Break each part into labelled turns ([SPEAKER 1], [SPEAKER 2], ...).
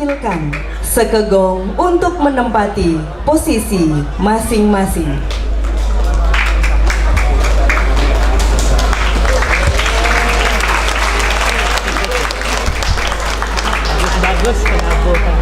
[SPEAKER 1] memanggilkan Sekegong untuk menempati posisi masing-masing.
[SPEAKER 2] Bagus penabuhan.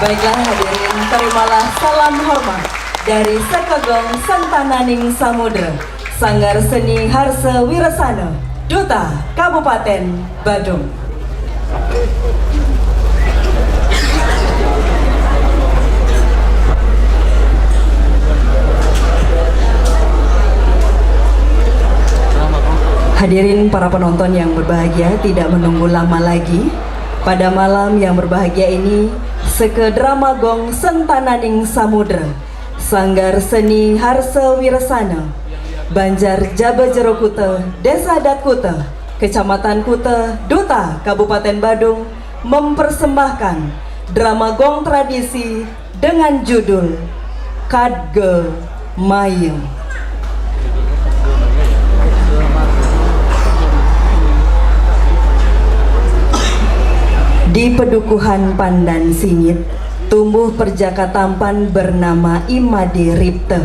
[SPEAKER 1] Baiklah hadirin, terimalah salam hormat dari Sekegong Sentananing Samudra, Sanggar Seni Harse Wirasana, Duta Kabupaten Badung. Hadirin para penonton yang berbahagia, tidak menunggu lama lagi. Pada malam yang berbahagia ini, Sekedrama Gong Sentananing Samudra, Sanggar Seni Harse Wirasana, Banjar Jaba Jero Kuta, Desa Dat Kuta, Kecamatan Kuta, Duta Kabupaten Badung mempersembahkan drama gong tradisi dengan judul Kadge Mayem. Di pedukuhan Pandan Singit, tumbuh perjaka tampan bernama Imade Ripte.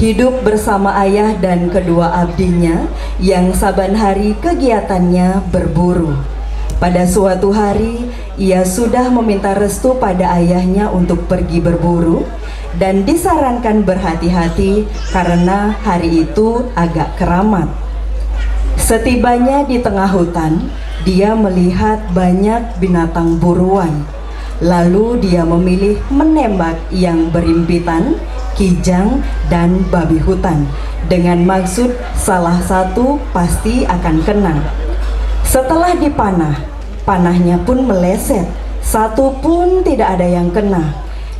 [SPEAKER 1] Hidup bersama ayah dan kedua abdinya yang saban hari kegiatannya berburu. Pada suatu hari, ia sudah meminta restu pada ayahnya untuk pergi berburu dan disarankan berhati-hati karena hari itu agak keramat. Setibanya di tengah hutan, dia melihat banyak binatang buruan. Lalu dia memilih menembak yang berimpitan, kijang, dan babi hutan dengan maksud salah satu pasti akan kena. Setelah dipanah, panahnya pun meleset, satu pun tidak ada yang kena.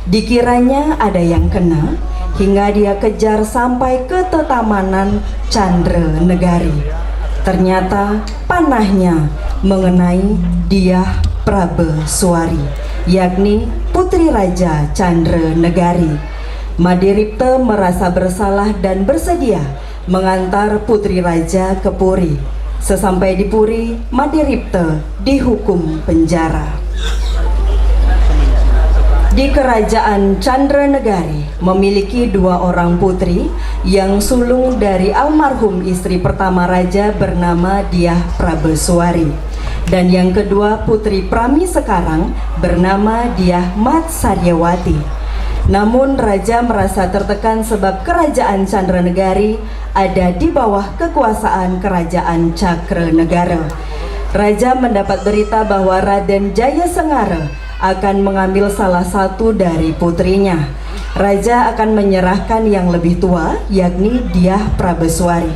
[SPEAKER 1] Dikiranya ada yang kena, hingga dia kejar sampai ke tetamanan Candra Negari. Ternyata panahnya mengenai Dyah Prabeswari, yakni putri Raja Candra Negari. Made Ripte merasa bersalah dan bersedia mengantar putri raja ke Puri. Sesampai di Puri, Made Ripte dihukum penjara. Di kerajaan Candra Negari memiliki dua orang putri yang sulung dari almarhum istri pertama raja bernama Dyah Prabeswari, dan yang kedua putri Prami sekarang bernama Dyah Matsaryawati. Namun raja merasa tertekan sebab kerajaan Candra Negari ada di bawah kekuasaan kerajaan Cakranegara. Raja mendapat berita bahwa Raden Jayasengara akan mengambil salah satu dari putrinya. Raja akan menyerahkan yang lebih tua, yakni Dyah Prabeswari.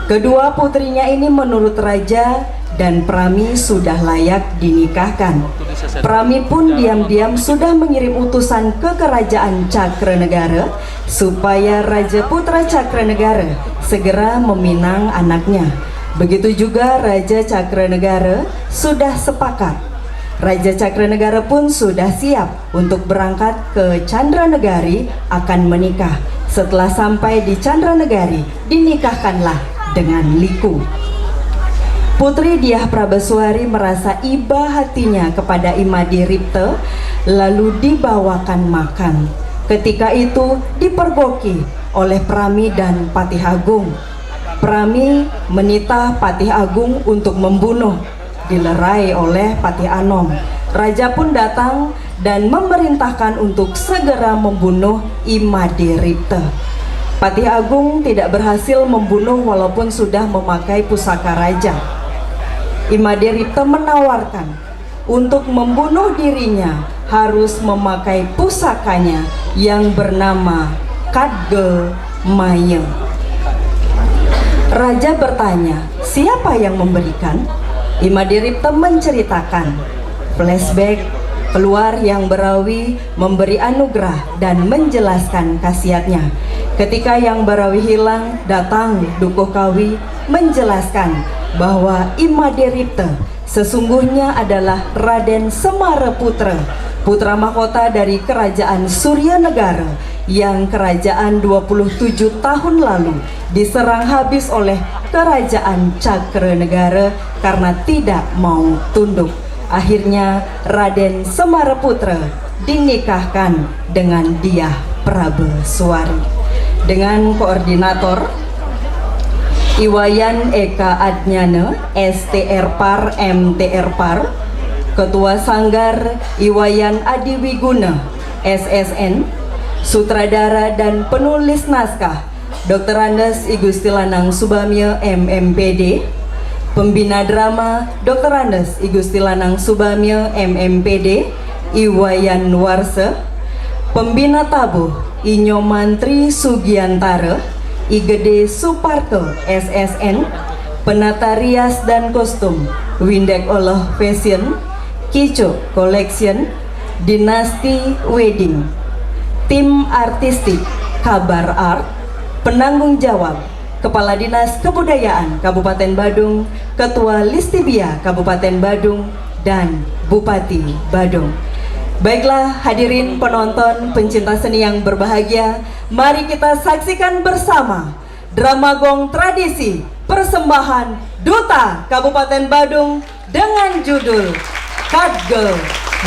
[SPEAKER 1] Kedua putrinya ini menurut raja dan Prami sudah layak dinikahkan. Prami pun diam-diam sudah mengirim utusan ke kerajaan Cakranegara supaya Raja Putra Cakranegara segera meminang anaknya. Begitu juga Raja Cakranegara sudah sepakat. Raja Cakranegara pun sudah siap untuk berangkat ke Candra Negari akan menikah. Setelah sampai di Candra Negari, dinikahkanlah dengan liku. Putri Dyah Prabeswari merasa iba hatinya kepada Imade Ripte, lalu dibawakan makan. Ketika itu dipergoki oleh Prami dan Patih Agung. Prami menitah Patih Agung untuk membunuh, dilerai oleh Patih Anom. Raja pun datang dan memerintahkan untuk segera membunuh Imade Ripte. Patih Agung tidak berhasil membunuh walaupun sudah memakai pusaka raja. Imaderipta menawarkan untuk membunuh dirinya harus memakai pusakanya yang bernama Kadge Maya. Raja bertanya, siapa yang memberikan? Imaderipta menceritakan. Flashback, keluar yang berawi memberi anugerah dan menjelaskan khasiatnya. Ketika yang barawi hilang, datang Dukuh Kawi menjelaskan bahwa Imaderipta sesungguhnya adalah Raden Semaraputra, putra mahkota dari kerajaan Suryanegara yang kerajaan 27 tahun lalu diserang habis oleh kerajaan Cakranegara karena tidak mau tunduk. Akhirnya Raden Semaraputra dinikahkan dengan Dyah Prabeswari. Dengan koordinator Iwayan Eka Adnyana, STR Par MTR Par, Ketua Sanggar Iwayan Adiwiguna, SSN, Sutradara dan penulis naskah Dr. Andes I Gusti Lanang Subamya MMPD, Pembina drama Dr. Andes I Gusti Lanang Subamya MMPD, Iwayan Warse, Pembina tabuh Inyo Mantri Sugiantara, I Gede Suparto SSN, Penata rias dan kostum Windek Olah Fashion, Kico Collection, Dinasti Wedding, tim artistik Kabar Art, penanggung jawab Kepala Dinas Kebudayaan Kabupaten Badung, Ketua Listibia Kabupaten Badung, dan Bupati Badung. Baiklah hadirin penonton pencinta seni yang berbahagia, mari kita saksikan bersama drama gong tradisi persembahan Duta Kabupaten Badung dengan judul Kadge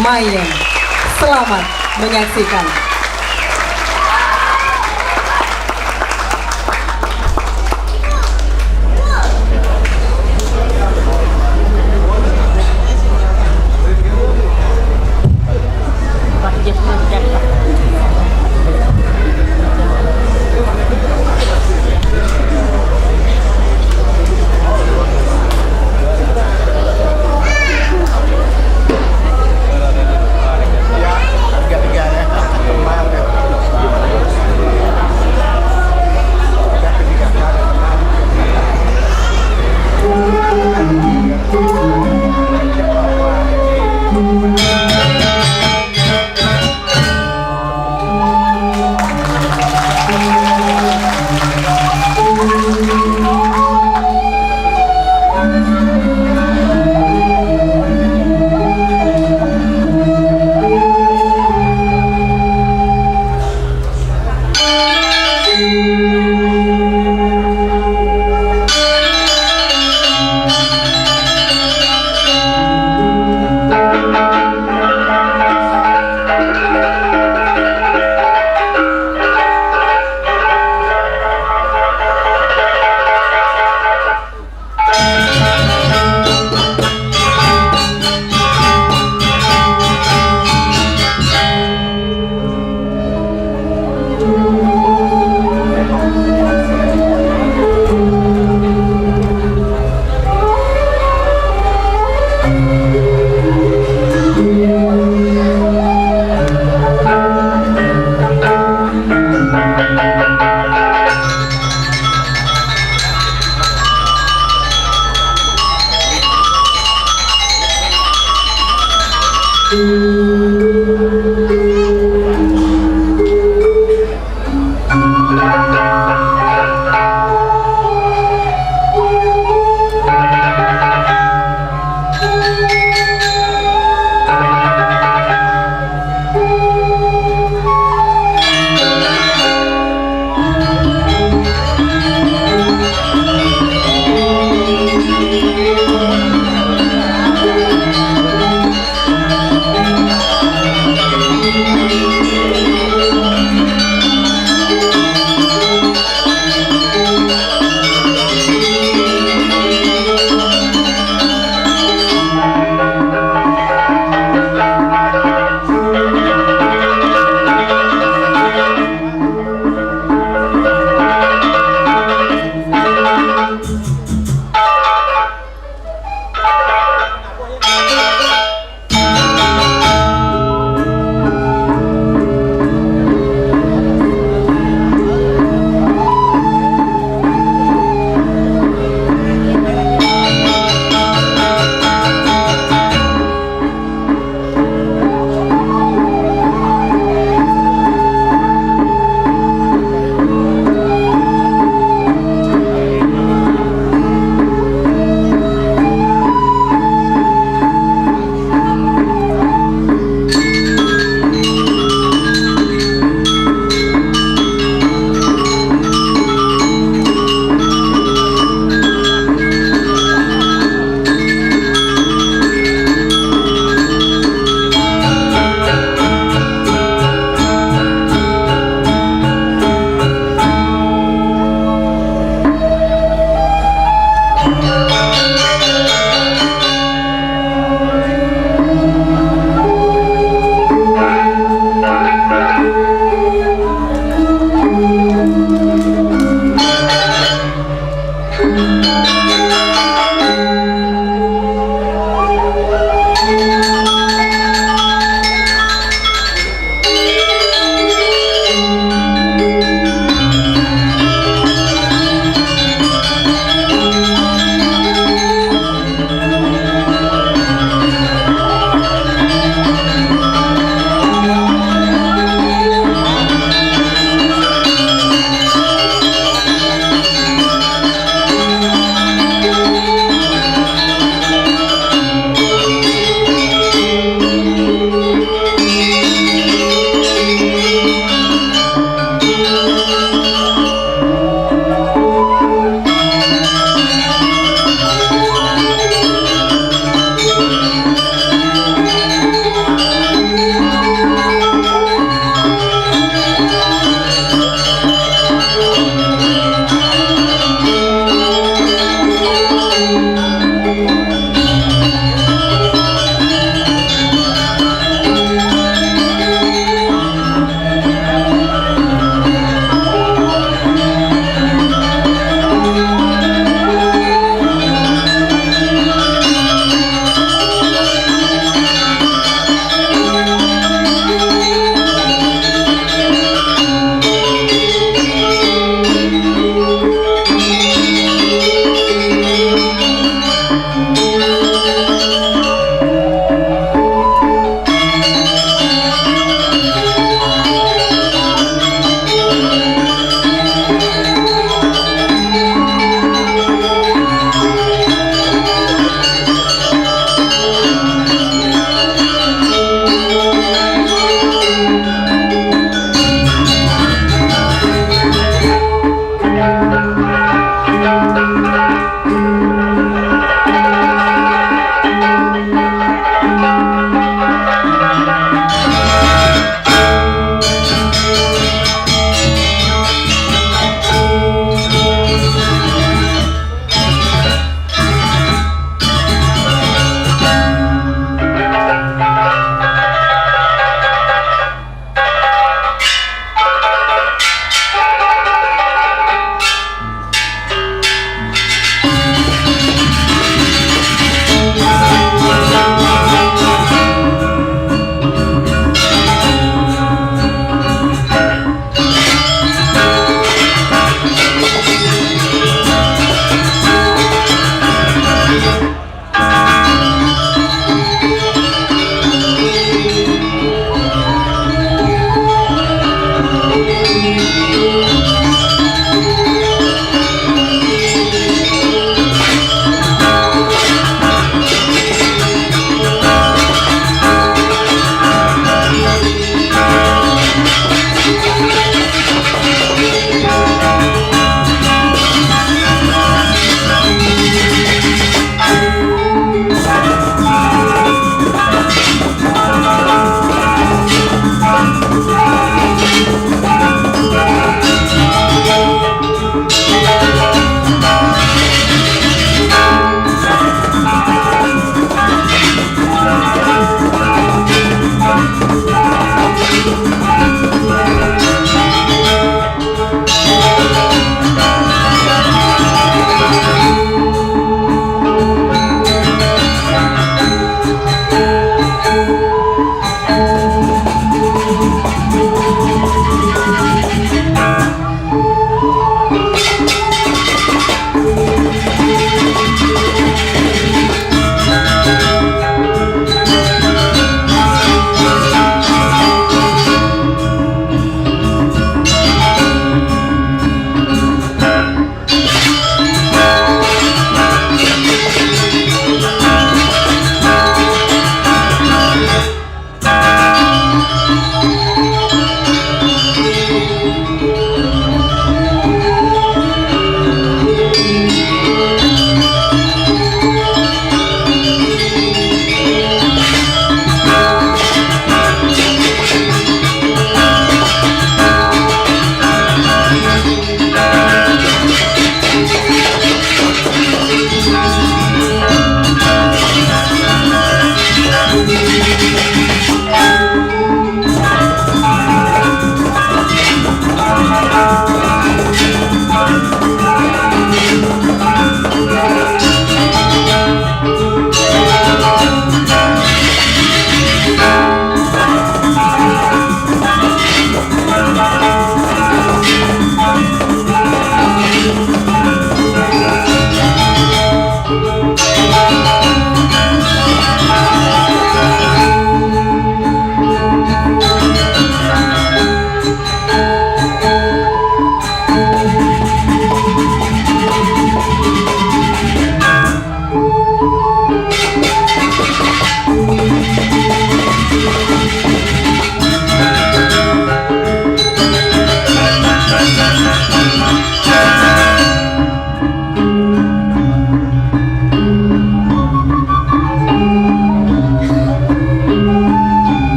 [SPEAKER 1] Maya. Selamat menyaksikan.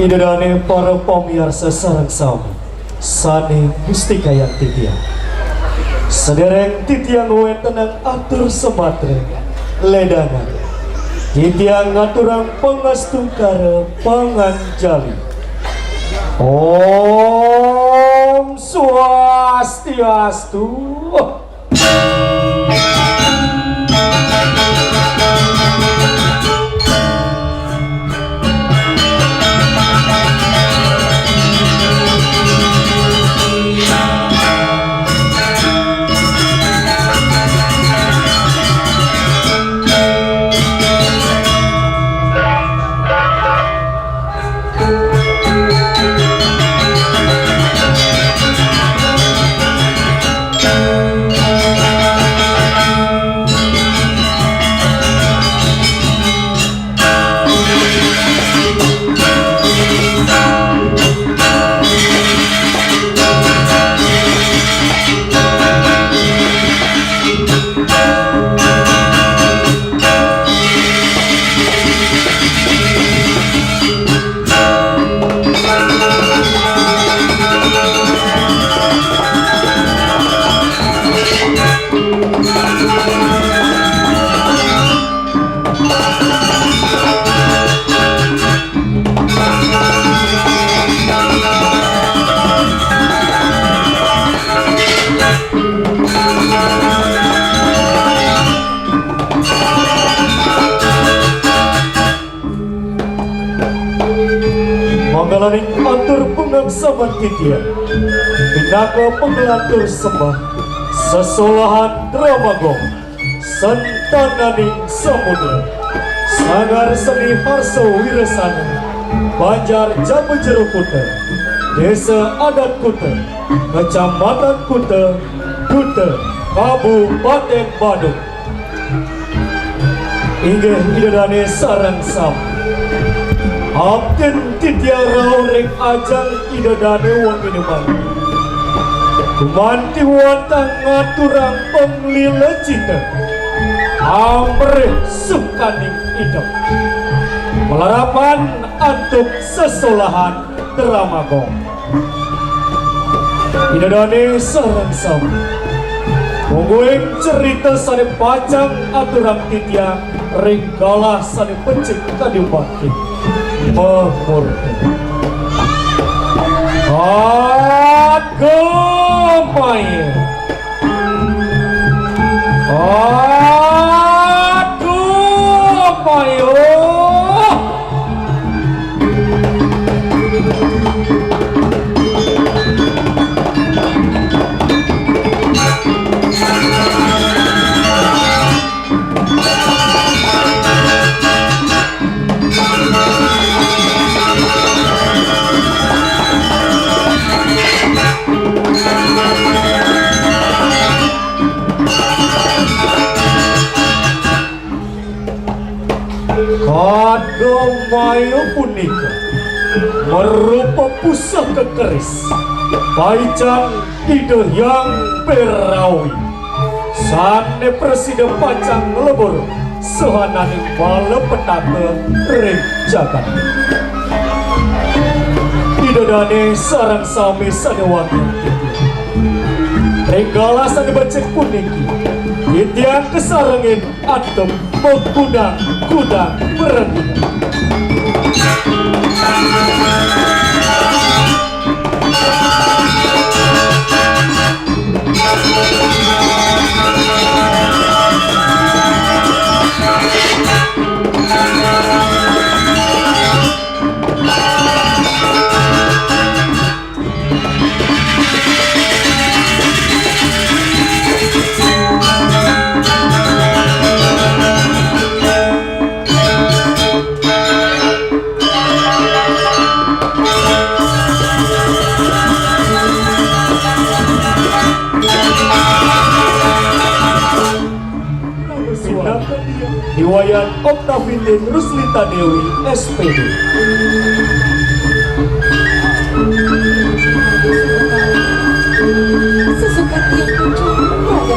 [SPEAKER 3] Idadane para pamirsa sareng sami sane Gusti Kayang Titiang sedereng titiang wetenang atur sematre ledangan titiang ngaturang pangastungkara panganjali Om Swastiastu. Manggalaning atur pengaksaman titian pinaka pengelatur sembah sesolahan dramagong sentananing samudra sangar seni harso wirasana Banjar Jambejero Kuta Desa Adat Kuta Kecamatan Kuta Kuta Kabupaten Badung. Inggih idadane sareng sam. Abden titiara rek ajang idadane wong minuman. Kumanti wantang ngaturang penglila cita. Amrih sukaning hidup. Melarapan antuk sesolahan Dramagong. Idadane sareng sam. Mungguing cerita sane pacang aturang titiang ringgalah sane pencik kadiubakti memurni agamai Kadamayo punika merupa pusaka keris pajang ide yang berawi sane presiden pacang lebur sehanani bala petaka ring jagat idadane sarang sami sane wangi Renggala sane becek puniki Itiang kesarengin atom mengkudang-kudang berenang. Diwayan Oktavitin Ruslita Dewi SPD.
[SPEAKER 4] Sesukat yang muncul pada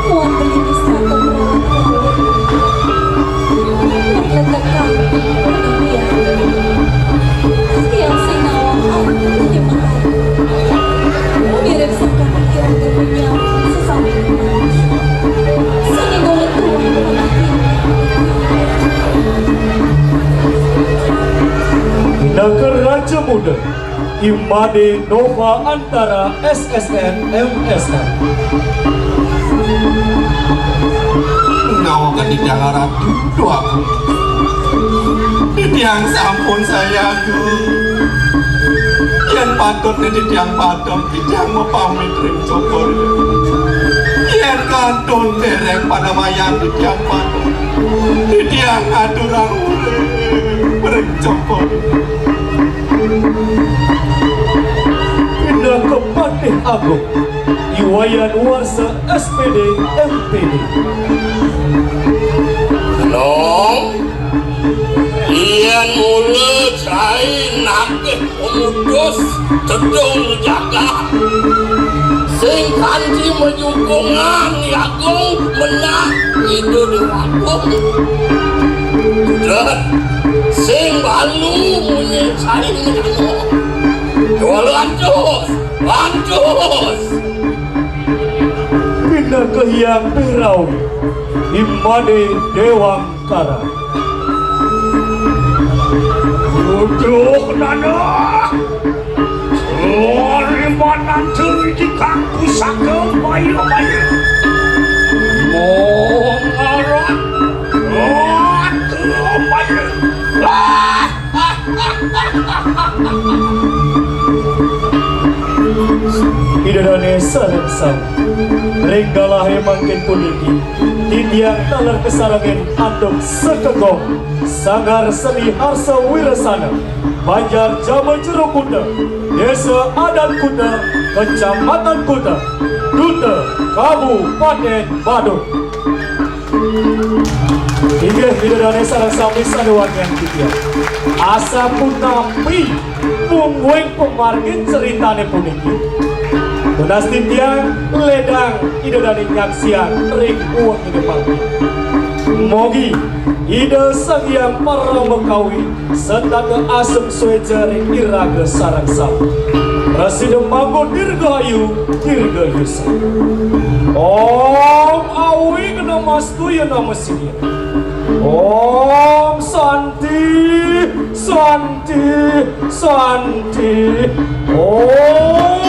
[SPEAKER 4] muat peliti serta merawat meletakkan dunia yang sinawang amat menyemangkan mirip sekali yang berpunya sesama
[SPEAKER 3] Naker Raja Muda Imade Nova Antara SSN MSN
[SPEAKER 5] Nawa kanidang ratu doaku Ditiang sampun sayangku Yen patut ditiang padam Ditiang mepamit ring cokor Yen kantun dereng pada mayang Ditiang padam Ditiang aturang ring cokor
[SPEAKER 3] Pindah ke Patih Agung Iwayan Warsa SPD MPD.
[SPEAKER 6] Nong Ian mulut saya nakeh pemudus Cedung jaga Sing kanji menyukungan Yagung menang Itu diwakung Dan Sing balu munyi saling nyano Dua lanjut
[SPEAKER 3] Pindah ke Hyang Berawi Imade Dewangkara.
[SPEAKER 6] Duduk nana Sorimanan ceri di kampus Sakem bayu-bayu Mongarat bayu
[SPEAKER 3] Idadane sareng sam Ringgalah emangkin puniki Titiang talar kesarangin Antuk sekegong Sanggar Seni Harsa Wirasana Banjar Jama Jero Kuda Desa Adat Kuda Kecamatan Kuda Kute, Kabupaten Badung. Hingga bidadari sarang sami sadewangan kita. Asa pun nampi pungweng pemargin ceritane puniki. Tunasti tiang ledang ide dari nyaksian ring uang ide panggi. Mogi ide sagiang para mekawi serta ke asem suejari iraga sarang sami. Rasida manggo dirgahayu dirgayusa. Om awi kena mastu ya nama sidia. Om Santi Santi Santi. Om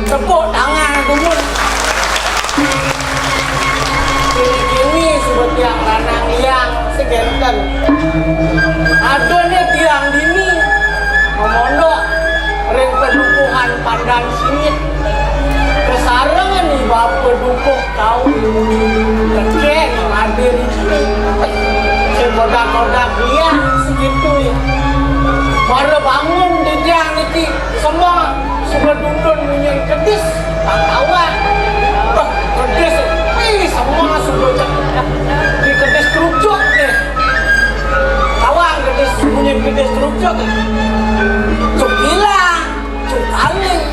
[SPEAKER 7] tepuk tangan dulu. Kini sebut yang lanang liang segenten. Adanya tiang dini memondok ring pedukuhan pandan singit. Kesarangan nih bapak dukuk kau kekek hadir sekodak-kodak liang segitu ya. Baru bangun di tiang ini semua sudah dundun punya kedis tak kawan. Kedis semua sudah di kedis kerucuk deh. Kawan kedis punya kedis kerucuk. Cuk hilang, cuk kaling,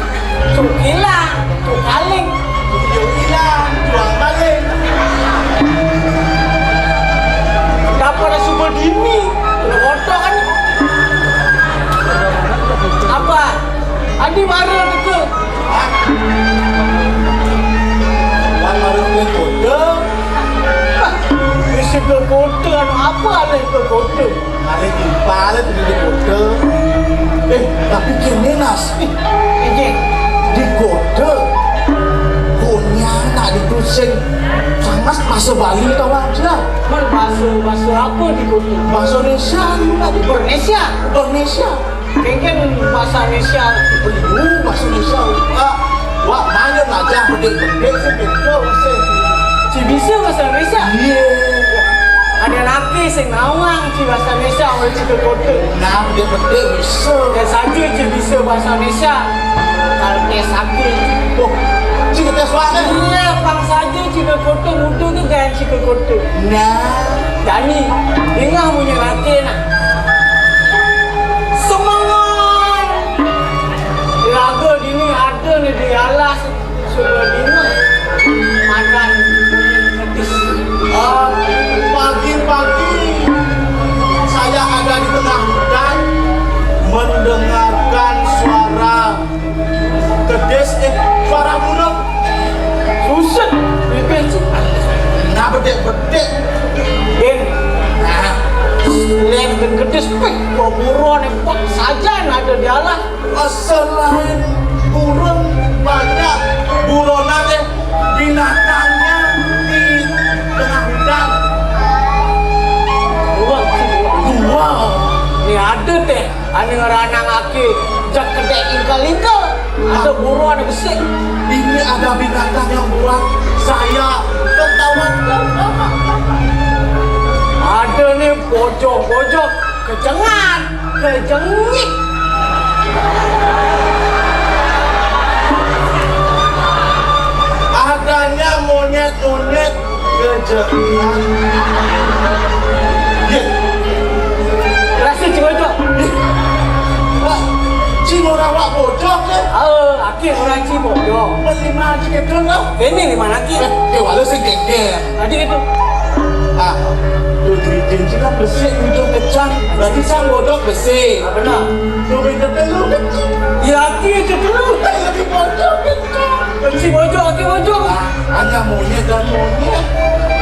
[SPEAKER 7] cuk hilang, cuk kaling, cuk hilang, jual balik. Dapat super dini, udah kotor kan? Apa? Adi baru itu.
[SPEAKER 5] Wan baru ke kode.
[SPEAKER 7] Isi ke kode apa alih ke kode?
[SPEAKER 5] Ada di pala di kode. Tapi kini nas. Di kode. Punya nak ditusin. Sangat masa Bali tau aja.
[SPEAKER 7] Bahasa apa di kode?
[SPEAKER 5] Bahasa Indonesia juga di
[SPEAKER 7] Indonesia.
[SPEAKER 5] Indonesia.
[SPEAKER 7] Mungkin bahasa Indonesia.
[SPEAKER 5] Bahasa Indonesia. Wah, mana aja bedek-bedek sih betul sih.
[SPEAKER 7] Si bisa bahasa Indonesia.
[SPEAKER 5] Iya.
[SPEAKER 7] Ada laki sing nawang si bahasa Indonesia oleh si kode.
[SPEAKER 5] Nah, bedek-bedek bisa.
[SPEAKER 7] Dan saja si bisa bahasa Indonesia. Kalau dia sakit.
[SPEAKER 5] Oh, si tes wangi.
[SPEAKER 7] Iya, pang saja si kode mutu tu kan si kode.
[SPEAKER 5] Nah,
[SPEAKER 7] Dani, dengar punya laki nak. Semangat. Lagu dini ada ni di alas sudah dini. Makan petis.
[SPEAKER 5] pagi-pagi saya ada di tengah hutan mendengarkan suara kedis suara burung.
[SPEAKER 7] Susah, bibir.
[SPEAKER 5] Nah, bedek-bedek.
[SPEAKER 7] Din, lem dan kedis pek, buruan yang saja yang ada di alas.
[SPEAKER 5] Selain burung banyak buronan binatangnya di tengah hutan. Dua.
[SPEAKER 7] Ni ada teh, ane ngeranang aki, jak kedek ingkal-ingkal. Ada buruan yang besar.
[SPEAKER 5] Ini ada binatang yang buat saya ketawa.
[SPEAKER 7] Ada nih pojok-pojok kejengan, kejengik. Adanya monyet-monyet kejengan. Kasih cibojok. Wah, cingorang wak bojok kan? Aki orang cibojok. Lima ciketun tau? Ini lima lagi. Walau segede. Tadi itu. Lu cincin kan bersih, ujung kecang. Berarti sang bojok bersih. Benar. Lu minta telur kecil. Ya aki itu telur. Lagi bojok kecang. Kecil bojok, aki bojok. Hanya monyet dan monyet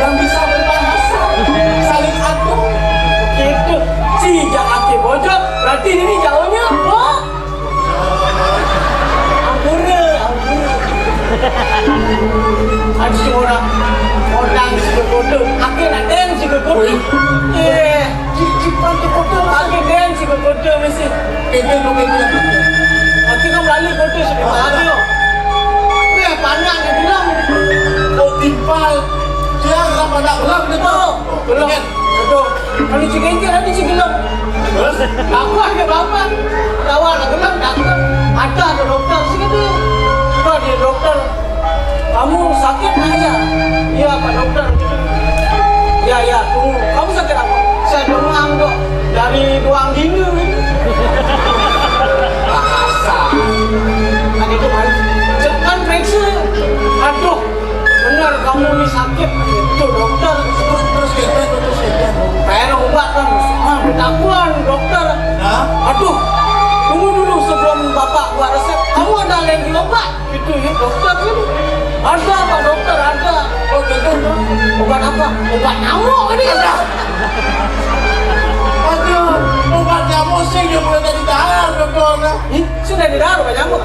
[SPEAKER 7] yang bisa berbahasa. Saling adu. Itu. Sejak aki bojok, berarti ini jauhnya. Oh. Ampura. Ada semua orang si aki nak dance si kekodo. Cipan si kekodo, aki dance si kekodo mesti. Itu. Aki kan melalui kekodo sebab ada. Panas dia bilang. Oh timpal. Dia tak panas belang gitu. Belang. Betul. Kalau cikengkir nanti cigelam. Terus? Aku ada berapa? Awal nak gelam, tak. Ada dokter segitu. Kau dia dokter. Kamu sakit tak ya? Iya Pak Dokter. Ya, tunggu. Kamu sakit apa? Saya demam kok. Dari ruang dingin ni. Bahasa. Kan itu kan. Cepat periksa. Aduh. Benar kamu ni sakit. Itu dokter. Terus kita. Pengen ubat kan. Ketakuan dokter. Aduh. Tunggu dulu sebelum bapak buat resep. Kamu ada lagi obat? Itu ya dokter kan. Ada Pak Dokter, ada. Oh gitu. Obat apa? Obat nyamuk ini. Aduh, obat nyamuk sih yang boleh jadi dahar dokter. Sudah di dahar obat nyamuk?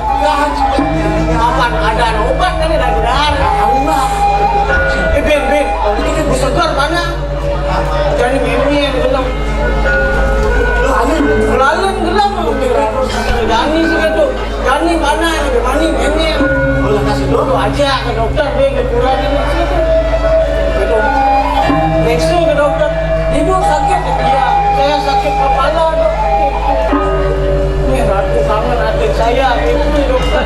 [SPEAKER 7] Kapan ada obat kan dari dahar? Allah. Ben, ini segar mana? Jadi mimi yang gelam. Lalu gelam. Jani sih itu. Jani mana? Jani mimi. Boleh kasih dulu aja ke dokter, dia kekurangan itu. Gitu. Periksa ke dokter. Ibu sakit? Iya, saya sakit kepala dok. Ini ratu kangen adik saya, itu dokter.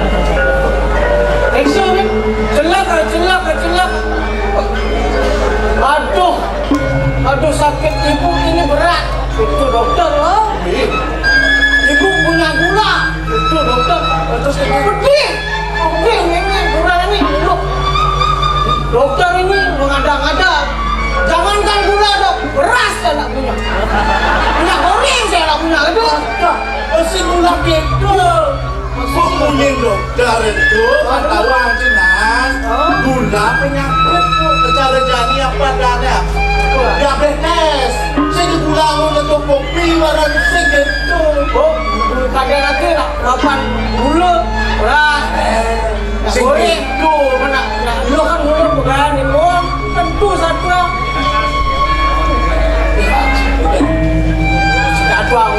[SPEAKER 7] Periksa kan? Celak. Aduh sakit ibu ini berat. Itu dokter loh. Ibu punya gula. Itu dokter. Terus pedih. Oke, ini gula ini. Loh. Dokter ini mengada-ngada. Jangankan gula dok, beras saya tak punya. Minyak goreng saya tak punya. Aduh. Mesti gula gitu. Punya dokter itu ketahuan jenas. Gula penyakit tu. Cara jadi apa adanya. Diabetes. Saya gula untuk kopi warna segitu. Oh, kadang lagi nak makan gula beras. Goreng tu mana? Lu kan gula bukan limon. Tentu satu. Sudah tuang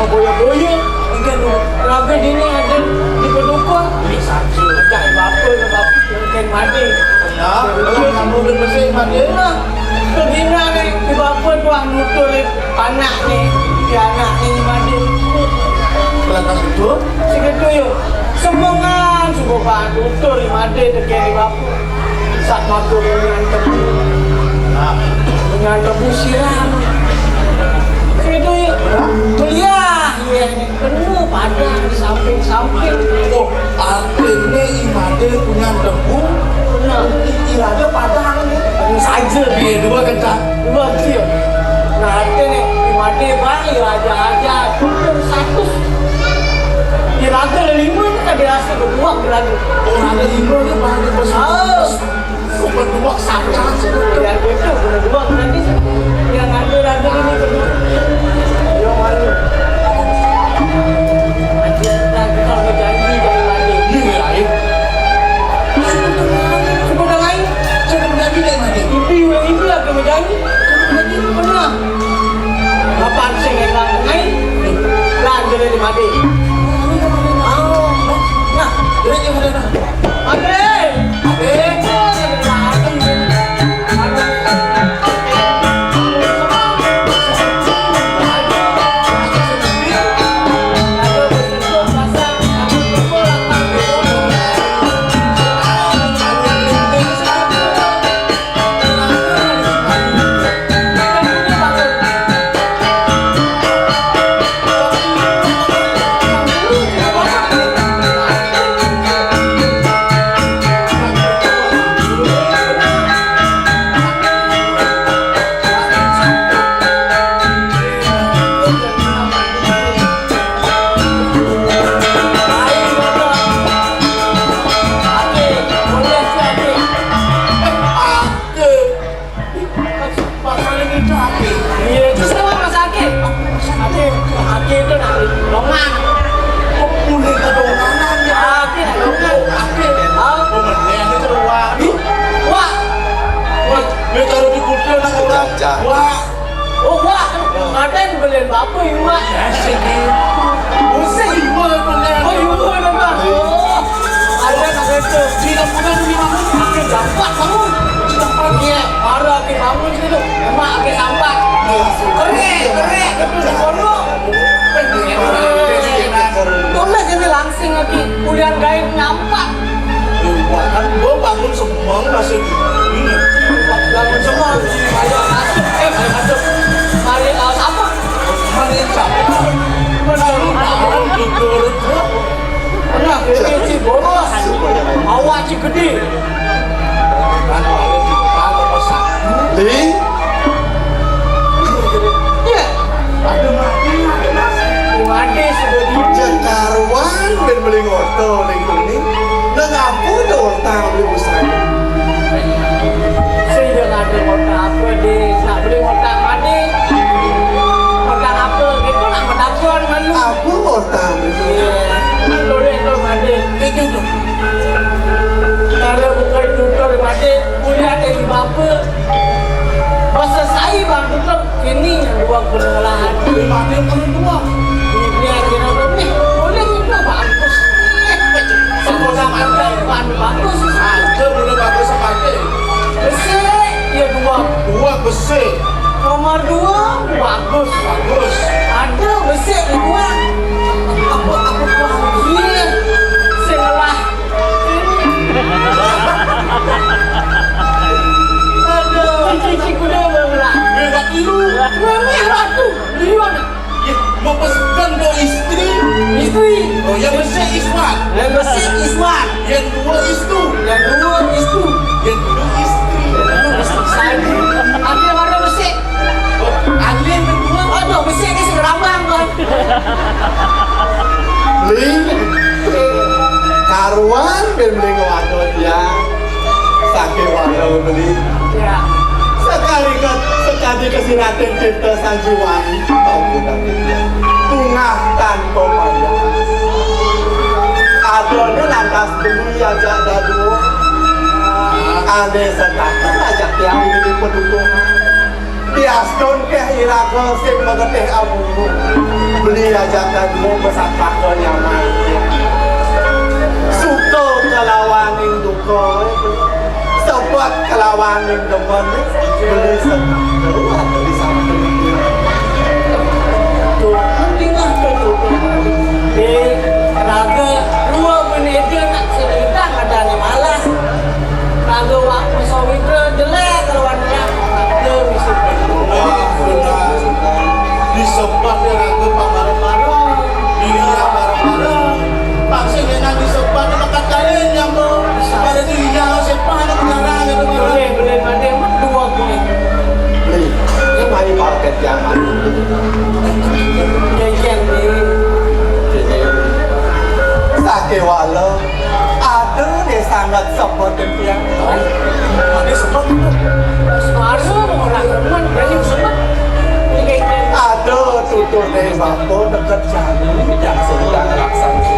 [SPEAKER 7] boyo-boyo. Mungkin raga dini ada di pendukung. Bisa juga apa mungkin mati. Ya, kalau kamu bersih mati lah. Begini nih, di bapa tuang nutur anak ni, di anak ni mati. Berapa itu? Segitu yuk. Semongan subuh pak nutur mati dekat di bapa. Saat makan dengan tebu siram. Segitu yuk. Kuliah, ya penuh padang di samping. Oh, artinya imade punya tebu. Irada padang ni. Saja dia dua kencang. Dua kecil. Nah, artinya imade bang irada aja turun 100. Irada 5 kan dia rasa berbuang irada. Oh, ada 5 dia pada besar. Berbuang saja. Yang itu berbuang nanti. Yang ada ini berdua. Yang malu. Kalau berjanji dari lagi. Iya. Sebentar lain. Saya berjanji dari mana? Ibu akan berjanji. Pernah. Bapak saya yang lain. Lanjut dari Madi. Nah, dari mana? Adik. Iwa. Usai Iwa benar. Oh Iwa benar. Oh. Ada nak itu. Tidak pernah di bangun. Aku dapat bangun. Tidak pernah. Iya. Baru aku bangun situ. Emak aku sambat. Keren. Itu di kono. Boleh jadi langsing lagi. Kuliah gaib nampak.
[SPEAKER 5] Kan gua bangun semua masih ini.
[SPEAKER 7] Bangun semua. Ayo masuk. Masuk. Mari lawan apa?
[SPEAKER 5] Mari siapa?
[SPEAKER 7] Benar.
[SPEAKER 5] Tidur.
[SPEAKER 7] Nah, ini si boros. Awak si gede.
[SPEAKER 5] Kan paling kalau masak. Ling.
[SPEAKER 7] Iya.
[SPEAKER 5] Ada mati.
[SPEAKER 7] Mandi sudah di
[SPEAKER 5] Jakarwan dan beli ngoto ning kuning. Nang aku udah ortang beli besar.
[SPEAKER 7] saya dengan ada kota apa di nak beli kota mandi. Kota apa gitu nak mendapat malu.
[SPEAKER 5] Aku ortang beli.
[SPEAKER 7] Iya. Boleh tu mandi. Itu tu. Kalau bukan tutor mandi, punya dari bapa. Masa saya bang tutor kini yang dua pengelolaan.
[SPEAKER 5] Mati perlu dua.
[SPEAKER 7] Ini kira lebih boleh itu bagus. Sekolah anda bagus.
[SPEAKER 5] Aja belum bagus sepatu.
[SPEAKER 7] Besi ya
[SPEAKER 5] Dua besi.
[SPEAKER 7] nomor 2 bagus. Ada besi dua. Apa iya. Setelah aduh, cici kuda bergerak.
[SPEAKER 5] Mereka tiru.
[SPEAKER 7] Merah tu, di mana?
[SPEAKER 5] Mau pesan ke istri.
[SPEAKER 7] Istri.
[SPEAKER 5] Oh yang besi Ismat.
[SPEAKER 7] Yang besi Iswan.
[SPEAKER 5] Yang dua istu.
[SPEAKER 7] Yang dua istri.
[SPEAKER 5] Yang dua istri.
[SPEAKER 7] Saya ada warna besi.
[SPEAKER 5] Alin kedua.
[SPEAKER 7] Aduh, besi ni serabang kan.
[SPEAKER 5] Ling. Karuan ben beli wadon ya. Sakit wadon beli.
[SPEAKER 7] Ya.
[SPEAKER 5] Sekali kesiratin cinta sanjiwangi. Tahu bukan dia. Tungah tanpa bayar. Adonnya lantas beli aja dadu. Ade setakat ajak tiang ini pendukung. Diaston ke iraga sing mengetih amu. Beli aja dadu besar pakal nyaman. Suka kelawaning duka. Sobat kelawaning demen. Beli setakat beli sampai.
[SPEAKER 7] Pentinglah raga 2 menit dia nak cerita ada ni malas. Raga waktu sawitra jelek kalau ada raga mesti
[SPEAKER 5] Benar. Disebat dia ragu pak marah-marah. Dirinya marah-marah. Paksa dia nak disebat dia makan kalian yang pada dirinya sepan nak mengarang itu
[SPEAKER 7] boleh mandi 2 boleh.
[SPEAKER 5] Ini mari paket jangan.
[SPEAKER 7] Kecil ni.
[SPEAKER 5] Sakit wala. Ada dia sangat seperti dia. Ada seperti itu.
[SPEAKER 7] Suara orang teman berani sebab.
[SPEAKER 5] Ada tutur dari bapa dekat jalan yang sedang laksana.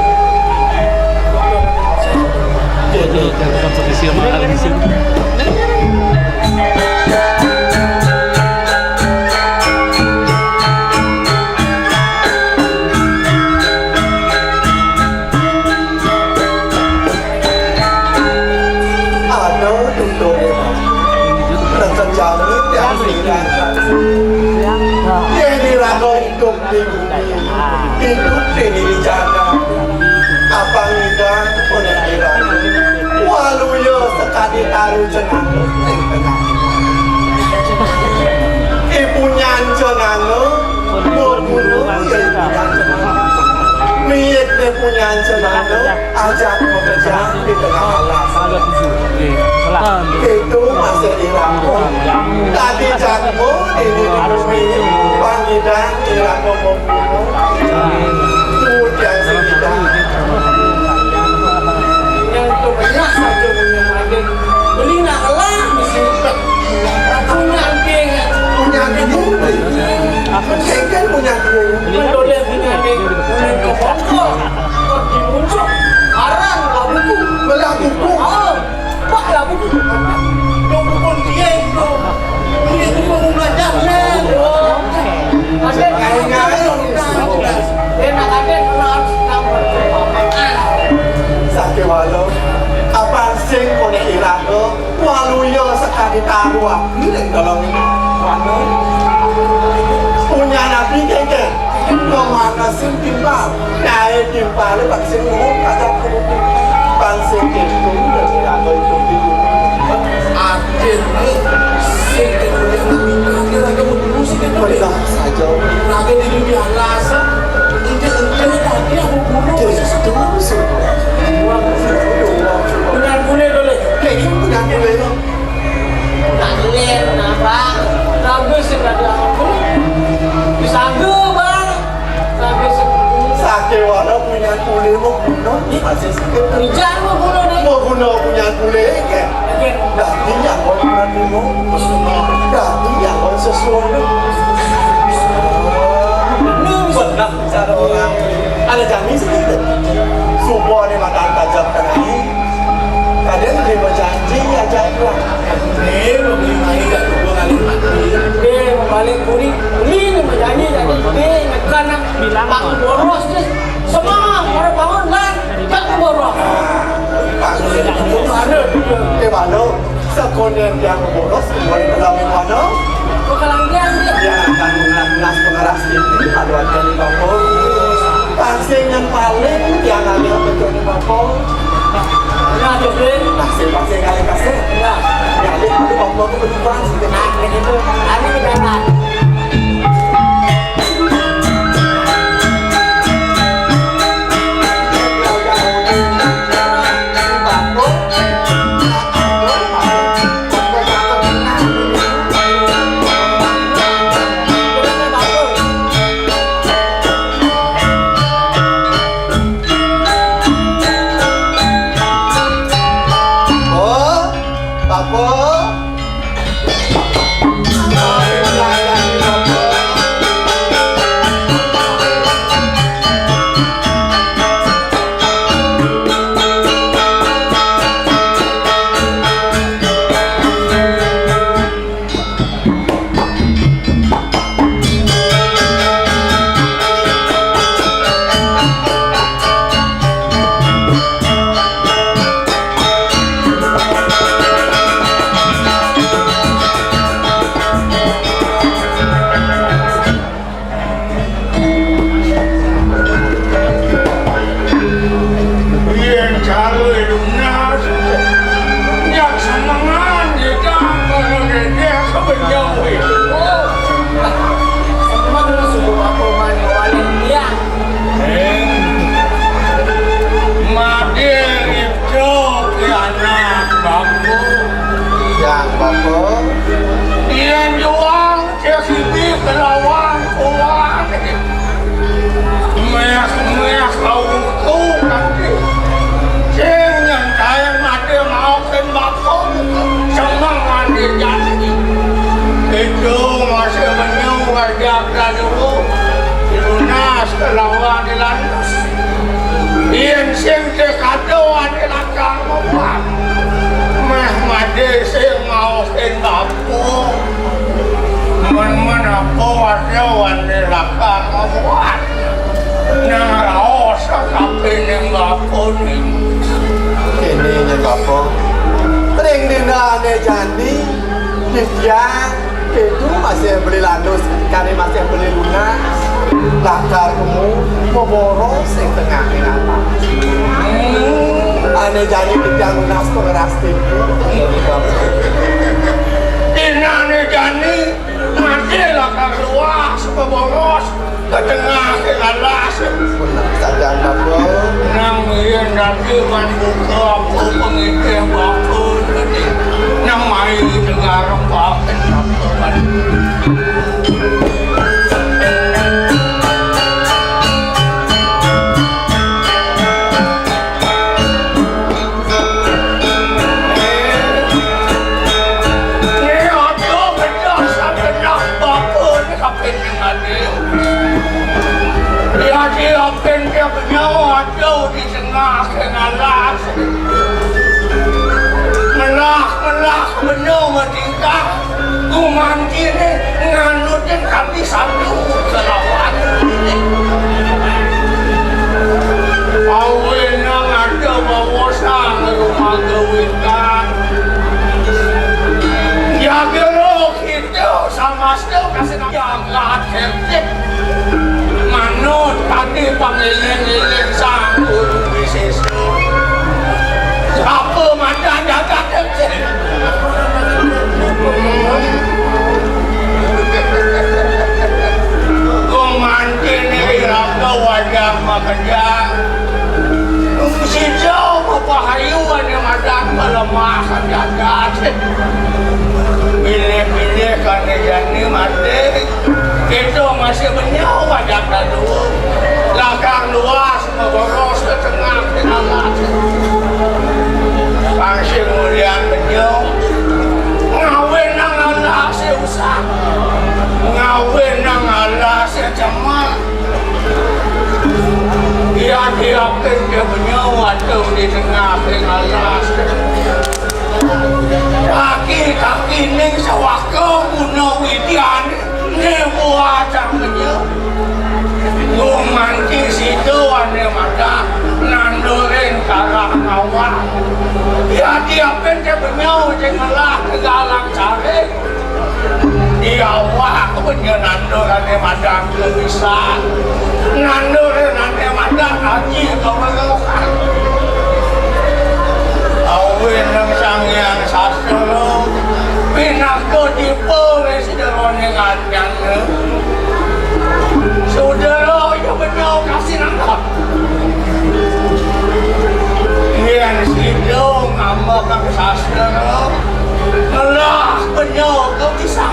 [SPEAKER 5] Jadi
[SPEAKER 2] Jangan posisi mahal di sini.
[SPEAKER 5] ada tutur dari bapa dekat jalan yang sedang laksana. Dia diraga hidup di bumi, hidup ini dijaga. Apa ngidang oleh irang, walau yo sekali taruh jenang ing tengah. Ibu nyanjenang, berbulu ya ibu nyanjenang. Miet dia punya jenang, ajak bekerja di tengah alas. Itu masih irangmu. Tadi jatmu ini di bumi, pangidang irangmu membunuh. Kemudian sebidang.
[SPEAKER 7] Yang tu banyak saja punya mandi. Beli nak lah mesti punya anting.
[SPEAKER 5] Punya dia. Kan punya dia.
[SPEAKER 7] Boleh punya anting. Untuk bongkok. Kau dimuncul. Arang lah buku.
[SPEAKER 5] Belah buku.
[SPEAKER 7] Oh, pak lah buku.
[SPEAKER 5] Dong buku dia itu. Dia itu mau belajar.
[SPEAKER 7] Oh, ada
[SPEAKER 5] Kayaknya Sakit walau apa sing kone irago waluyo sekali taruh api dan tolong mana punya nabi keke kemana sing timbal naik timbal bang sing ngomong kata kudu bang sing itu dan irago itu akhirnya sing itu yang kira kamu dulu sih itu saja lagi di dunia rasa ini tadi aku bunuh terus
[SPEAKER 7] Dengan boleh boleh.
[SPEAKER 5] dengan boleh
[SPEAKER 7] Tak boleh kenapa? Habis sekali aku. Bisa go bang. Habis
[SPEAKER 5] sakit walau punya boleh mau bunuh masih sakit
[SPEAKER 7] kerjaan mau bunuh deh.
[SPEAKER 5] mau bunuh punya boleh kan
[SPEAKER 7] Again.
[SPEAKER 5] dah dia orang bunuh dah dia orang sesuatu benar cara orang ada jamin sedikit semua ni makan tajam tengah kalian terima janji aja pulang
[SPEAKER 7] Beli main dah 2 kali mati. Balik kuri beli ni menjanji jadi ngekan bilang boros je. Semua orang bangun lan tak boros. Itu ada dia.
[SPEAKER 5] mana sekolah yang boros kembali dalam mana
[SPEAKER 7] Kekalanggian dia.
[SPEAKER 5] dia akan mengas pengeras ini aduan di bapol pasien yang paling yang ada betul di bapol
[SPEAKER 7] Nah, jadi
[SPEAKER 5] pasien kali kasih
[SPEAKER 7] nah,
[SPEAKER 5] yang ada di bapol itu berubah
[SPEAKER 7] nah begitu. Ada di dalam.
[SPEAKER 5] masih beli landus, kali masih beli lunas, lakar kamu mau boros yang tengah ini apa? Ane jadi kita lunas pengeras tipu.
[SPEAKER 6] Ina ane jadi mati lakar luas boros ke tengah ke alas.
[SPEAKER 5] Saja bapak.
[SPEAKER 6] Nang yang nanti buka aku pengikir bapak nanti. Nang mai dengar bapak benar matingkah kuman kini nganutin kami satu kelawat ini awin yang ada bawa pangiling-iling sangkut bisnis. Apa macam jaga kecil? Kumantin ni raga wajah makerja. Si jauh mapahayuan yang ada kelemahan jaga. Pilih-pilih karena jani mati. Kita masih menyawa jaga dulu. Lakang luas memboros ke tengah alat. Pangsi mulian menyawa. Ngawin nang Allah seusah. Ngawin nang Allah secemat. Dia kerja menyawa tu di tengah Allah. Kaki ning sawaka guna widian ne buat jamnya manci situ ane mata nandoren karang awak dia pente benyau jengalah kegalang cari dia awak punya nandoran ane mata bisa nandoran ane mata kaji kemelokan awin nang sangyang sastra pinako di pores derone nganyan saudara ya benyau kasih nangkap yang sidong ambak kang sastra ngelah benyau kau bisa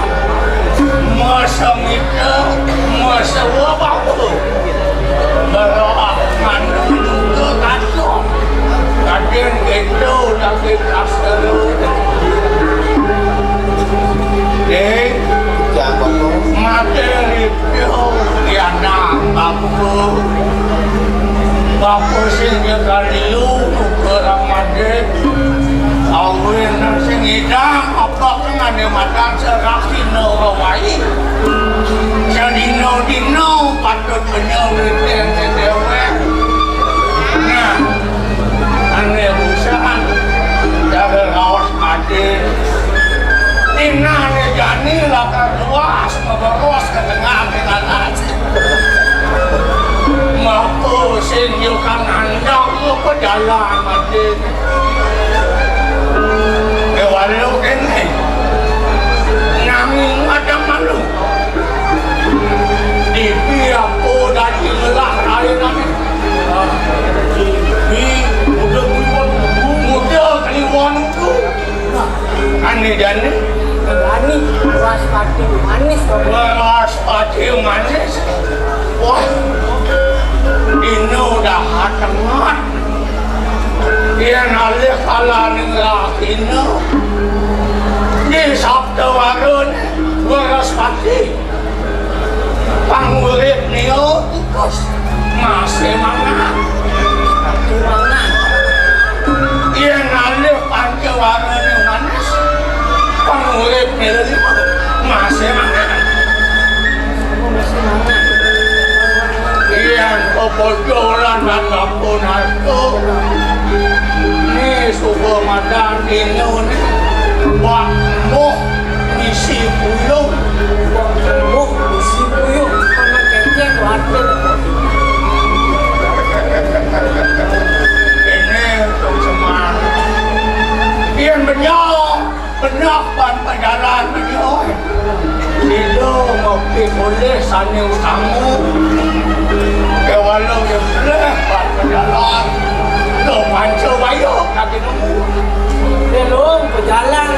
[SPEAKER 6] masa itu masa wabah berdoa mandung ke kacau kadang itu tapi sastra deh materi itu dia nampak bapu sehingga kali lu kurang made awin sing idang apa ngane matang serahin rawai jadi dino patut penyelidikan dewe nah ane usaha jaga kawas made Nina jani lakar luas memboros ke tengah alat mampu sinjukan andang ke jalan mati kewalu ini nanging macam malu di pihak dari melah lain di muda kliwon itu ane jani
[SPEAKER 7] Berani beras padi manis.
[SPEAKER 6] Beras padi manis. Wah, ini udah hatengan. Dia nalih kalah ninglah ini. Di Sabtu Warun beras padi. Pangurip niyo tikus masih mangan.
[SPEAKER 7] Padi mangan.
[SPEAKER 6] Dia nalih panca warun yang manis. Pangurip ni masih mangan. Iyan kepojolan dan kapun harto. Ni subuh madan inun. Wak moh isi puyuh.
[SPEAKER 7] Oh, isi puyuh. Mana kenceng wadah.
[SPEAKER 6] Ini untuk semua. Iyan benyok ban perjalanan benyok. Itu ngopi boleh sani utamu. Kewalau yang boleh ban perjalanan. Lo manco bayok kaki nemu.
[SPEAKER 7] Belum pejalan.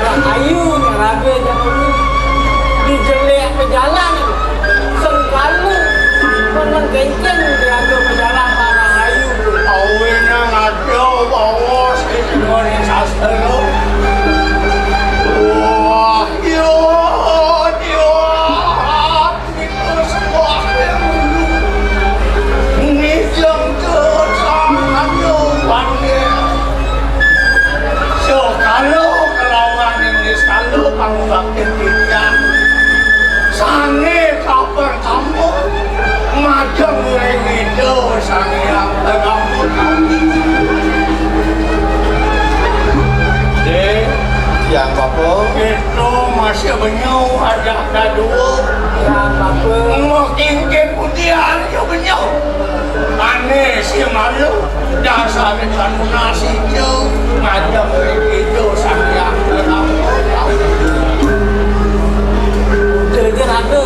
[SPEAKER 7] Ayu raga jangan di jelek pejalan. Sengkalu mana kenceng dia ada pejalan para ayu.
[SPEAKER 6] Awalnya ngaco bawa sekitar sastra. Wah, yo, itu sebuah dulu. Ini jam kecangan doangnya. So kalau kelawan ini selalu kamu bakal tidak. Sange kabar kamu macam orang itu sange yang kamu kami.
[SPEAKER 5] Yang apa?
[SPEAKER 6] Itu masih benyau ada dua.
[SPEAKER 7] Yang apa?
[SPEAKER 6] Mungkin putihan juga benyau. si Mario dasar kan nasi jauh macam itu saya
[SPEAKER 7] Jadi ada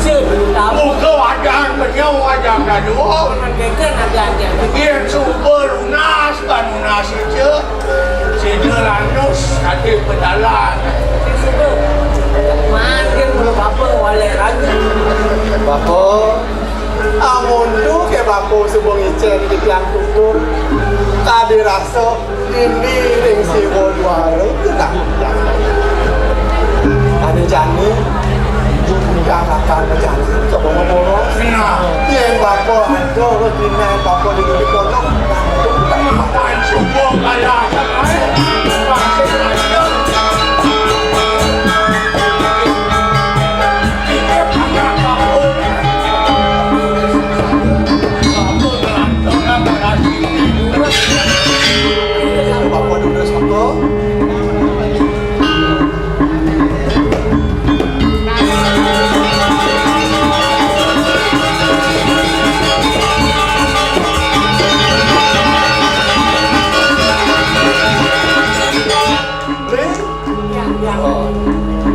[SPEAKER 7] sih tahu
[SPEAKER 6] muka wajah beliau wajah kedua
[SPEAKER 7] kan ada aja.
[SPEAKER 6] biar super lunas kan nasi jauh sederhanus hati pedalan
[SPEAKER 7] Sudah makin belum apa wale lagi.
[SPEAKER 8] Bapa, amun tu ke bapa sebung icen di tiang tutur. Tadi rasa ini ring si dua lu tidak. Ada jani, yang akan berjani ke bawah-bawah.
[SPEAKER 6] nah
[SPEAKER 8] Yang bapa ada begini bapa di kodok.
[SPEAKER 6] apaan super kalah masih ada
[SPEAKER 8] Bapa dulu siapa?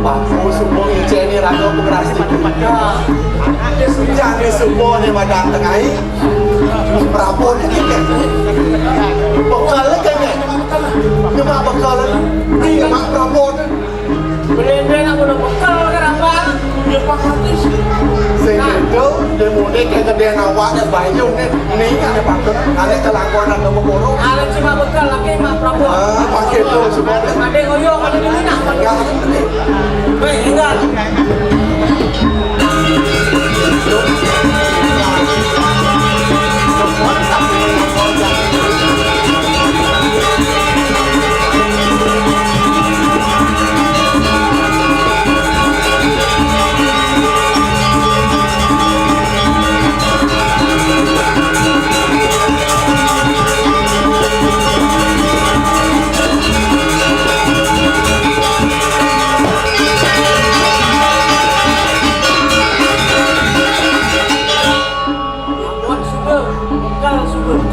[SPEAKER 8] Bapa semua icen ni rada pengeras dikit. Jangan semua ni badan tengah ni. Berapa ni kan? Bekal kan ni? Cuma bekal ni mak berapa tu?
[SPEAKER 7] Boleh nak bodoh bekal kan abang? Dia pakai sih.
[SPEAKER 8] Sehingga dia mulai ke kedai awak dan bayu ni ada patut ada kelangkuan dan nombor.
[SPEAKER 7] Ada cuma bekal lagi mak Prabu.
[SPEAKER 8] Pakai tu semua.
[SPEAKER 7] Ada ngoyo ada di mana?
[SPEAKER 8] Ya,
[SPEAKER 7] Baik, tinggal.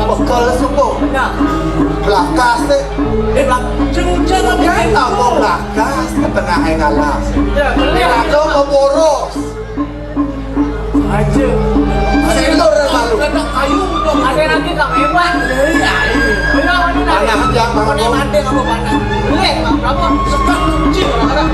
[SPEAKER 8] bekal semua.
[SPEAKER 7] Nah,
[SPEAKER 8] Belakas ni.
[SPEAKER 7] ceng-ceng apa?
[SPEAKER 8] Dia tak mau belakas ke tengah yang alas.
[SPEAKER 7] Ya, boleh.
[SPEAKER 8] Dia mau boros.
[SPEAKER 7] Aja.
[SPEAKER 8] Silur yang malu.
[SPEAKER 7] Kena kayu dong. Ada lagi tak hebat. Iya. Benar ada lagi.
[SPEAKER 8] Anak yang
[SPEAKER 7] Kau
[SPEAKER 8] malu.
[SPEAKER 7] mati kamu mana? Boleh, Pak Prabu. Sekat kunci orang-orang.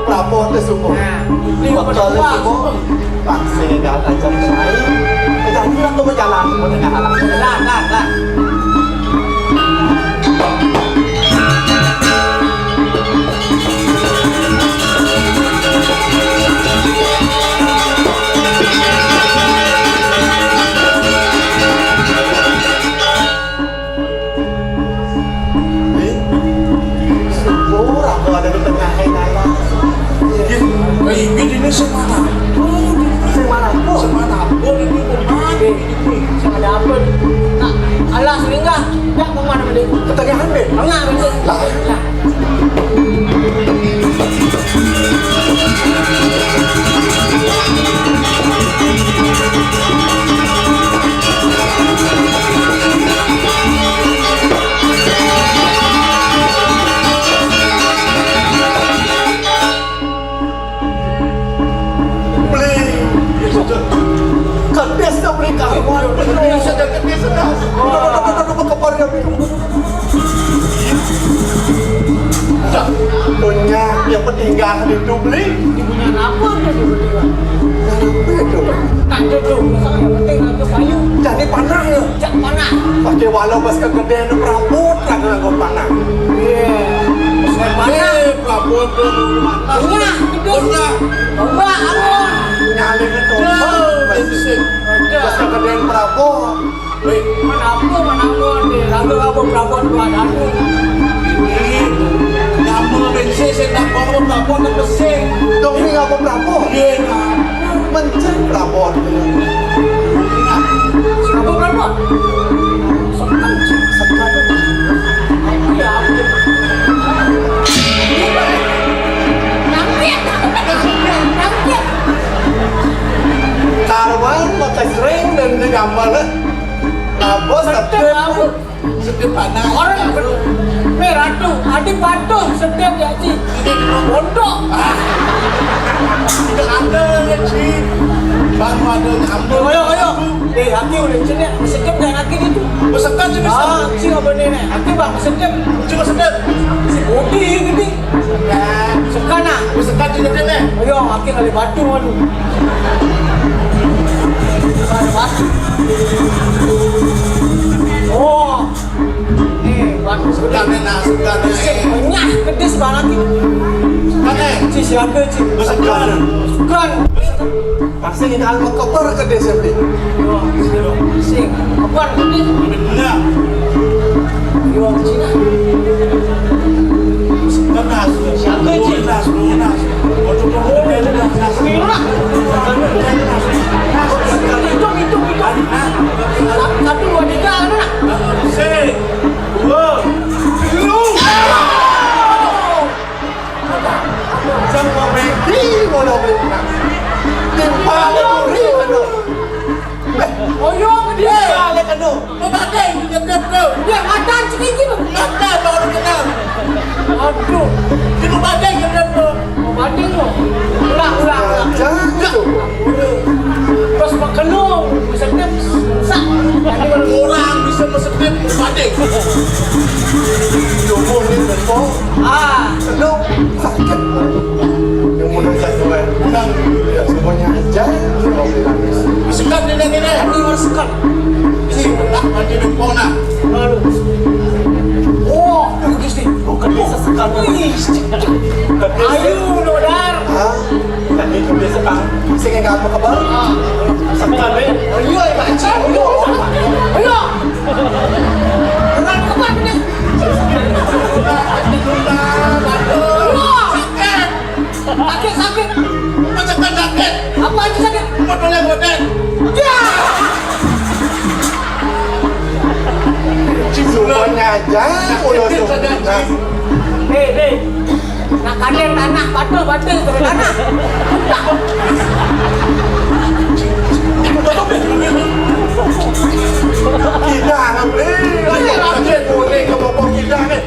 [SPEAKER 8] Berapa tu semua? Bekal semua. Paksa dah ajar saya. Jadi aku berjalan semua tengah alas.
[SPEAKER 7] Lah.
[SPEAKER 8] Syukur aku ada di tengah yang alas.
[SPEAKER 6] ini semana
[SPEAKER 8] Semana pun.
[SPEAKER 6] semana pun ini bermati
[SPEAKER 7] Ada apa? Nak alas singgah. Tak ke mana benda?
[SPEAKER 8] Ketengahan ni.
[SPEAKER 7] Enggak benda.
[SPEAKER 8] Lah. Kedis dah beri kawan. Kedis saja kedis dah. Duduk kepar dia. Punya yang pentinggal itu beli.
[SPEAKER 7] Punya apa dia berdua?
[SPEAKER 8] Itu.
[SPEAKER 7] Tak jodoh. Yang penting ada kayu.
[SPEAKER 8] Jadi panah ya.
[SPEAKER 7] Jak panah.
[SPEAKER 8] Pakai walau pas ke kedai nak rambut kan dengan panah.
[SPEAKER 7] Saya panah.
[SPEAKER 6] kabut tu mata
[SPEAKER 7] Enggak,
[SPEAKER 6] punya
[SPEAKER 7] Enggak, amun.
[SPEAKER 8] Nyalin itu.
[SPEAKER 6] bensin
[SPEAKER 8] Pas ke kedai Prabowo.
[SPEAKER 7] Mana apa ni? Lalu apa pelabon dua danu.
[SPEAKER 6] ini nama bensin saya tak bawa kabut nak bensin
[SPEAKER 8] Dong ni apa Prabowo?
[SPEAKER 6] ye nak
[SPEAKER 8] Prabon.
[SPEAKER 7] Siapa berapa?
[SPEAKER 8] Karwan pakai sering dan gambar bos
[SPEAKER 6] Sedep anak.
[SPEAKER 7] Orang merah tuh, adik patung setiap ya sih. Bodoh.
[SPEAKER 6] Tidak ada sih. Baru ada nyambung.
[SPEAKER 7] Ayo. Aki udah sini, sedep dan aki itu.
[SPEAKER 6] Besekan sih bisa.
[SPEAKER 7] Si apa nenek? Aki bang sedep.
[SPEAKER 6] Cuma sedep.
[SPEAKER 7] Si bodi gini. Sekana.
[SPEAKER 6] Besekan sih sedep nih.
[SPEAKER 7] Ayo, aki kali batu aduh. Ada batu. Oh. Batu
[SPEAKER 6] Sudah nenak, sudah nenek.
[SPEAKER 7] banyak kedis banget ini.
[SPEAKER 6] Kane.
[SPEAKER 7] Si siapa sih?
[SPEAKER 6] Besekan.
[SPEAKER 7] Bukan.
[SPEAKER 8] pasti ini hal kotor ke desa beli.
[SPEAKER 7] Sing. Bukan kedis.
[SPEAKER 6] Benar.
[SPEAKER 7] Yo, Cina.
[SPEAKER 6] Benar.
[SPEAKER 7] Siapa sih?
[SPEAKER 6] Benar.
[SPEAKER 7] Mira. Itu. Satu dua tiga anak.
[SPEAKER 8] Semua beki mau beli. Timpa beli kado.
[SPEAKER 7] Oh yo, dia.
[SPEAKER 8] Beli kado.
[SPEAKER 6] Pakai nyedep kau.
[SPEAKER 7] Dia makan sedikit.
[SPEAKER 6] Mata baru kenal.
[SPEAKER 7] Aduh.
[SPEAKER 6] Kita pakai nyedep kau.
[SPEAKER 7] Mau banding lo. Ulang.
[SPEAKER 8] Jangan tu.
[SPEAKER 7] Terus makenung. Bisa tep. Sak.
[SPEAKER 6] Jadi kalau orang bisa mesedep pakai.
[SPEAKER 8] Jumbo ni tempo. Kado sakit. Yang mudah satu kan. Ya semuanya aja. Mau beli habis.
[SPEAKER 6] Sekat nenek.
[SPEAKER 7] Ini harus sekat.
[SPEAKER 6] Ini belah mati dempona.
[SPEAKER 7] Lalu. Oh, bagus nih.
[SPEAKER 8] Bukan bisa sekali.
[SPEAKER 7] Ayo, Nodar.
[SPEAKER 8] Tadi kebiasaan. Saya nggak apa kabar. Sekali.
[SPEAKER 7] Ayo, baca. Ayo. Dengan kemana nih? Sakit.
[SPEAKER 6] Macam sakit.
[SPEAKER 7] Apa itu sakit?
[SPEAKER 6] Motornya boten.
[SPEAKER 7] Ya.
[SPEAKER 8] Semuanya aja. Udah semua.
[SPEAKER 7] Hei. Nak kalian tanah, batu ke tanah.
[SPEAKER 8] Kita nak beli. Lagi boleh ke bawah kita ni.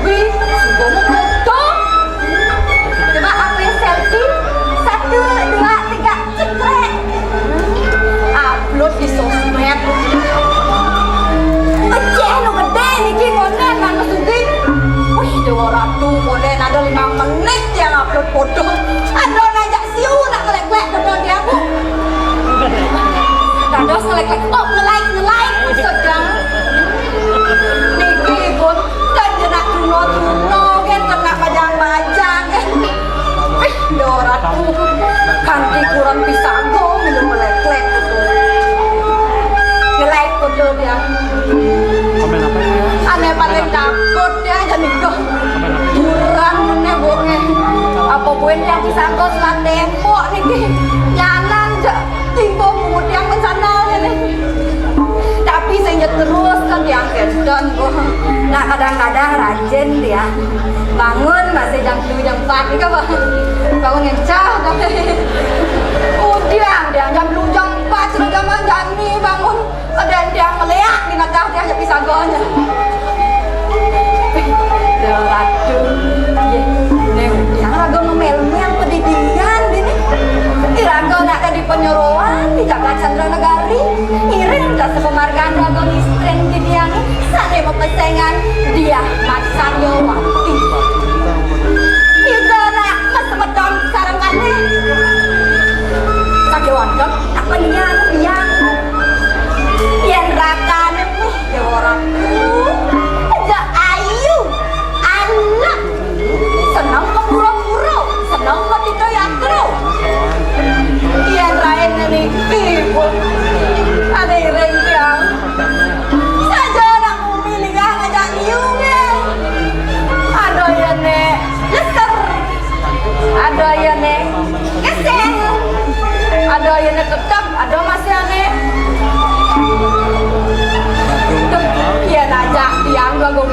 [SPEAKER 4] sugi, sugo mau foto. Coba ambil selfie. 1, 2, 3, cekrek. Upload di sosmed. Eceh lo gede nih ngonen nang sugi. Wih, dewa ratu ngonen ada 5 menit yang upload foto. Ada ngajak siu nak ngelek-lek depan dia aku. Dados ngelek-lek, oh nge-like sedang. Niki pun kan jenak tuno kan kena bajang-bajang kan. Dewa ratu kanti kurang pisago minum ngelek-lek. Nge-like foto dia.
[SPEAKER 2] Komen apa ya?
[SPEAKER 4] Ane paling takut ya jadi kok kurang nih boke apa buen yang bisa kau selat tembok nih nyanan aja timbo mut yang sana nih tapi saya terus kan yang kedon kok nah kadang-kadang rajin dia bangun masih jam 7 jam 4 nih kan bangun ngencah tapi udah dia jam 2 jam 4 sudah jam jani bangun ada dia melihat di nakah dia jadi bisa gonya Ratu, yang raga ngomel-mel pendidikan ini. Raga nak ada di penyorowan di Jakarta Chandra Negari. Iring tak sepemargaan raga istren di dia ni. Sane mau pesengan dia macan Yowati. Ida nak mas-medon sarang kane. Sakiwan kan tak penian yang. Yang raga ni Ratu. Senang ke pura-pura, senang ke tidak yatro. Yang lain ini ibu, ada yang yang saja nak memilih ngajak niungnya. Ada yang leser, ada yang keseng, ada yang tetap, ada masih aneh. Dia ajak tiang gak gue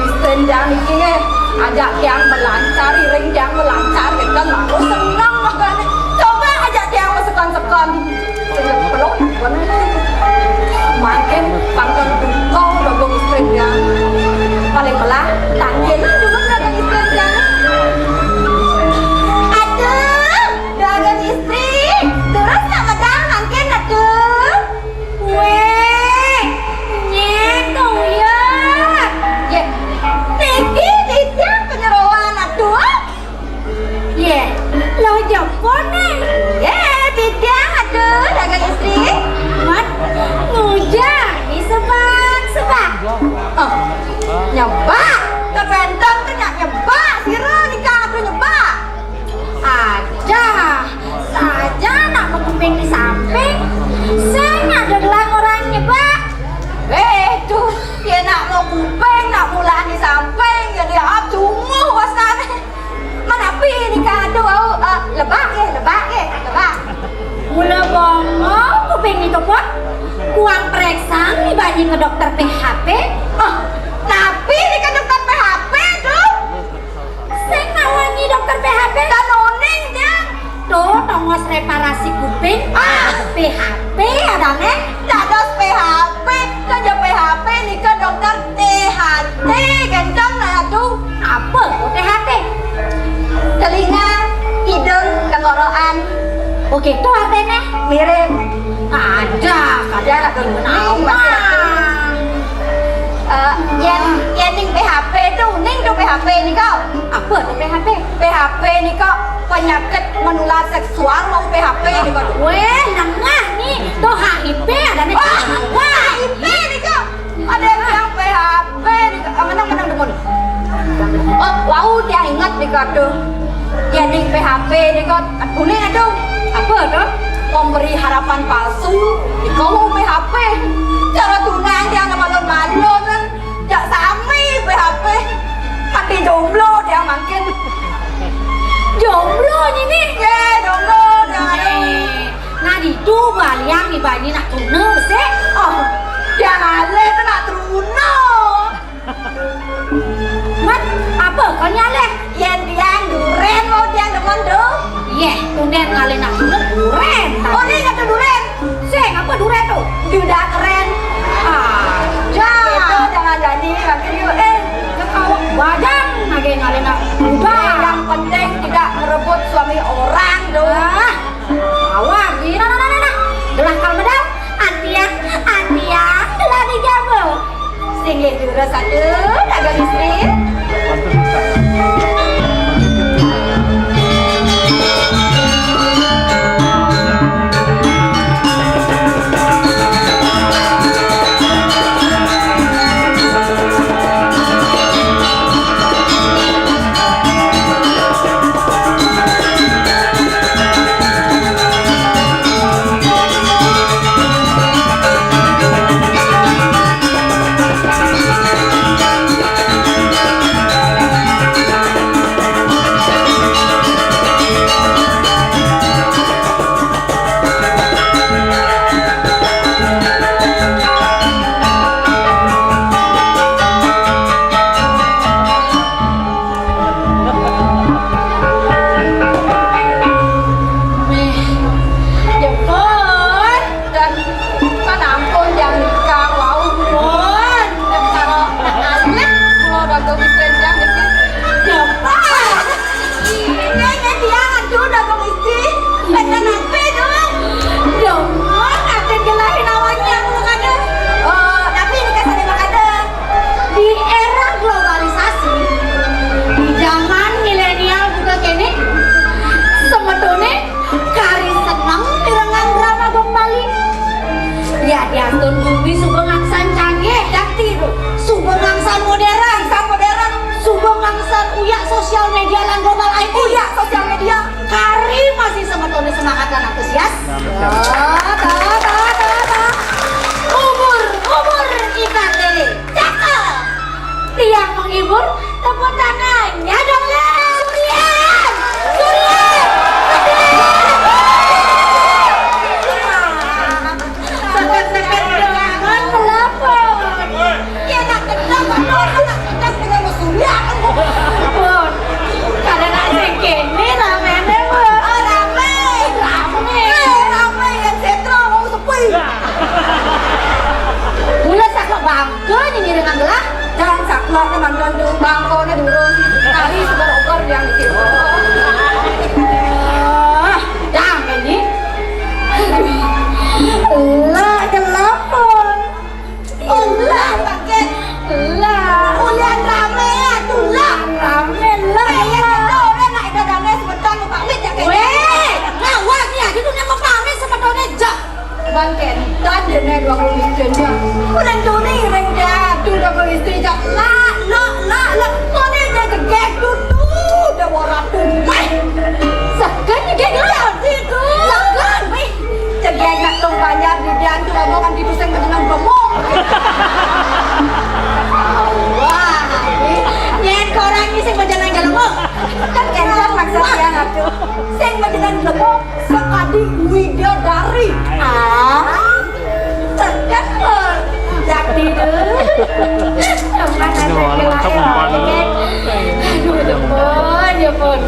[SPEAKER 4] dan ini ajak tiang melancar, ring tiang melancar, kita lalu senang makanya. Coba ajak tiang sekon-sekon, peluk, makin pangkat kau udah gue istri dia, paling pelah, tangkil juga dagang istri dia. Aduh, dagang istri, terus nak medang mungkin aduh, weh, nyetong ya, ya, tinggi. Lo jemput nih. Tidak aduh dagang istri. Mat, ngujang di sebak. Oh, nyebak. Terbentuk tuh nyebak. Sira nikah tuh nyebak. Aja, saja nak kuping di samping. Saya adalah orang nyebak. Tuh, dia nak mau kuping, nak mulan di samping. Jadi apa cumuh wasane. Mana pi nikah tu lebak ke. Mula bongong kuping itu pun kuang periksa ni bagi ke dokter PHP. Tapi ni ke dokter PHP tu. Saya ngawangi dokter PHP kan oning dia. Tuh tongos reparasi kuping. PHP ada ne? Dados PHP. Kerja PHP ni ke dokter THT kencang lah tu. Apa THT? Telinga, hidung, tenggorokan. Oke, itu artinya mirip. Ada lah yang ning PHP tu, ning tu PHP ni kau. Apa tu PHP? PHP ni kau penyakit menular seksual mau PHP ni kau. Weh, nengah ni, tu HIV ada ni. HIV ni kau. Ada yang PHP ni kau. Menang demun. Wow, dia ingat ni kau tu. Yang ning PHP ni kau, kuning aduh. Apa tu? Memberi harapan palsu. Kau mau PHP. Cara tunang dia nak malu-malu kan. Jak sami PHP. Mati jomblo dia makin. Jomblo ni? Ya, jomblo dia. Nah di tu baliang ni bani nak tunang besek. Dia ngale tu nak tunang. Mat, apa kau nyale? Yang duren mau dia depan tu. Tunden ngale nak duren. Ni kata duren. Seng apa duren tu? Duda keren. Itu jangan jadi makin kau wajang lagi Singgih dulu satu dagang istri. Sosial media lan global IT. Uya sosial media. Kari masih sebetulnya semangat dan antusias. Umur ikat diri. Cakep. Dia menghibur. Tepuk tangannya dong ya. Surian. Tekan-tekan dengan telepon. Ya nak telepon. Nak dengan Surian. Karena segini ramenya rame yang setro mau sepi. Mula sakla bangke nyanyi dengan gelah dan sakla teman bantu bangkone dulu kali sudah okor yang dikit. Jangan ini. Lah telepon. Lah paket. Lah ulian rame atuh lah. Rame lah. Bangken dan dene dua kali istrinya. Udah tuni rengga tu dua kali istri jak la tuni dia gek tu udah waratu. Sekan gek lah itu. Sekan weh. Jegek nak tong banyak di dia tu omongan di pusing dengan gemuk. Wah. Nyen korang ni sing berjalan gelembok. Kan kencan maksudnya atuh. Sing berjalan gelembok sekadi widadari. Terkepul. Jadi deh. Aduh, ya pun.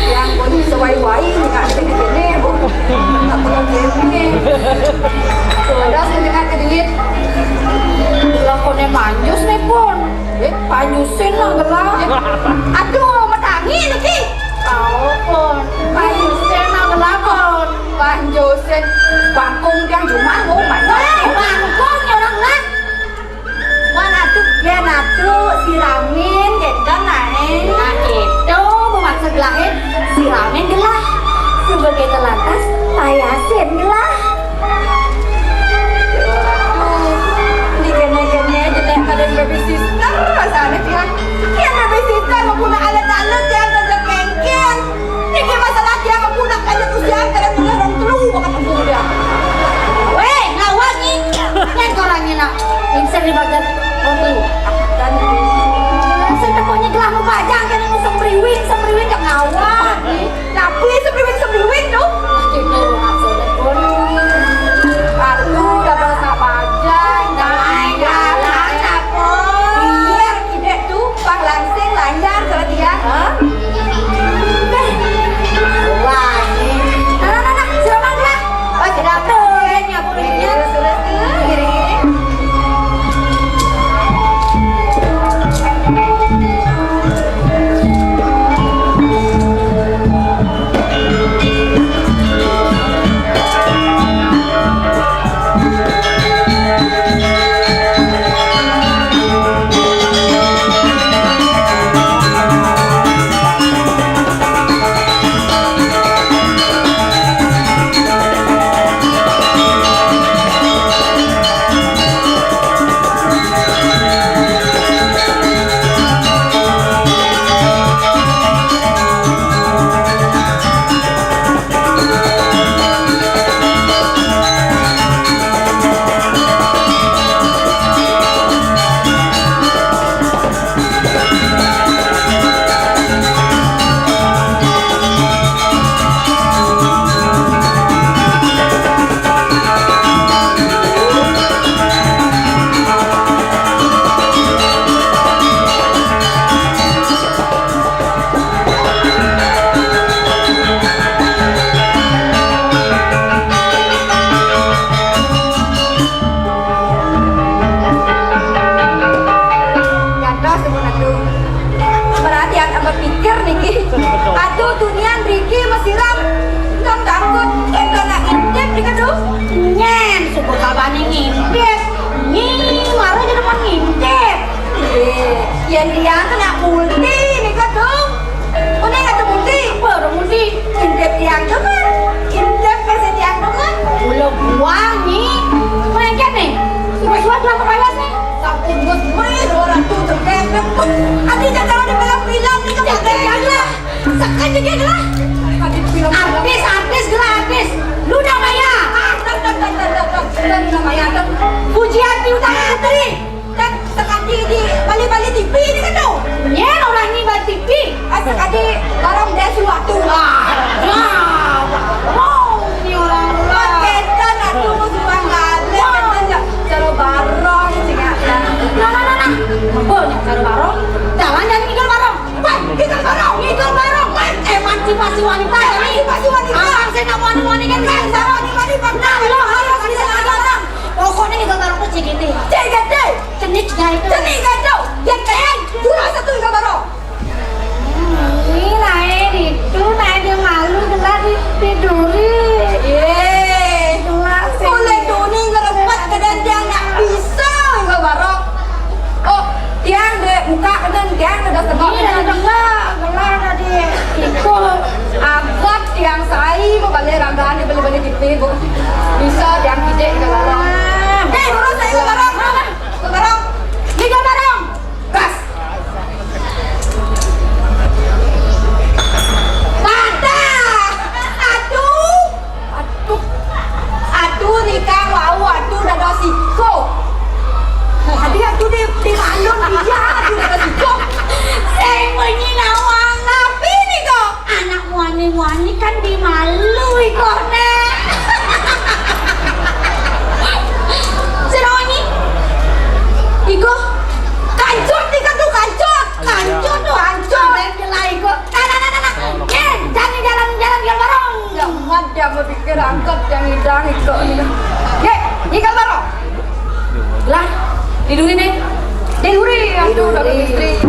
[SPEAKER 4] Yang pun sewai-wai nggak gini bu, nggak perlu gini. Ada sedikit kedingin. Lakonnya manjus nih pun, panjusin lah gelah. Aduh, metangi nih ki. Tahu pun, panjusin lah gelah pun. Panjusin, bangkung yang cuma ngomong. Bangkung ya orang lah. Mana tuh? Ya natu siramin, gitu naik. Nah itu bermaksud lain siramin gelah. Sebagai telantas, payasin gelah. Ada baby sister rasanya kan ya baby sister mempunyai alat-alat yang ada kengken ini masalah dia mempunyai alat usia karena punya orang telu bakal tunggu dia weh ngawangi yang korangnya nak yang sering banget orang telu dan Yen dia kena multi nih kok dong. Kone kata multi, baru multi. Intip tiang dengar, intip pesen tiang dengar. Ulo buang nih, mereka nih. Sudah pulang ke Palas nih. Sampun gue main orang tuh terkepet. Adi jangan di film-film nih kemudian lah. Sekan juga lah. Artis gelah artis. Luna Maya. Luna Maya tuh. Pujian Piutang Putri. Dan sekali di balik-balik TV ini kan tuh. Ya orang ini balik TV. Sekali barang dia suatu. Wow, ini orang lah. Ketan aku mau jual galak. Cara barang cingak. Nah. Boleh cara barang. Jangan ngikal barang. Ngikal barang. Emansipasi wanita ini. Saya nggak mau wanita kan. Nah, lo harus bisa barang. Pokoknya ngikal barang tuh cegete. Cenik itu. Yang keren. Dua satu ngikal barang. Ini lain itu. Lain dia malu gelar tiduri. Boleh doni ngerempat kedan dia nggak bisa ngikal barang. Oh, tiang deh muka kedan tiang udah sebab. Gelar tadi ikut agak tiang sai mau balik ragaan di balik TV bu. Bisa tiang kijek ngikal barang. Urus saya ngikal barang. Ngikal barang. Gas. Aduh nikah wow, aduh udah ada siko. Aduh di malun dia, aduh udah ada siko. Saya bunyi nawang tapi nih kok. Anak wani-wani kan dimalui kok nek. Seronyi. Iko kancut nika tuh kancut tuh kancut. Gelai kok. Nah. Jangan jalan bareng. Jangan dia berpikir angkat yang hidang ikut ini. Ikut bareng. Lah, tiduri nih. Tiduri, aduh udah istri.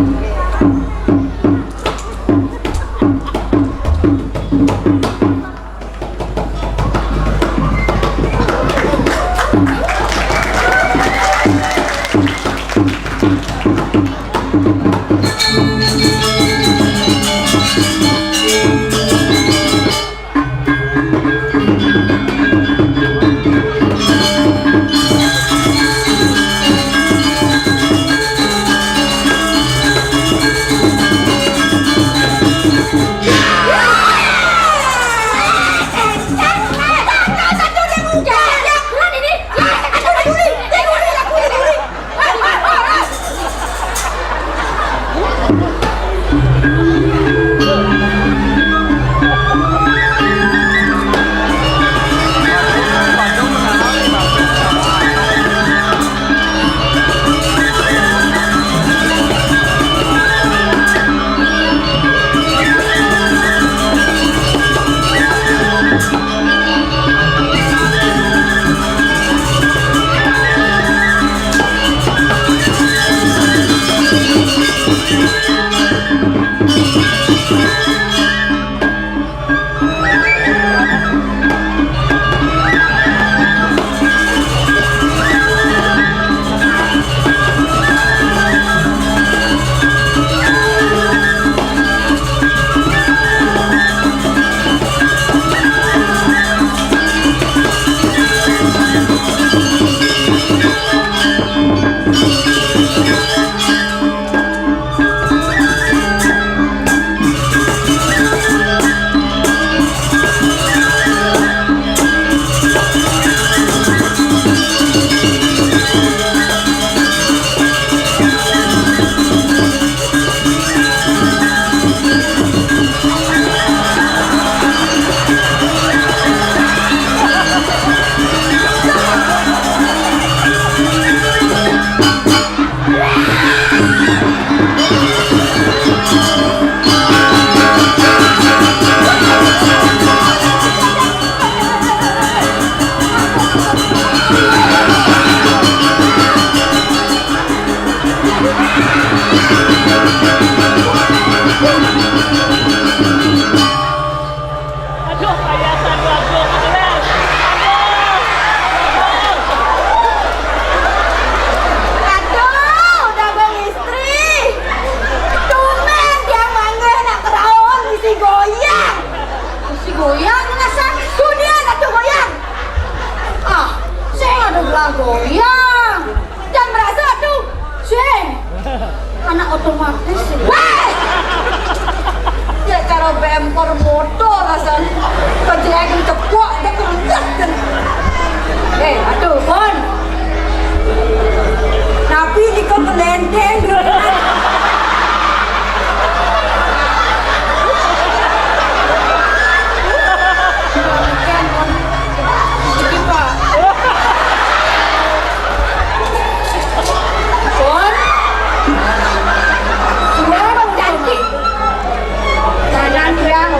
[SPEAKER 4] Wah! Ya cara bemper motor rasanya. Kejelekan cepok, dia kerenggat kan. Aduh, Bon. Tapi di kau kelendeng.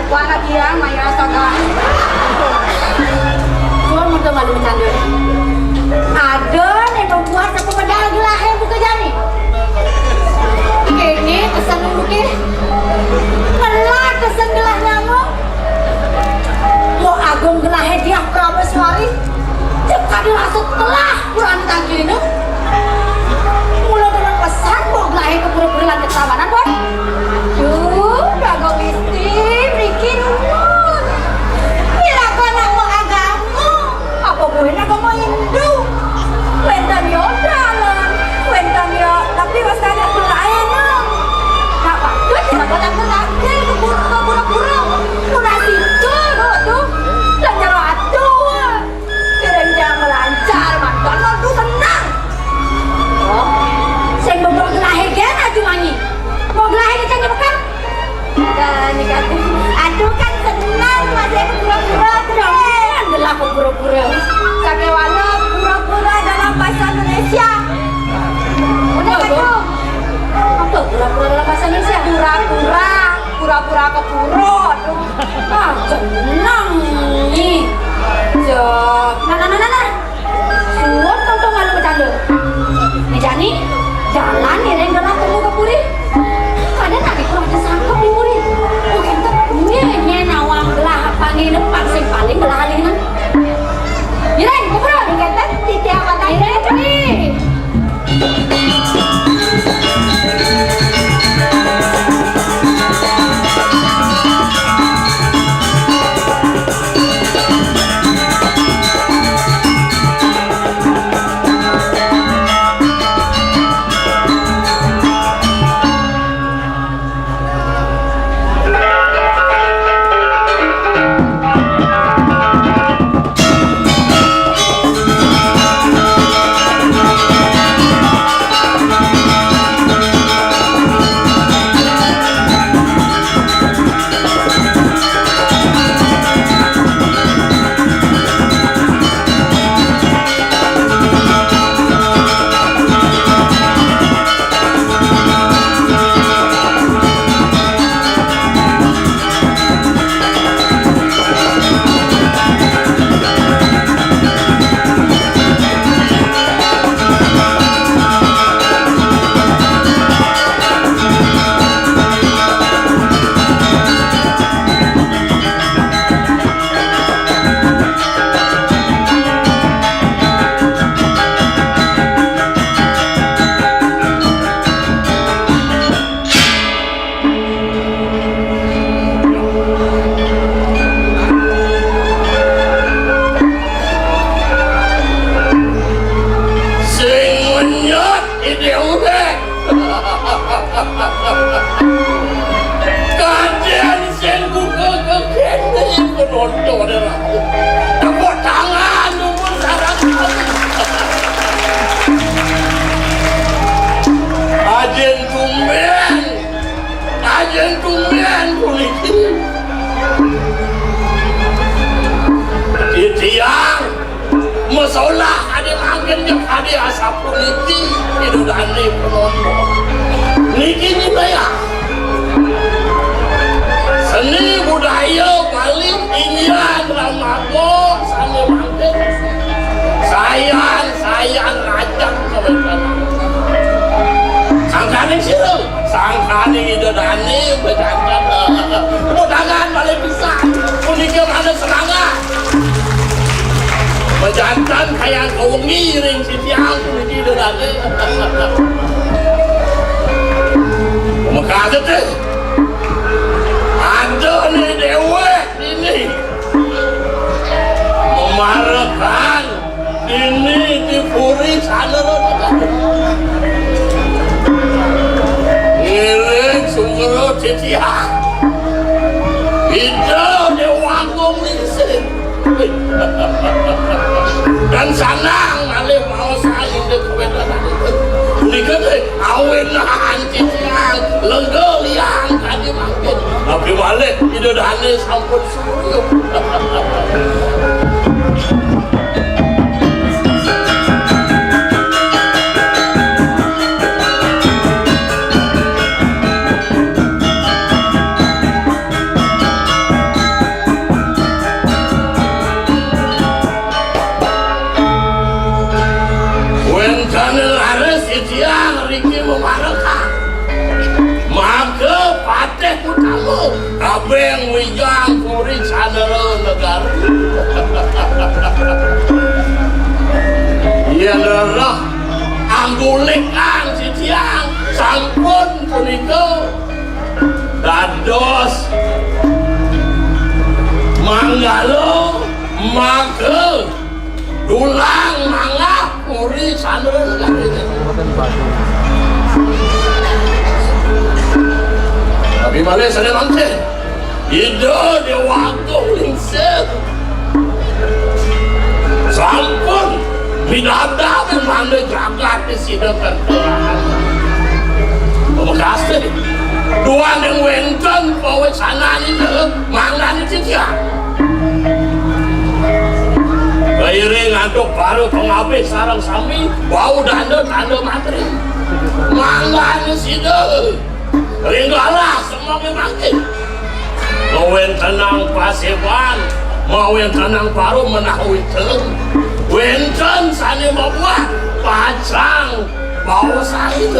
[SPEAKER 4] Para dia maya saga. Cuma mau malu bercanda. Ada nih membuat apa padahal gelah buka jani. Ini kesan mungkin. Kelah kesan gelah nyamuk. Mau agung gelah dia Prameswari. Cepat dimasuk telah kurang tangki ini. Mulai dengan pesan mau gelah ke pura-pura ketawanan Bon. Dagang istri, bikin umur. Bila kau nak mau agama, apa boleh nak mau Hindu? Wentan yo dalam, wentan yo. Tapi masalah lain lah. Nak patut nak kau tak kenal keburu-buru, kurang situ tu. Dan cara atu, kerenjang melancar, mantan tu senang. Oh, saya mau gelahir kan aju mangi, mau gelahir macam ni bukan? Dan negatif. Aduh kan senang masih aku pura-pura keren. Adalah aku pura-pura. Sakewala pura-pura dalam bahasa Indonesia. Mana kamu? Apa pura-pura dalam bahasa Indonesia? Pura-pura, pura-pura ke pura. Ah, senang ni. Nah. Suat kau malu bercanda. Ni jalan ni yang dalam temu ke puri. Kadang nak kurang disangkap ni murid. Oh kita punya nawang gelah panggil depan sing paling gelah alihna. Iren, kubro dikatakan titik awak Iren ni.
[SPEAKER 6] Kajian sen buka keken ni penonton dia. Tepuk tangan nombor sarang. Ajen tumben polisi. Tiang masalah ada angin yang ada asap polisi itu dani penonton. Niki ni bayar. Seni budaya paling Indian Ramadan sana mangkit. Sayang rajang kebetulan. Sangkane siru, sangkane itu dani bercanda. Mudahan paling bisa. Uniknya ada serangan. Berjantan kayak kau ngiring si tiang itu dani. Makanya deh. Ada nih dewek ini memarahkan ini di puri sana ngiri titiang itu dewa ngomongin dan sanang nalih mau saling dekuetan uniknya awenan titiang lenggel yang tadi makin tapi balik itu dane sampun suyuk maka pateh utama kabeng wijang puri sadara negara iya adalah anggulikan si tiang sampun punika dados manggalo maka dulang mangap puri sadara negara tapi malah sana mangke itu dia waktu lingser sampun bidada memandai jagat di sidakan pemakasih dua yang wenten bawa sana itu mangga di tiga Kairing ngantuk baru pengabis sarang sami bau danda materi mangga di sidakan ringgalah semua makin mau yang tenang paseban mau yang tenang baru menahui ten wenten sana membuat pacang bau sakit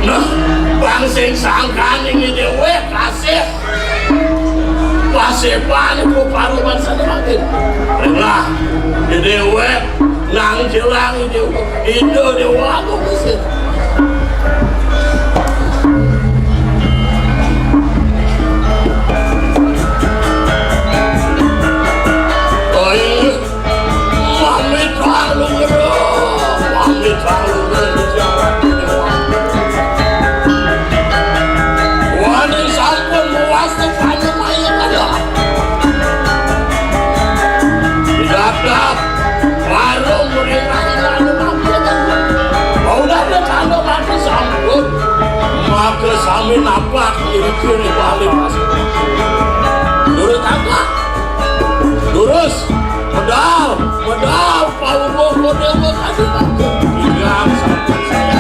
[SPEAKER 6] nah bangsing sangkan ini dewe kasih paseban itu baru sana makin ringlah di dewe nang jelang itu dewa aku mesin maka sami nampak kiri-kiri balik lurus apa? lurus medal palubo model kasih takut hilang sampai saya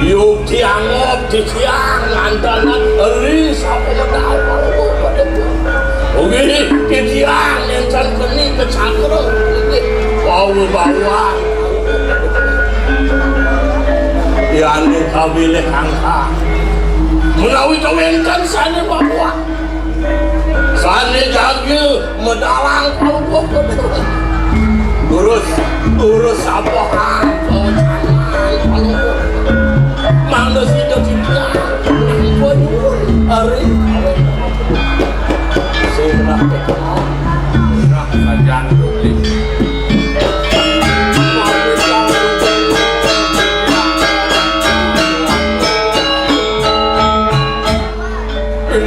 [SPEAKER 6] yuk tiangop di tiang antanan eri sampai medal oke di tiang yang kini kecakra bawang yang kabileh angka melalui kawenkan sana bawa sana jaga medalang kalau urus apa mana sih dah cinta pun hari saya nak sajan dulu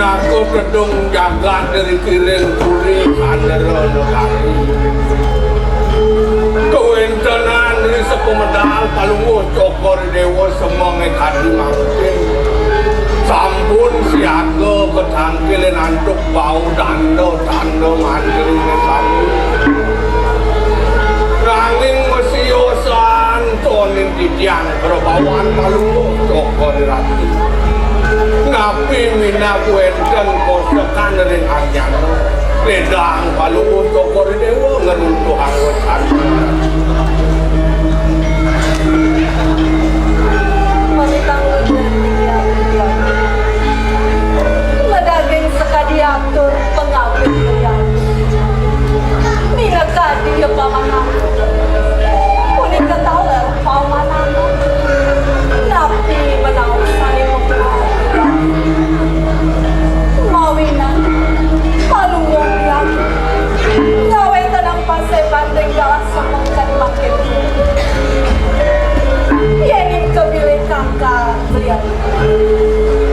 [SPEAKER 6] aku kedung jaga dari kiring puri andero nogari kewentenan ini sepemedal palungu cokor dewa semua ngekadi mangkin sampun siaga ketangkilin antuk bau dando mandiri ngesamu rangin mesiosan tonin titian perbawan palungu cokor rati Nabi minaku enten kosekan ring anyang ledang paluhur tokor dewa ngeruntuh anggot
[SPEAKER 4] Palitang dia ngedaging sekadiatur pengawin dia mina kadi ya pamanang kuning ketahuan pamanang napi menau saling memperhatikan mawinan palungan yang ngawe tenang pasai bandeng galas semangkan makin yening kebilih kakak beliau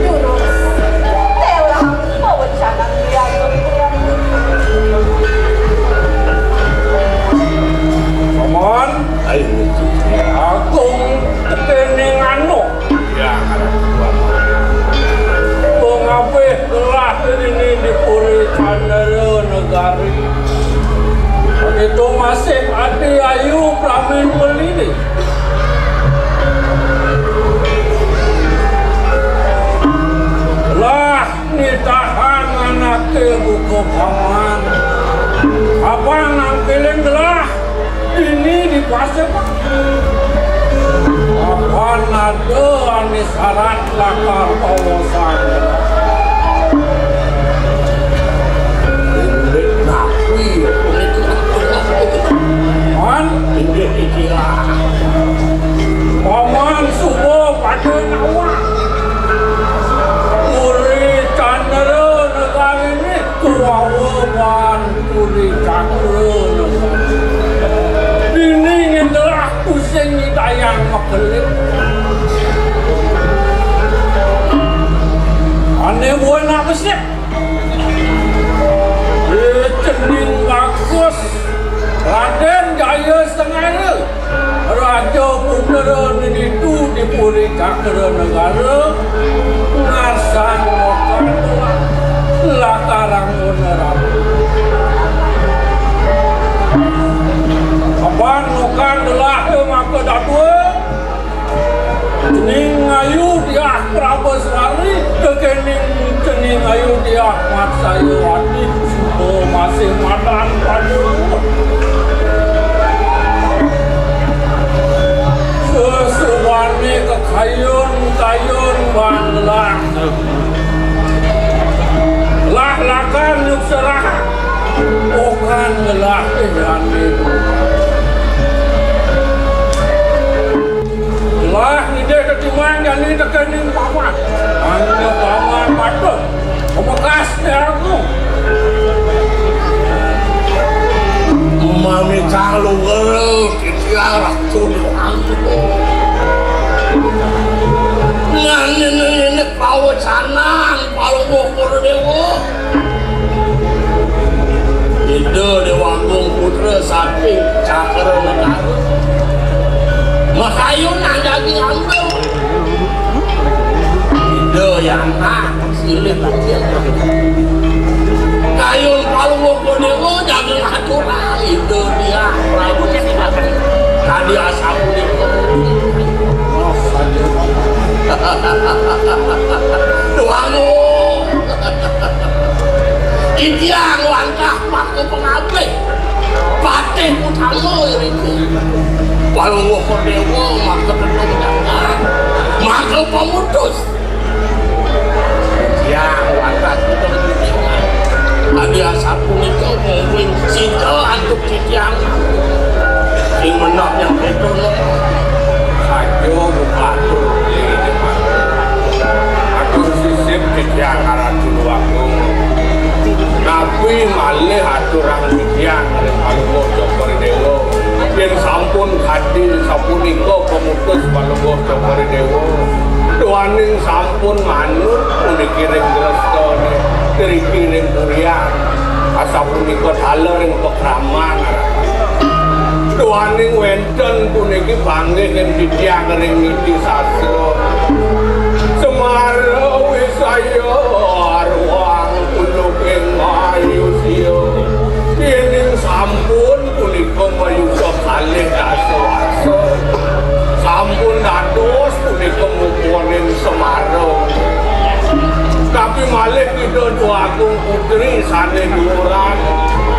[SPEAKER 4] jurus telang pewencanan beliau
[SPEAKER 6] Paman, agung kening anu ya mengape telah ini dipuri candara negari itu masih ada ayu pramin melini lah nitahan anake buku paman apa nangkilin gelah ini di pasir apa nado anis syarat lakar pawasan ini nabi man ini ikilah paman subuh pada nawak Puri Candra negara ini kuawaban Puri Candra ini adalah pusing dayang makelit aneh buat apa sih cening bagus Raden Jaya Setengah Raja Putra itu di Puri Candra negara ngarsan mokan latarang beneran abang mokan telah maka dadua cening ayu dia Prabeswari kekening cening ayu dia Ahmad Sayawati semua masih madan pada sesuani kekayun banglah lah lakan yuk serah bukan ngelah kejani lah ide ketimbang jani tekening paman anda paman patut pemekasnya aku mami kalau ngeruk istiarah tulis aku Nani pawacanan paluhur dewa itu Dewanggung Putra samping cakra negara makayun ang daging ambil itu yang silip kayun paluhur dewa daging aturan itu dia Prabu tadi asapu di Doangmu Idiang langkah pakai pengabdi Patih utama ini Walau dewa maka tentu jangan maka pemutus Idiang langkah kita berjaya Adi asapu itu mungkin Sita antuk idiang Yang menang yang itu Sajo bukatu sisip kejang arah dulu aku Nabi malih aturang kejang oleh Palugoh Jokori Dewa yang sampun hadir sampun iko pemutus Palugoh Jokori Dewa doaning sampun manut unikiring grestone kirikiring durian asapun iko taler yang pekraman doaning wenten puniki banggih yang ditiang ring ngiti sasro Semara wisaya arwang uluk ing mayusya dening sampun punika mayusa kalih dasa sampun dados punika mupuning Semara Agung Putri sane duran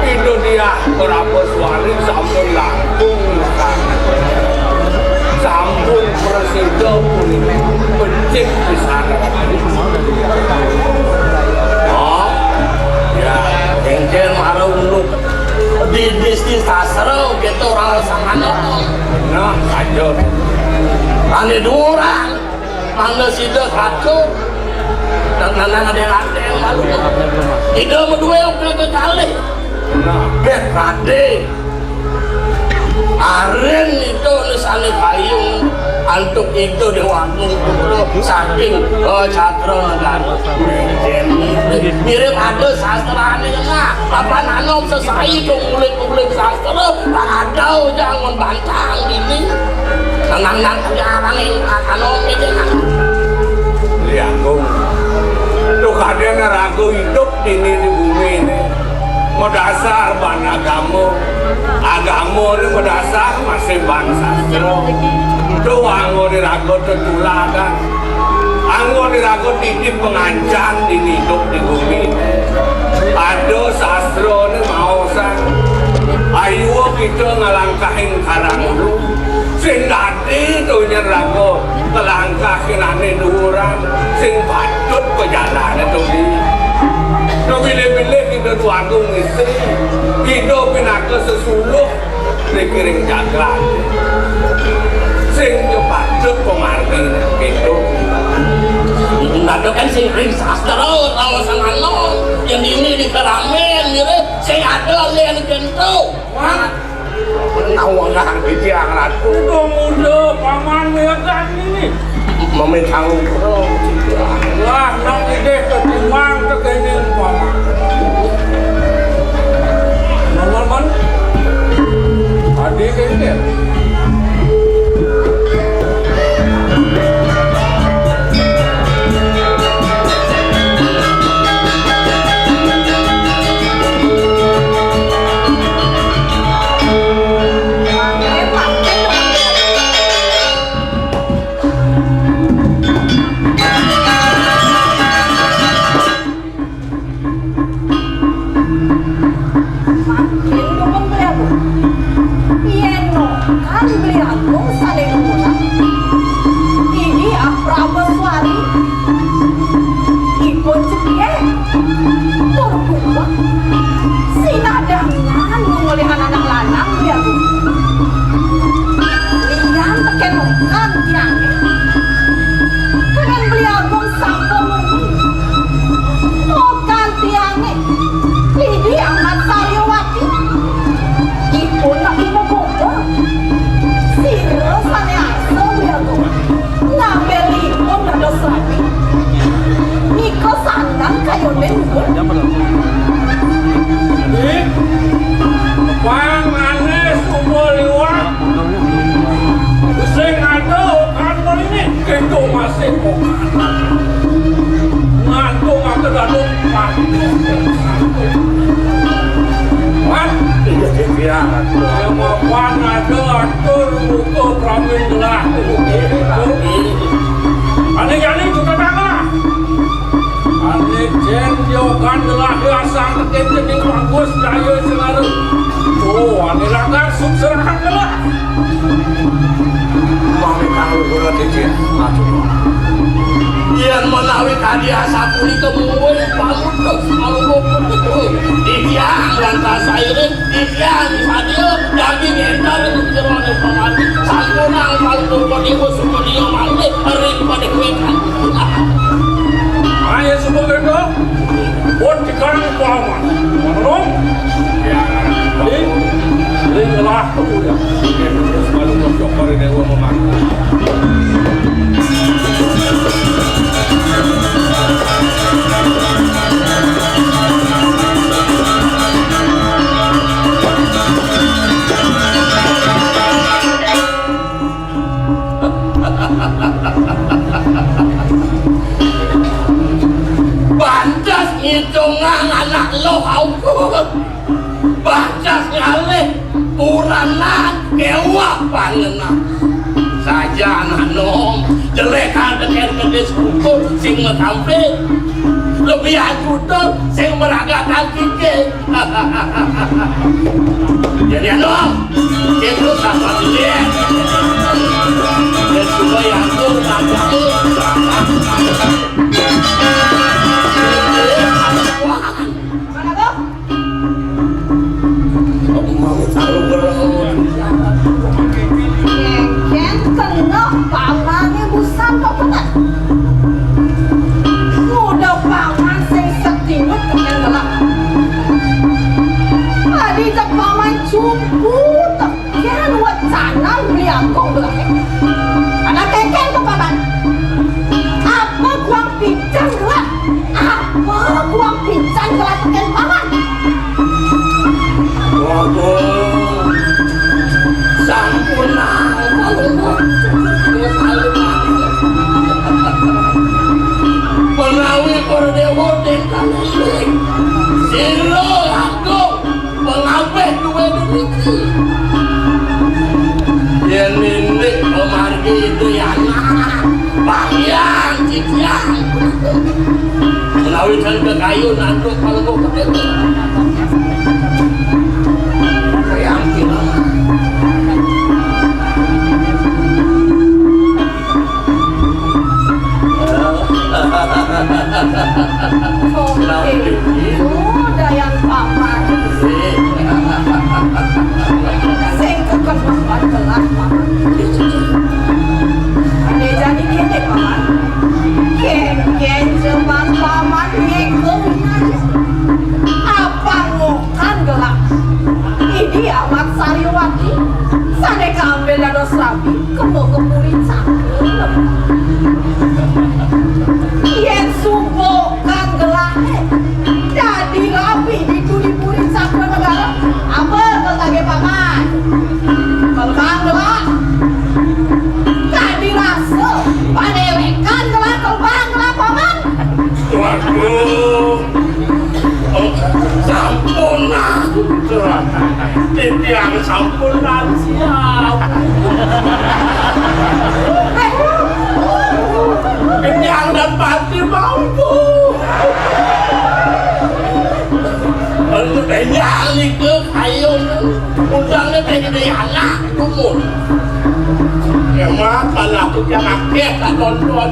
[SPEAKER 6] itu dia Prabeswari sampun langkung sampun presida punika becik pisan. Oh ya engkel marung di bisnis sastra gitu orang sangat nah lanjut ane duran mangga sida satu dan ada yang malu itu berdua yang pilih kali nah bet rade aren itu nisane payung antuk itu di waktu saking catra dan mirip ada sastra ini nah apa nanom sesai dong kulit sastra ada jangan bantang ini nang jarang anom ini liagung tuh kadang ragu hidup di bumi ini mau dasar ban agama ini mau dasar masih ban sastra tuh anggo dirago tetuladan anggo dirago titip pengancam di hidup di bumi ada sastra ini mau sang ayo kita ngelangkahin karang lu sing dati tuh nyerago ngelangkahin ane duran sing patut perjalanan tuh di no bilih-bilih kita tuagung istri kita pinaka sesuluh dikiring jaglan sing patut pemargi gitu ada kan sing ring sastra rawasan anon yang ini di Keramen mirip sing ada lian kentu nawangan bijiang ratu muda paman megan ini meminta ngurung lah nang ide ketimang kekening paman normal adik kengkel yang menawi tadi asapuli kemuwe pamutus malukupun itu dibiang lantas airin dibiang disadio daging entar itu jerone pamati sampunang palutur kodiku sumudio malih ring pada kuikan ayo semua itu buat dikarang paman menurut ring telah kemudian terus malukur jokori dewa memakai Bancas hitungan anak lo haukut bancas ngalih purana kewa pangenah saja anak nom jelek ada kedis kukur sing metampe lebih akuter sing meragakan kike jadi anom itu sama dia dan semua yang tu
[SPEAKER 4] pangannya busan kok benar mudah pangan sing setinut yang gelap tadi cak paman cupu tekan wacana beli aku gelap anak keken kok paman apa kuang pincang gelap apa kuang pincang gelap tekan paman
[SPEAKER 6] waduh sampun Menawi kordewo dengan ini Silo aku mengapeh dua duiti Yang ini pemargi itu yang Pangyang, ciciang Menawi kan ke kayu nanduk kalau kau ketemu Sayang kita
[SPEAKER 4] Dayang paman sing kekenalan gelap paman ane jadi gini paman ken jeman paman ngekong apa ngokan gelap ini amat sariwati sane kambil dados rabi kemuri cakep yen subokan gelap jadi rapi dipuri sakra negara apa kelage paman kelbang gelap tadi rasa padewekan gelap kelbang gelap paman
[SPEAKER 6] waduh sampuna titiang sampunan siap titiang dan pati mampu untuk titiang ni ke kayu undangnya tegede anak kumul emang kalau aku jangan akeh tak tonton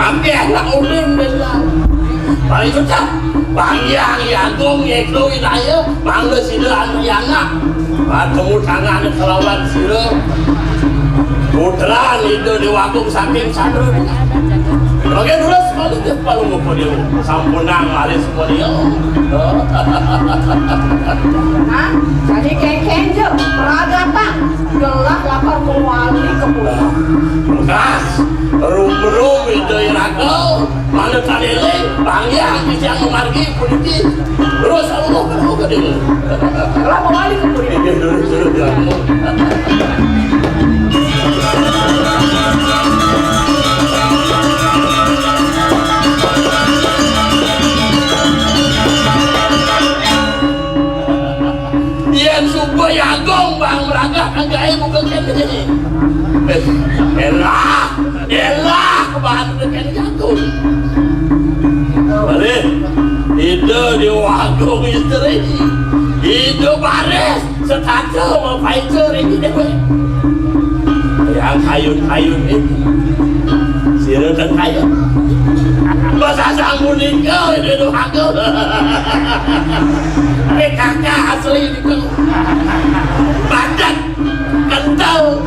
[SPEAKER 6] akeh tak uling dengan paling susah Pangyang, Yagung, Yeklo, Ilaya Bangga sila anu yana Temu tangan kelawan sila Putra itu di waktu saking sana Oke dulu sekali dia paling ngumpul dia Sampunang alis semua dia
[SPEAKER 4] jadi kenkenje peragatan gelah lapar mewali ke pulau
[SPEAKER 6] Bekas Rum-rum itu irakau Mana kalele Pangyang yang memargi politik Terus Allah ke dia
[SPEAKER 4] gelah mewali ke pulau
[SPEAKER 6] Dia dulu Yang subuh Yagung bang meragak agak ibu keken ini elah kebahan keken Yagung balik itu di Wagung istri itu baris setata sama Pfizer ini dewe yang kayun-kayun ini sirah dan kayun masa sanggup nikah itu aku PKK asli itu badan kental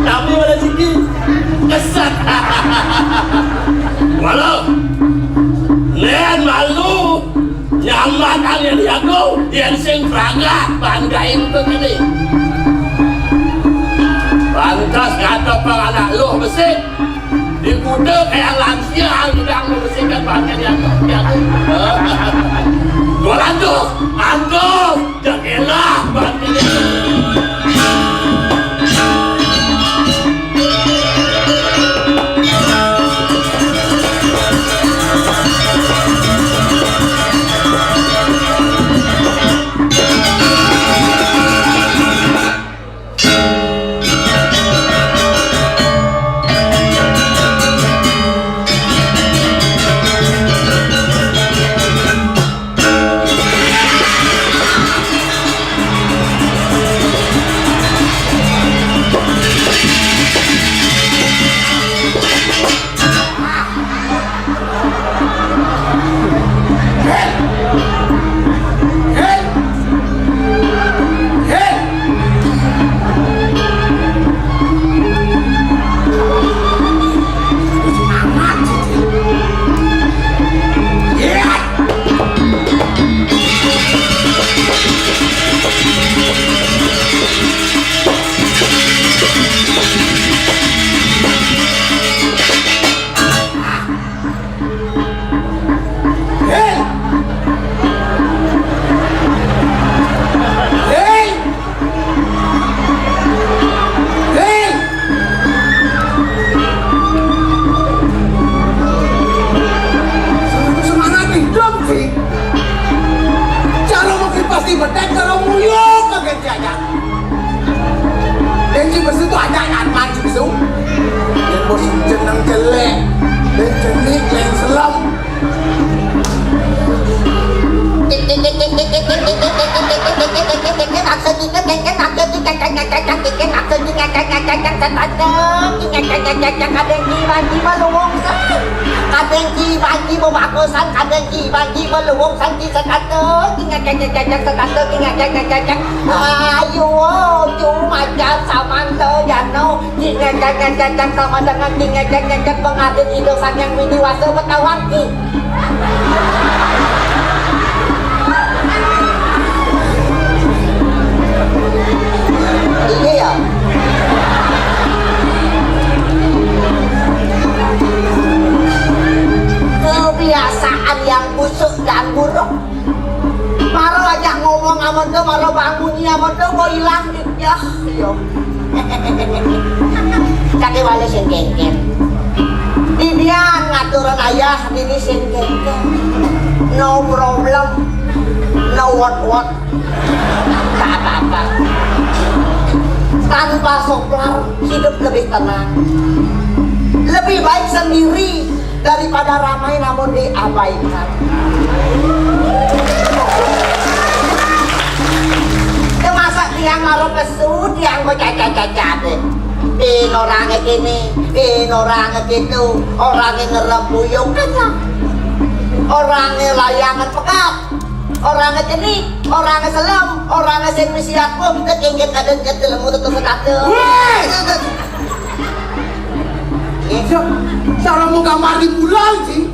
[SPEAKER 6] tapi pada sini kesat walau nen malu nyaman angin aku yang sing praga banggain begini pantas kata anak lu mesin di kuda kayak lansia yang membersihkan bagian yang gua lanjut jangan elah bagian
[SPEAKER 7] Hei! Hei! Hei! Semangat hidup sih. Cara mungkin pasti betek kalau muyuk kaget jajan. Dan si besu tu ada yang maju besu. Dan bos jenang jelek, dan jenik yang selam.
[SPEAKER 4] Ayo, cuma sama Jano, sama dengan pengadil hidupan yang widiwasa betawanki. Iya ya. Kebiasaan yang busuk dan buruk. Maro aja ngomong sama tuh, maro bangunnya sama tuh, mau hilang ya. Yo. Kaki wale sen kengken. Dia ngaturan ayah ini sen kengken. No problem. No what. Tak apa-apa. Tanpa soplar, hidup lebih tenang. Lebih baik sendiri daripada ramai namun diabaikan. Masa tiang ngaruh pesut, tiang mau cacat-cacat deh. In orangnya gini, in orangnya gitu, orangnya ngerembuyung kan. Orangnya layangan pekat, orangnya jenik, orangnya selam, orangnya senmisiat pun kekingkit kadang dalam mulut kata.
[SPEAKER 7] Cara mau gambar di pulau sih,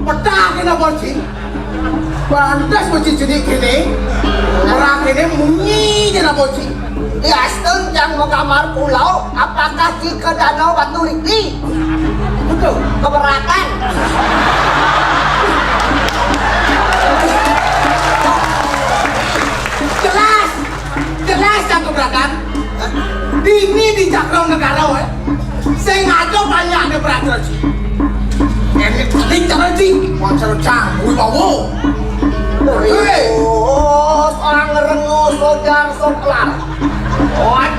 [SPEAKER 7] petak kenapa sih? Pantas macam jenis gini, orang ini munyi kenapa sih?
[SPEAKER 4] Ya setunjang mau kamar pulau, apakah jika danau batu rikti?
[SPEAKER 7] Betul.
[SPEAKER 4] Keberatan.
[SPEAKER 7] Jelas yang keberatan. Ini di Cakram negara, saya ngado banyak ada peraturan sih. Ini paling cara sih, macam canggung bawa.
[SPEAKER 4] Orang ngerengus, sojar, soklar.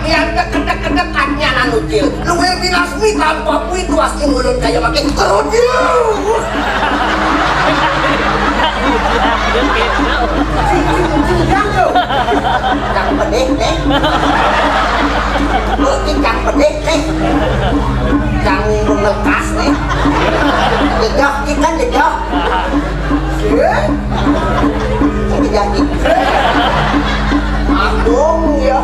[SPEAKER 4] Yang deket-dekatnya nanucil. Lu yang bilang semi tanpa itu asli mulut kayak makin kerodil. Cang pedih nih. Bukti cang pedih nih. Cang melekas nih. Jejak kan jejak. Jejak Agung ya.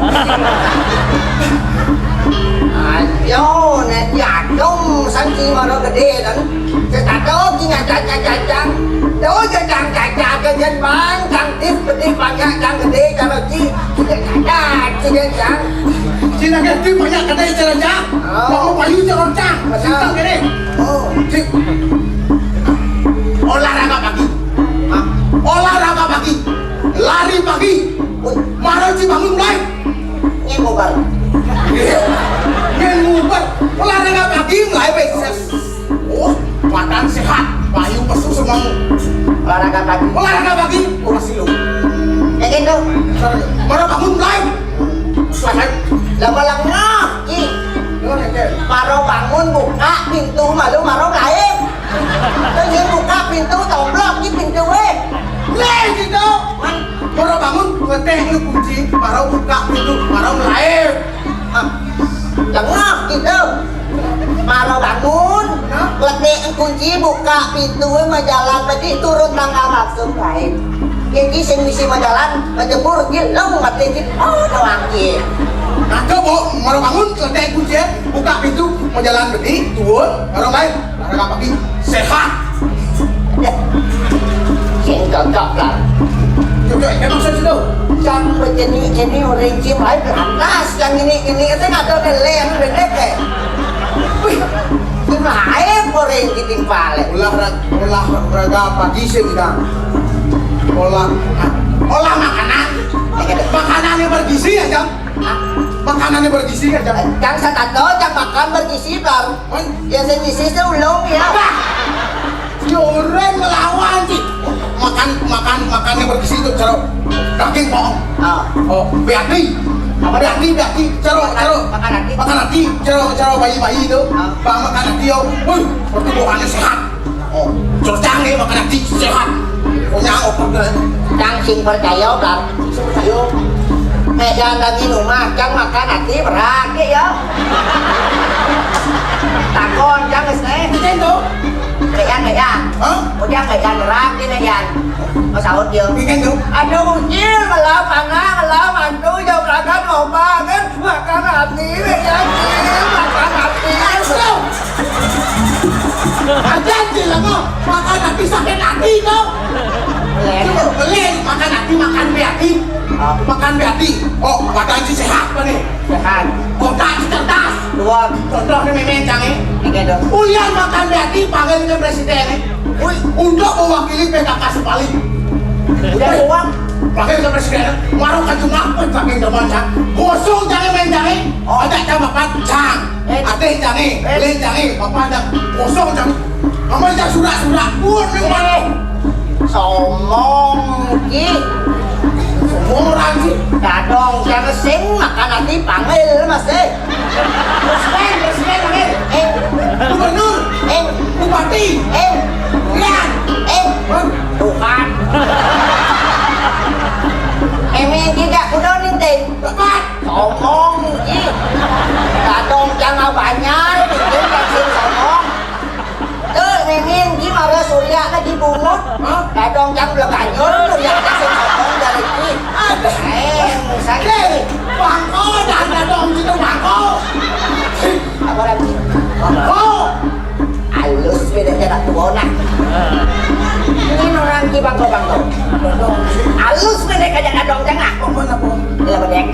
[SPEAKER 4] Ayo nek jadung sanci maro gede kan. Cetato kinga cacang. Tuh cacang kejen bang, cantik pedih banyak cang gede kalau ci. Cicang.
[SPEAKER 7] Cina gede banyak kedai cerajang. Mau payu cerajang. Cicang gede.
[SPEAKER 4] Oh,
[SPEAKER 7] Olahraga pagi. Olahraga pagi. Lari pagi. Maro ci bangun mulai.
[SPEAKER 4] ngobar.
[SPEAKER 7] Ngobar. Olahraga pagi mulai besok. Oh, badan sehat. Payu pesu semuamu.
[SPEAKER 4] Olahraga pagi.
[SPEAKER 7] Olahraga pagi. Orang silu.
[SPEAKER 4] Kayak gitu.
[SPEAKER 7] Maro bangun mulai. Selesai.
[SPEAKER 4] Lama-lama, Ki. Maro bangun buka pintu malu maro lain. Terus buka pintu tomblok di pintu
[SPEAKER 7] Leh gitu. Maro bangun ngeteh lu kunci, maro buka pintu, maro lain.
[SPEAKER 4] Lengah gitu. Maro bangun, ngeteh kunci buka pintu majalan tadi turun tangga langsung lain. Jadi sing misi majalan ngejebur gilong ngeteh oh doang ki.
[SPEAKER 7] Nah, coba maro bangun ngeteh kunci, buka pintu, majalan tadi turun, maro lain. Olahraga pagi sehat.
[SPEAKER 4] Sing cocok lah.
[SPEAKER 7] Cocok ya maksud itu.
[SPEAKER 4] Yang begini orang cium lain ke atas, yang ini itu nggak tahu nilai yang beda deh. Wih, gimana?
[SPEAKER 7] goreng kitimpale. Olahraga pagi sih kita. Olah makanan. Makanan yang bergizi ya jam. Makanan yang bergizi ya jam.
[SPEAKER 9] Jang satato jang makan bergizi bang. Ya segizi ulung ya.
[SPEAKER 7] Orang melawan sih. Makan yang bergizi itu cara daging bohong. Oh, beati. Beati, cara makan hati, cara bayi itu. Bang makan hati yo. Pertumbuhannya sehat. Oh, curcang nih makan hati sehat. Punya obat.
[SPEAKER 9] Jang sing percaya bang. Ayo. Medan lagi rumah jang makan hati berat ya. Takon jang esne.
[SPEAKER 7] Itu.
[SPEAKER 9] Kayan. Udah kayan berat ini yan. Masaud dia.
[SPEAKER 7] Itu.
[SPEAKER 9] Aduh mungkin malam mantu jauh makan obat kan makan hati ya. Makan hati.
[SPEAKER 7] Aja sih lah kok. Makan hati sakit hati kau. Beli makan hati makan beati. Makan beati. Oh, badan si sehat apa nih?
[SPEAKER 9] Sehat.
[SPEAKER 7] Otak si cerdas.
[SPEAKER 9] Dua.
[SPEAKER 7] Contohnya memang canggih.
[SPEAKER 9] Tiga dong.
[SPEAKER 7] Ulian makan beati panggil ke presiden nih. Untuk mewakili PKK Sepali.
[SPEAKER 9] Udah uang.
[SPEAKER 7] Panggil ke presiden. Warung kacung apa panggil ke bangsa. Kosong jangan main canggih. Ada jam apa? Cang. Ada canggih. Lain canggih. Apa ada? Kosong canggih. Kamu jangan surat-surat pun memang.
[SPEAKER 9] Somong ki.
[SPEAKER 7] Semua orang sih.
[SPEAKER 9] Dadong jangan sing makan hati panggil mas deh. Presiden panggil.
[SPEAKER 7] Gubernur. Bupati. Rian.
[SPEAKER 9] Tuhan. Emang tidak kudo ninting.
[SPEAKER 7] Tepat.
[SPEAKER 9] Somong ki. Dadong jangan banyak. Jangan sing somong. Memang gimana surya na dibungut. Dadong jangan belakangnya. Surya na sing somong dari ki.
[SPEAKER 7] Sakit. Bangko dan dadong itu bangko.
[SPEAKER 9] Apa lagi?
[SPEAKER 7] Bangko.
[SPEAKER 9] Halus bedanya nak tua nak. Ini orang ki bangko. Halus beda kayak dadong jangan. Iya bedek.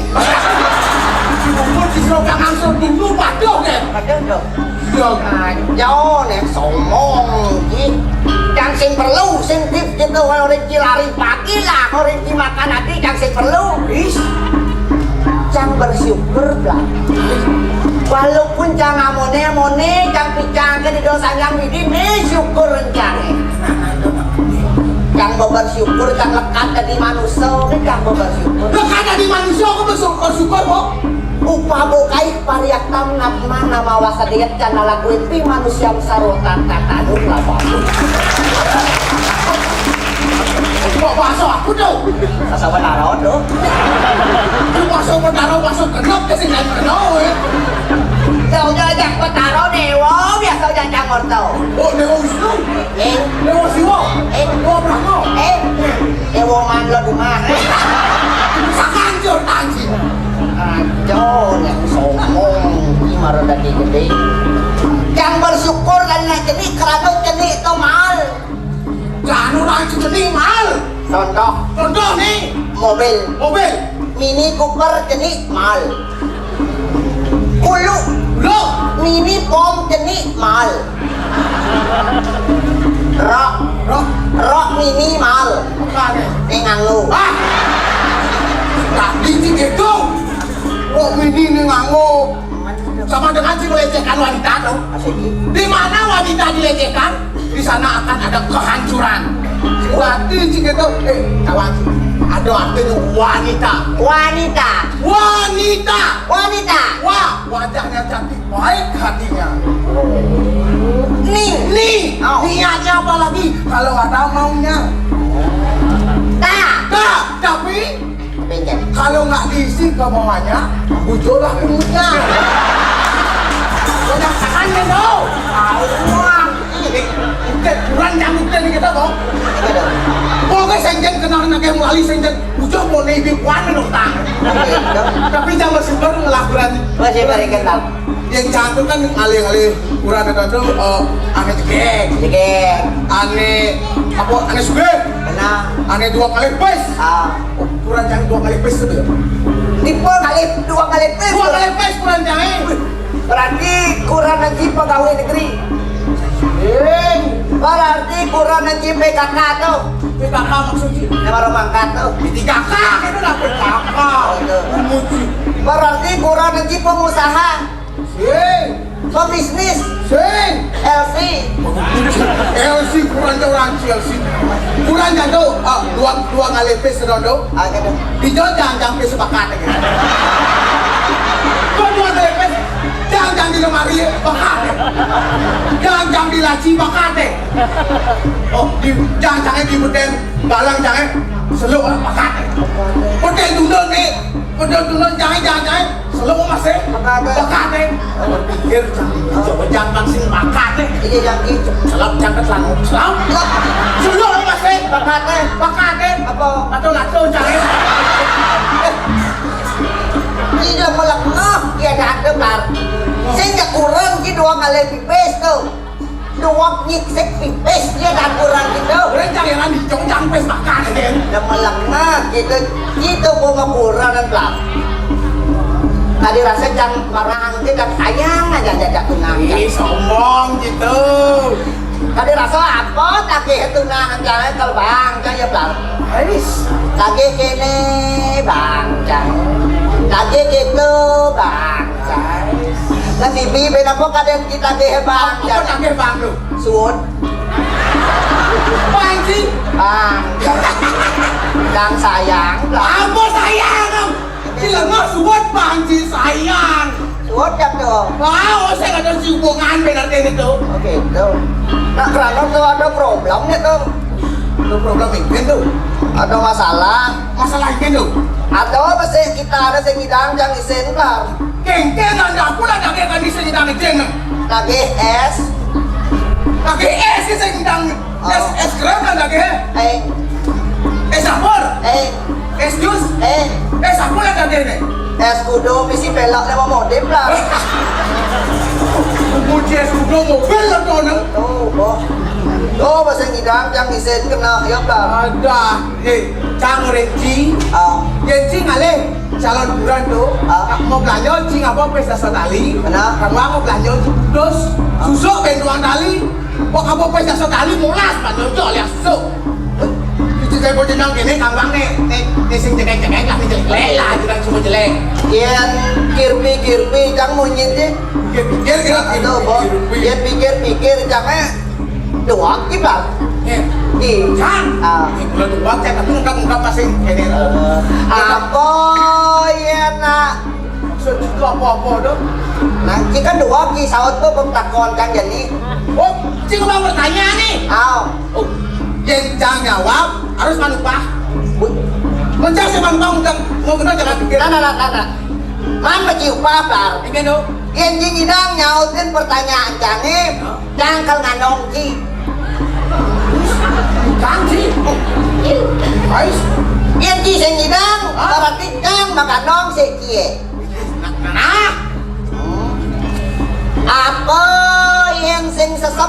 [SPEAKER 7] Kumpul di serobang langsung dulu paduh deh.
[SPEAKER 9] Betul dong.
[SPEAKER 7] Iya.
[SPEAKER 9] Kacau nih somong ki. Yang sing perlu sing tip gitu kalau rinci lari pagi lah, kalau rinci makan hati yang sing perlu. Jang bersyukur lah. Walaupun jang amone, jang picang ke di dosa yang ini syukur rencana. Jang bersyukur, jang lekat dari manusia, jang bersyukur.
[SPEAKER 7] Lekat dari manusia kok bersyukur kok?
[SPEAKER 9] Upah bokai pariak tam nama wasa diet can lakuin pi manusia sarotan tatadung lah bagus.
[SPEAKER 7] Kok bakso aku tuh?
[SPEAKER 9] Sasawa naro tuh.
[SPEAKER 7] Bakso kenop ke sini kenop ya.
[SPEAKER 9] Jauh ajak petaro dewa biasa jajang orto.
[SPEAKER 7] Oh, Dewa Wisnu. Dewa Siwa. Dewa Brahma.
[SPEAKER 9] Dewa manlo dumah.
[SPEAKER 7] Sakancur tanji.
[SPEAKER 9] Kacau yang sombong gimana tadi gede. Yang bersyukur dan jadi kerana jadi itu mal.
[SPEAKER 7] Jangan orang jadi mal. Contoh nih.
[SPEAKER 9] Mobil Mini Cooper jadi mal. Kulu Mini Pom jadi mal. Rock mini mal. Dengan lu.
[SPEAKER 7] Tadi gitu. Kok mini nih nganggo sama dengan si melecehkan wanita dong. Di mana wanita dilecehkan, di sana akan ada kehancuran. Berarti gitu. Kawan, ada artinya wanita. Wah, wajahnya cantik, baik hatinya. Nih, niatnya apa lagi? Kalau ada maunya. Tapi kalau nggak diisi kemauannya, bujolah umurnya. Banyak tangannya dong. Kurang nyamuk dari kita dong. Pokoknya senjen kenal nak yang melalui senjen, bujo mau naik bikuan menutang. Tapi jangan bersyukur ngelakukan.
[SPEAKER 9] Masih beri kenal.
[SPEAKER 7] Yang cantik kan alih-alih kurang ada tuh aneh cekek, aneh suge, aneh 2 kali pes. Kurang jangan 2 kali pes itu ya.
[SPEAKER 9] Tipe dua kali pes.
[SPEAKER 7] 2 kali pes kurang jangan.
[SPEAKER 9] Berarti kurang nanti pegawai negeri. Berarti kurang nanti PKK tuh.
[SPEAKER 7] PKK maksudnya?
[SPEAKER 9] Baru mangkat tuh.
[SPEAKER 7] Di kakak itu lah PKK. Muji.
[SPEAKER 9] Berarti kurang nanti pengusaha.
[SPEAKER 7] Sing.
[SPEAKER 9] Pebisnis.
[SPEAKER 7] Sing.
[SPEAKER 9] LC.
[SPEAKER 7] LC kurang orang Chelsea. Kurang jatuh. Dua ngalepes rondo.
[SPEAKER 9] Gitu.
[SPEAKER 7] Hijau jangan sepakat gitu. Dua ngalepes. Jangan di lemari bakat. Jangan di laci bakat. Oh, jangan di buten balang jangan selalu bakat. Buten tundun nih. Buten jangan selalu masih bakat. Pikir jangan sing bakat.
[SPEAKER 9] Ini yang itu.
[SPEAKER 7] Selap jangan selalu selap. Selalu masih bakat. Apa? Atau jangan.
[SPEAKER 9] Tidak melengah dia ada bar. Sehingga kurang di dua kali pipes tuh. Dua nyik pipes dia dan kurang gitu.
[SPEAKER 7] Kurang jangan dicong pes makan.
[SPEAKER 9] Tidak melengah gitu. Itu mau kurang dan belak. Tadi rasa jangan marah kita sayang aja jajak tunang.
[SPEAKER 7] Sombong gitu.
[SPEAKER 9] Tadi rasa apa? Tadi tunangan jangan kalau bang jangan belak. Lagi kene bang jangan. Lagi gitu bang. Kan bibi kenapa kadang kita bang?
[SPEAKER 7] Apa lagi bang lu?
[SPEAKER 9] Suut.
[SPEAKER 7] Bang sih?
[SPEAKER 9] Bang. Bang sayang.
[SPEAKER 7] Apa sayang? Gila nggak suat bang sih sayang.
[SPEAKER 9] Suut jam tuh.
[SPEAKER 7] Wow, saya nggak ada hubungan berarti itu.
[SPEAKER 9] Oke itu. Nah karena tuh ada problemnya tuh.
[SPEAKER 7] Itu problem ini tuh.
[SPEAKER 9] Ada masalah.
[SPEAKER 7] Masalah ini tuh.
[SPEAKER 9] Atau apa sih kita ada yang hidang jangan disentar.
[SPEAKER 7] Kengkeng anda pula lagi kan di sini dan jeneng.
[SPEAKER 9] Lagi es.
[SPEAKER 7] Lagi es di sini dan es krim kan lagi. Es apa? Es jus. Es apa lagi ini?
[SPEAKER 9] Es kudo misi pelak lewat modem lah.
[SPEAKER 7] Muji es kudo mobil lah tuh neng.
[SPEAKER 9] Tuh bahasa hidang jangan disen kena ya lah.
[SPEAKER 7] Ada. Cang Renci. Renci ngalih. Calon buran tuh, mau belanja cing apa pesta sekali, kamu mau belanja terus susuk bentuan tali, kok kamu pesta sekali mulas banyak lihat susuk. Itu saya mau jenang gini, kambang nih sing cekek lah, jelek lah, jangan cuma jelek.
[SPEAKER 9] Kian kirpi jangan mau nyinti,
[SPEAKER 7] Pikir
[SPEAKER 9] itu boh, dia pikir jangan doang kita.
[SPEAKER 7] Kan, kalau tuh baca tapi ungkap masing ini.
[SPEAKER 9] Apa ya nak?
[SPEAKER 7] Maksud itu apa dong?
[SPEAKER 9] Nanti kan dua kisah itu bertakon kan jadi.
[SPEAKER 7] Oh, cing mau bertanya nih.
[SPEAKER 9] Oh,
[SPEAKER 7] Yang jangan jawab harus manupah. Mencari si manupah mau benar jangan pikir.
[SPEAKER 9] Nah. Mana cium papar?
[SPEAKER 7] Ini dong.
[SPEAKER 9] Yang hidang nyautin pertanyaan jangan, jangkal nganongki.
[SPEAKER 7] Janji. Guys.
[SPEAKER 9] Yang di hidang, berarti jang makanong sekie.
[SPEAKER 7] Nah.
[SPEAKER 9] Apa yang sing sesep,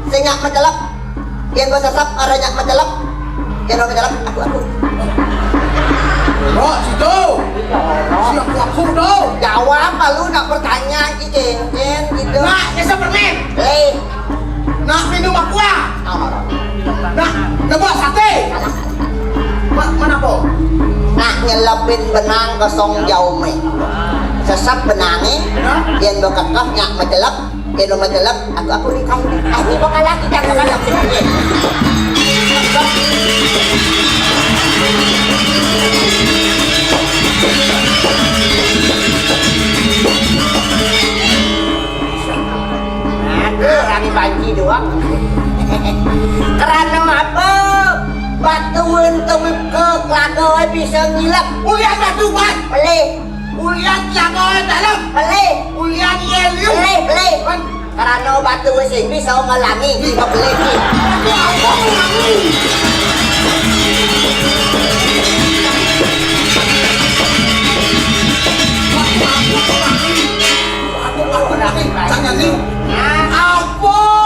[SPEAKER 9] sing ngak mencelap, yang gue sesep arahnya mencelap, yang gue mencelap aku.
[SPEAKER 7] Oh, situ. Siap aku dong.
[SPEAKER 9] Jawab malu nak pertanyaan jen gitu.
[SPEAKER 7] Nah, bisa permen. Nak minum aqua. Nah, nebak sate. Mana po?
[SPEAKER 9] Nak nyelepin benang kosong jauh me. Sesep benangnya, yang gue kekeh ngak mencelap, yang gue mencelap, aku nikahin. Aku bakal lagi jangan lagi. Rani banci doang. Karena apa? Batuin temip ke kelagoy bisa ngilap.
[SPEAKER 7] Ulian batu bat.
[SPEAKER 9] Pelih.
[SPEAKER 7] Ulian kelagoy dalam.
[SPEAKER 9] Pelih.
[SPEAKER 7] Ulian yeliu.
[SPEAKER 9] Pelih. Karena batu sing bisa ngelangi di pelih.
[SPEAKER 7] Apa?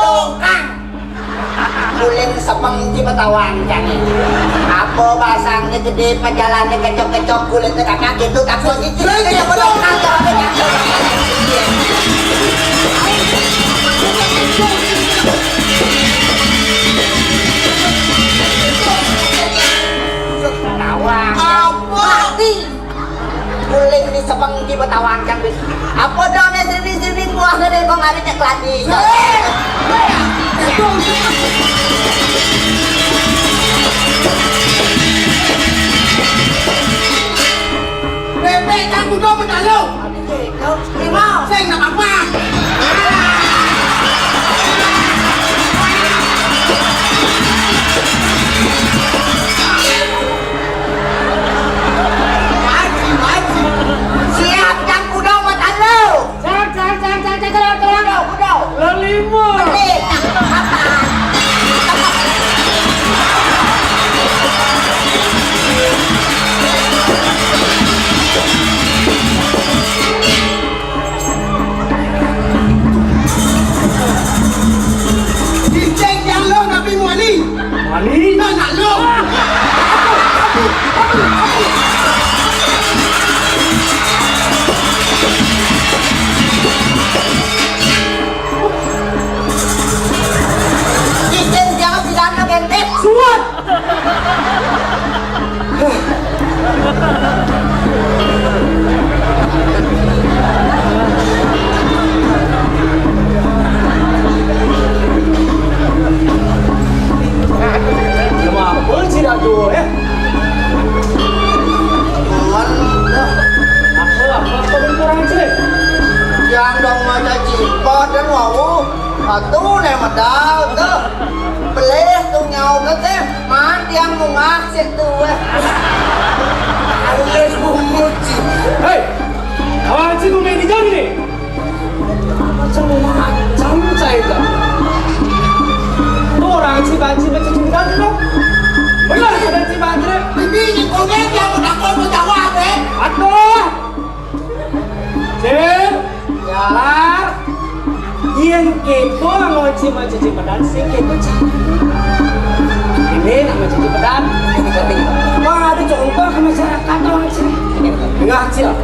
[SPEAKER 9] Dongkang. Kulit sepeng di Betawan jangan. Apa basangnya gede, pajalannya kecok-kecok, kulitnya kakak gitu, takut itu. Dongkang. Tawang. Mati. Guling ni sebang di Betawang kan. Apa dah ni sini buah ni kau ngari cek lagi.
[SPEAKER 7] Bebek kamu dong bertalu.
[SPEAKER 9] Kau lima.
[SPEAKER 7] Saya nak apa?
[SPEAKER 9] Siap kan kuda bertalu. Kuda.
[SPEAKER 3] Lelima.
[SPEAKER 9] Beli. Apa?
[SPEAKER 7] Cincin yang lo Nabi Muali.
[SPEAKER 3] Mali.
[SPEAKER 7] Tak nak lo.
[SPEAKER 9] Cincin jangan pidana gentet.
[SPEAKER 3] Suat. Nama apa sih Rado Apa kurang sih?
[SPEAKER 9] Yang dong macam cipot dan wau. Atu nih medal tuh. Beleh tuh nyau ke teh. Man yang mungah sih tuh.
[SPEAKER 7] Alias bumut sih.
[SPEAKER 3] Hei, awak sih main di jam ni?
[SPEAKER 7] Macam saya dah.
[SPEAKER 3] Orang sih banci macam cinggan tu. Benar ada cinggan tu.
[SPEAKER 7] Bibi ni kau ni yang menakut menjawab eh.
[SPEAKER 3] Aduh. Jen, jalan. Yang kepo ngoci macam cipadan sih kepo cak. Ini nama cipadan. Ini penting. Wah ada contoh ke masyarakat orang sini. Dengar cila.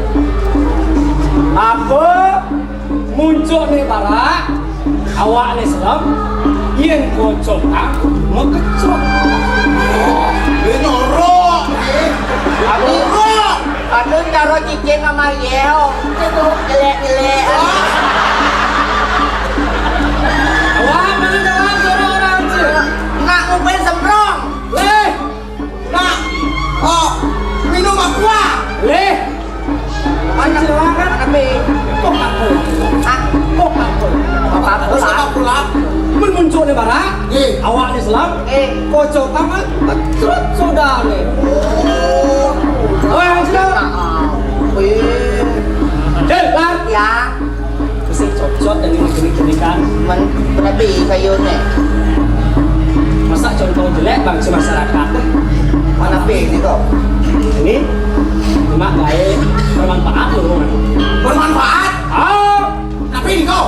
[SPEAKER 3] Apa muncul ni barak awak ni selam yang kocok mau kecok.
[SPEAKER 7] Ini norok.
[SPEAKER 9] Aduh taruh cincin sama Yeo. Itu gelek-gelek.
[SPEAKER 3] Awak mana jalan suruh orang sini.
[SPEAKER 9] Nak ngumpulin semprong.
[SPEAKER 3] Leh,
[SPEAKER 7] Nak. Oh, minum aqua.
[SPEAKER 3] leh.
[SPEAKER 9] Mana
[SPEAKER 3] Silakan.
[SPEAKER 9] Tapi
[SPEAKER 3] Kok apa?
[SPEAKER 9] ah,
[SPEAKER 3] Kok apa?
[SPEAKER 9] apa
[SPEAKER 7] Sama pula.
[SPEAKER 3] Muncul ni barak. Awak ni selam. Kocok kamu. Terus sudah ni. Awak sudah. Jelas.
[SPEAKER 9] Ya,
[SPEAKER 3] Mesti cocok dengan kenik-kenikan.
[SPEAKER 9] lebih kayu ni.
[SPEAKER 3] Masa contoh jelek bangsa masyarakat.
[SPEAKER 9] Mana pi ni kau?
[SPEAKER 3] Ini cuma gaya bermanfaat loh.
[SPEAKER 7] Bermanfaat. Tapi ni kau.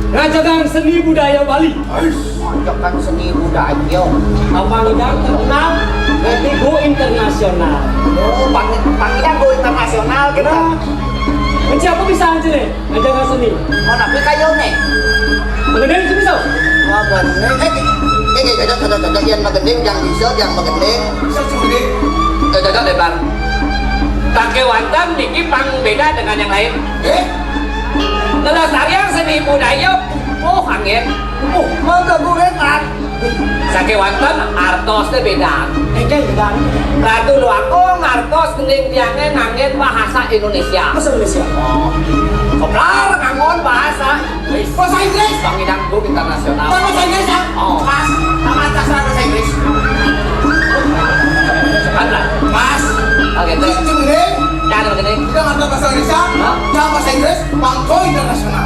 [SPEAKER 3] Ngajakan seni budaya Bali.
[SPEAKER 9] Majakan seni budaya.
[SPEAKER 3] Apa yang terkenal? Nanti go internasional.
[SPEAKER 9] Oh, panggilan go internasional kita.
[SPEAKER 3] Macam apa bisa aja nih? Ngajakan seni.
[SPEAKER 9] Oh, tapi kayu ni.
[SPEAKER 3] Mengenai itu bisa.
[SPEAKER 9] Wah, benar. Cocok yang magending, yang bisa, yang magending.
[SPEAKER 6] Cocok lebar. Pakai wantam niki pang beda dengan yang lain. Lelestarian seni budaya angin.
[SPEAKER 9] Mau ke kan?
[SPEAKER 6] Sake wantam artosnya beda.
[SPEAKER 3] Beda.
[SPEAKER 6] Ratu Luakong artos kening tiangnya ngangin bahasa Indonesia.
[SPEAKER 3] Bahasa Indonesia.
[SPEAKER 6] Koplar ngangon bahasa Inggris.
[SPEAKER 7] Bahasa Inggris.
[SPEAKER 6] Panggilan go internasional.
[SPEAKER 7] Bahasa Inggris ya?
[SPEAKER 6] Oh.
[SPEAKER 7] Mas, tamat dasar bahasa Inggris.
[SPEAKER 6] Ada.
[SPEAKER 7] Mas,
[SPEAKER 6] Oke, itu.
[SPEAKER 7] cengeng.
[SPEAKER 6] Jangan begini.
[SPEAKER 7] Kita ngerti bahasa Indonesia, jangan bahasa Inggris, pangko internasional.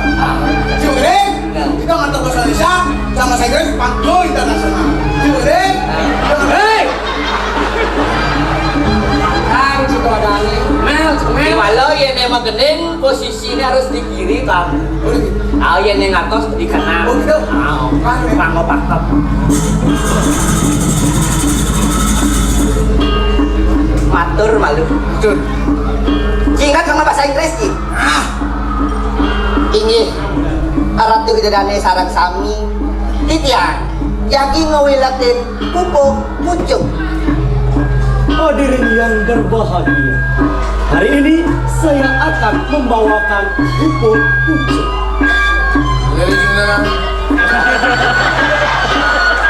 [SPEAKER 7] Cengeng. Kita ngerti bahasa Indonesia, jangan bahasa Inggris, pangko internasional. Cengeng.
[SPEAKER 3] Hei! Kang Cikoadani. Mel,
[SPEAKER 6] Di walau yang memang gening posisinya harus di kiri bang. Yang ngatos di kanan.
[SPEAKER 7] Oh, gitu?
[SPEAKER 6] Pangko pakep.
[SPEAKER 9] Matur malu. Ingat sama bahasa Inggris Ki. Ini Aratu kejadiannya sarang sami titian yaki ngewilatin pupuk pucuk.
[SPEAKER 3] Hadirin yang berbahagia, hari ini saya akan membawakan pupuk pucuk.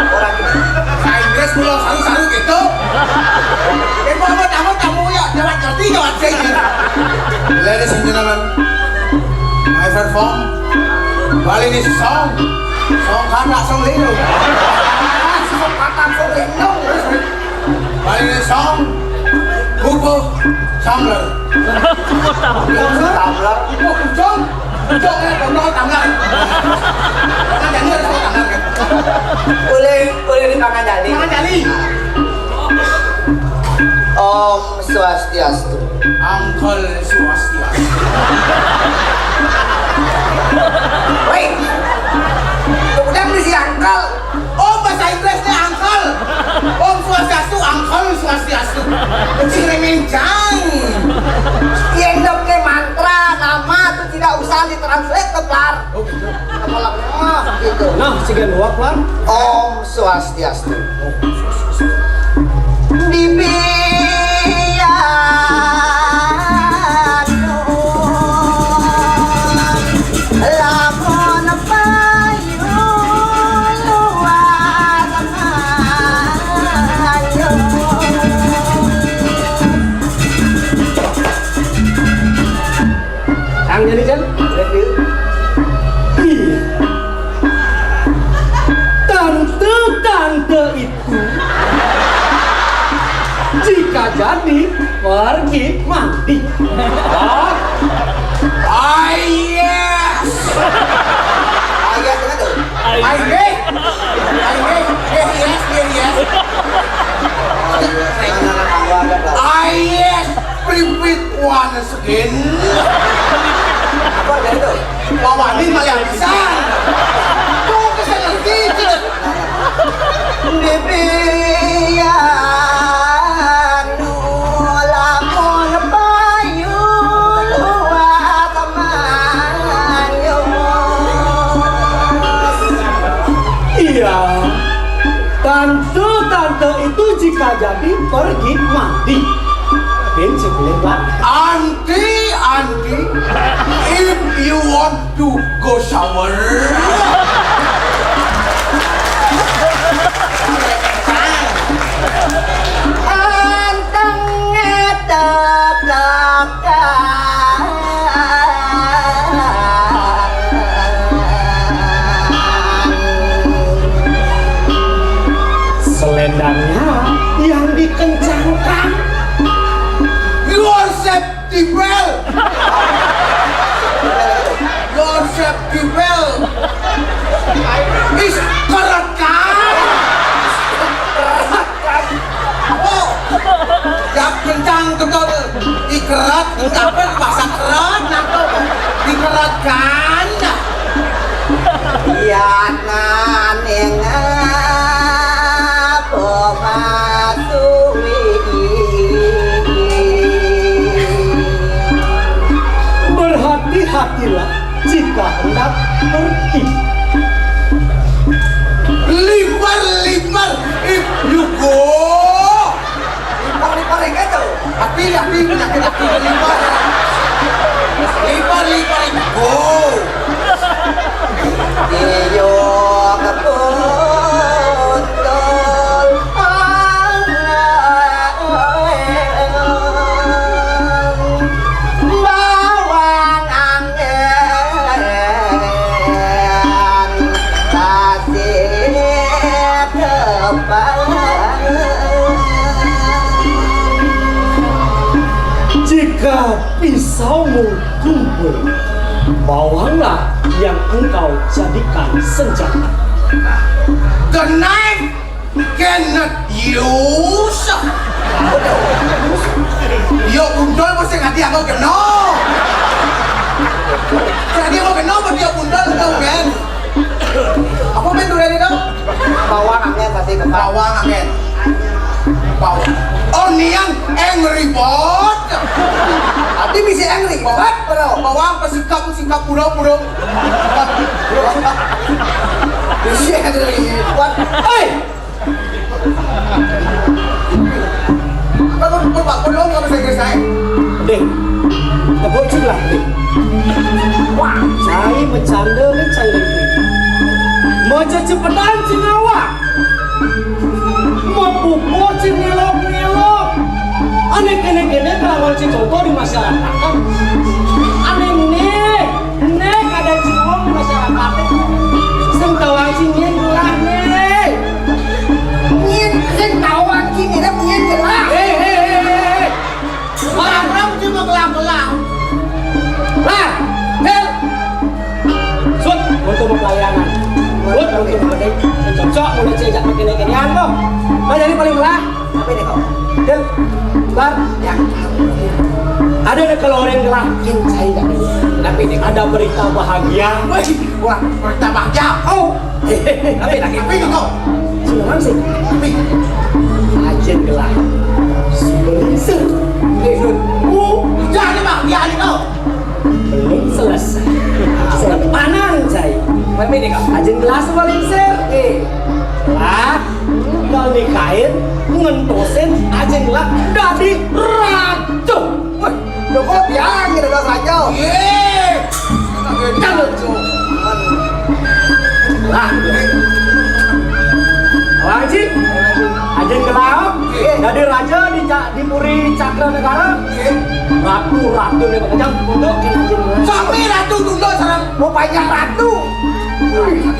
[SPEAKER 9] Orang ini
[SPEAKER 6] Inggris pulau saru-saru gitu. Tamu ya, jangan ngerti jangan sini. Ladies and gentlemen, I perform Balinese song kanak song lino. Song kanak song lino. Balinese song Bubu Tumbler.
[SPEAKER 9] tablar
[SPEAKER 6] Bubu Kucung. Kucungnya kono Tumbler. Tangan jali harus bawa Tumbler kan.
[SPEAKER 9] boleh dipangan jadi.
[SPEAKER 6] Tangan jali.
[SPEAKER 9] Om Swastiastu.
[SPEAKER 6] Uncle Swastiastu.
[SPEAKER 9] Wait, kemudian berisi angkal.
[SPEAKER 6] Oh bahasa Inggrisnya uncle. Om Swastiastu, uncle Swastiastu. Kecil remencang.
[SPEAKER 9] Yang ke mantra nama itu tidak usah ditranslate ke Plar.
[SPEAKER 6] Oh gitu.
[SPEAKER 9] Kepala mah gitu.
[SPEAKER 3] Nah, sigan wak Plar.
[SPEAKER 9] Om Swastiastu. Lamun payu luar mayu.
[SPEAKER 3] Kang jadi kan? Iya. Tante-tante itu jika jadi pergi mandi. Oh,
[SPEAKER 6] Yes.
[SPEAKER 9] Ayat kan tuh.
[SPEAKER 6] Yes. Yes. Repeat once again.
[SPEAKER 9] Apa dari itu?
[SPEAKER 6] Wawani malah bisa. Tuh kesana ngerti.
[SPEAKER 9] Dibianu lamun payu luar mayu.
[SPEAKER 3] iya. Tante-tante itu jika jadi pergi mandi. Ben sebelum Plar.
[SPEAKER 6] Auntie, if you want to go shower,
[SPEAKER 9] Anteng
[SPEAKER 3] Selendangnya yang dikencangkan.
[SPEAKER 6] your safety belt, your safety belt is kerekam. Oh, jak kencang betul, dikerat, apa bahasa kerat, atau dikeratkan.
[SPEAKER 9] Yanan yang
[SPEAKER 3] Berhati-hatilah jika hendak pergi.
[SPEAKER 6] Libar, if you go.
[SPEAKER 9] Libar gitu.
[SPEAKER 6] Hati, penyakit hati libar. Libar, go.
[SPEAKER 9] Iyo keputul bawang angin kasih kepala.
[SPEAKER 3] Jika pisaumu tumpul, bawanglah yang engkau jadikan senjata.
[SPEAKER 6] The knife cannot use. Yo bundol mesti ngati aku kena. Jadi aku kena apa dia bundol tau kan? Apa main dulu ini tau?
[SPEAKER 9] Bawang angin kasih kepala.
[SPEAKER 6] Bawang angin. Bawang. Onion and report.
[SPEAKER 9] Ati bisa angry, bawang bro.
[SPEAKER 6] Bawang pasikap pura-pura.
[SPEAKER 9] Bisa angry. Kuat.
[SPEAKER 6] Hei! Kamu berbak penuh kamu saya.
[SPEAKER 7] Deh, tebuk juga deh. Wah, saya bercanda. Mau cepetan Cinawa. Mau pupuk Cinelok. Aneh kene kalau contoh di masyarakat kan. Aneh nih ada Cinelok di masyarakat. Sentawang Cinien gelah nih.
[SPEAKER 9] Nyin tawang kini dah nyin gelah.
[SPEAKER 7] Orang cuma gelah. Lah, Del. Sud, untuk pelayanan. Sud, untuk mending cocok mulai cejak begini-ginian kok. Kau jadi paling gelah.
[SPEAKER 9] Apa ini kau?
[SPEAKER 7] Del, Bar, ya. Ada kalau orang gelah, saya tak ada. Tapi ini ada berita bahagia.
[SPEAKER 6] Wah, berita bahagia.
[SPEAKER 7] Oh,
[SPEAKER 6] Tapi lagi ini kau.
[SPEAKER 7] Senang sih. Tapi ajen gelah. Sebelum
[SPEAKER 6] Jangan bahagia ni kau.
[SPEAKER 7] belum selesai. Sepanang saya.
[SPEAKER 6] Apa ini kau?
[SPEAKER 7] Ajen gelas paling ser. Lah, kalau nikahin ngentosin ajen gelas dari raja.
[SPEAKER 9] Wah, lo kok biang gitu dah saja.
[SPEAKER 7] Kalau lah, wajib ajen gelas dari raja di Puri Cakra Negara. Ratu nih bekerja untuk ajen gelas.
[SPEAKER 6] Sampai ratu tunduk sarang
[SPEAKER 9] Rupanya ratu.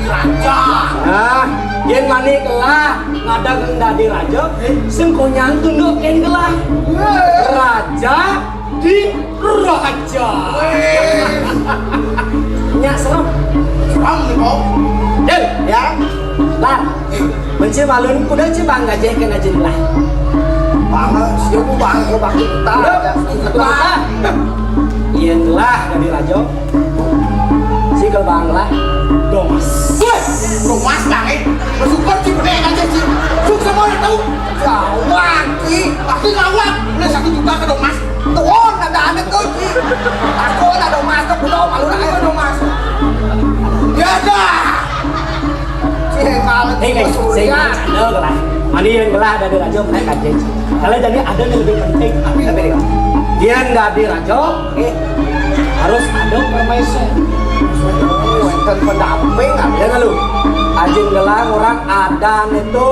[SPEAKER 6] raja.
[SPEAKER 7] Nah, yang mani kelah ngada gendak di raja, sengkonyang tunduk yang kelah. Raja di raja. Nyak serem.
[SPEAKER 6] Seram ni kau.
[SPEAKER 7] Del, ya. Lah, mencik malun kuda cibang gajah kena jenlah.
[SPEAKER 9] Banget, siapa bang kau bang kita.
[SPEAKER 7] Lah, iya telah dari raja. Si kelbang lah, domas.
[SPEAKER 6] Rumas lain. Bersyukur si pedek aja si. Suk semua dah tahu.
[SPEAKER 9] Gawang ki.
[SPEAKER 6] Pasti ngawak. Boleh 1 juta ke domas.
[SPEAKER 9] Tuon ada anak tu ki. Aku ada masuk pulau malu nak ayo dong masuk.
[SPEAKER 6] Ya dah.
[SPEAKER 9] Si kalau
[SPEAKER 7] Saya ingat canda kelah. Mani yang kelah dari raja menaik gajah. Kalau jadi ada yang lebih penting. Tapi dia nggak di raja, harus ada permaisur.
[SPEAKER 9] wenten pendamping
[SPEAKER 7] Ya nggak lu? Ajin gelang orang adan itu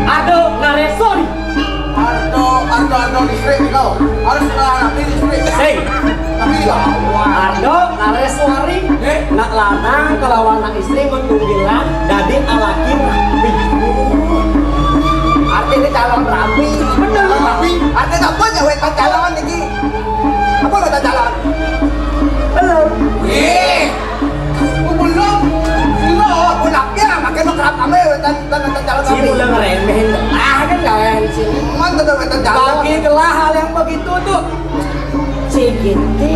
[SPEAKER 7] ada ngaresori.
[SPEAKER 6] Ardo listrik kau. Harus nanti listrik.
[SPEAKER 7] Sing
[SPEAKER 6] Tapi
[SPEAKER 7] Ardo ngaresori nak lanang kelawan nak istri mentunggilan dadi alaki rapi.
[SPEAKER 9] artinya calon rapi
[SPEAKER 7] Bener
[SPEAKER 6] tapi
[SPEAKER 9] artinya apa ya wenten calon ini apa wenten calon
[SPEAKER 7] belum.
[SPEAKER 6] belum.
[SPEAKER 9] oh punaknya makin kerap kami wenten calon
[SPEAKER 7] Si
[SPEAKER 9] rapi
[SPEAKER 7] mulai ngeremehin kan kalian sih.
[SPEAKER 9] mana tuh wenten calon
[SPEAKER 7] Bagi kelah hal yang begitu tuh Ciginti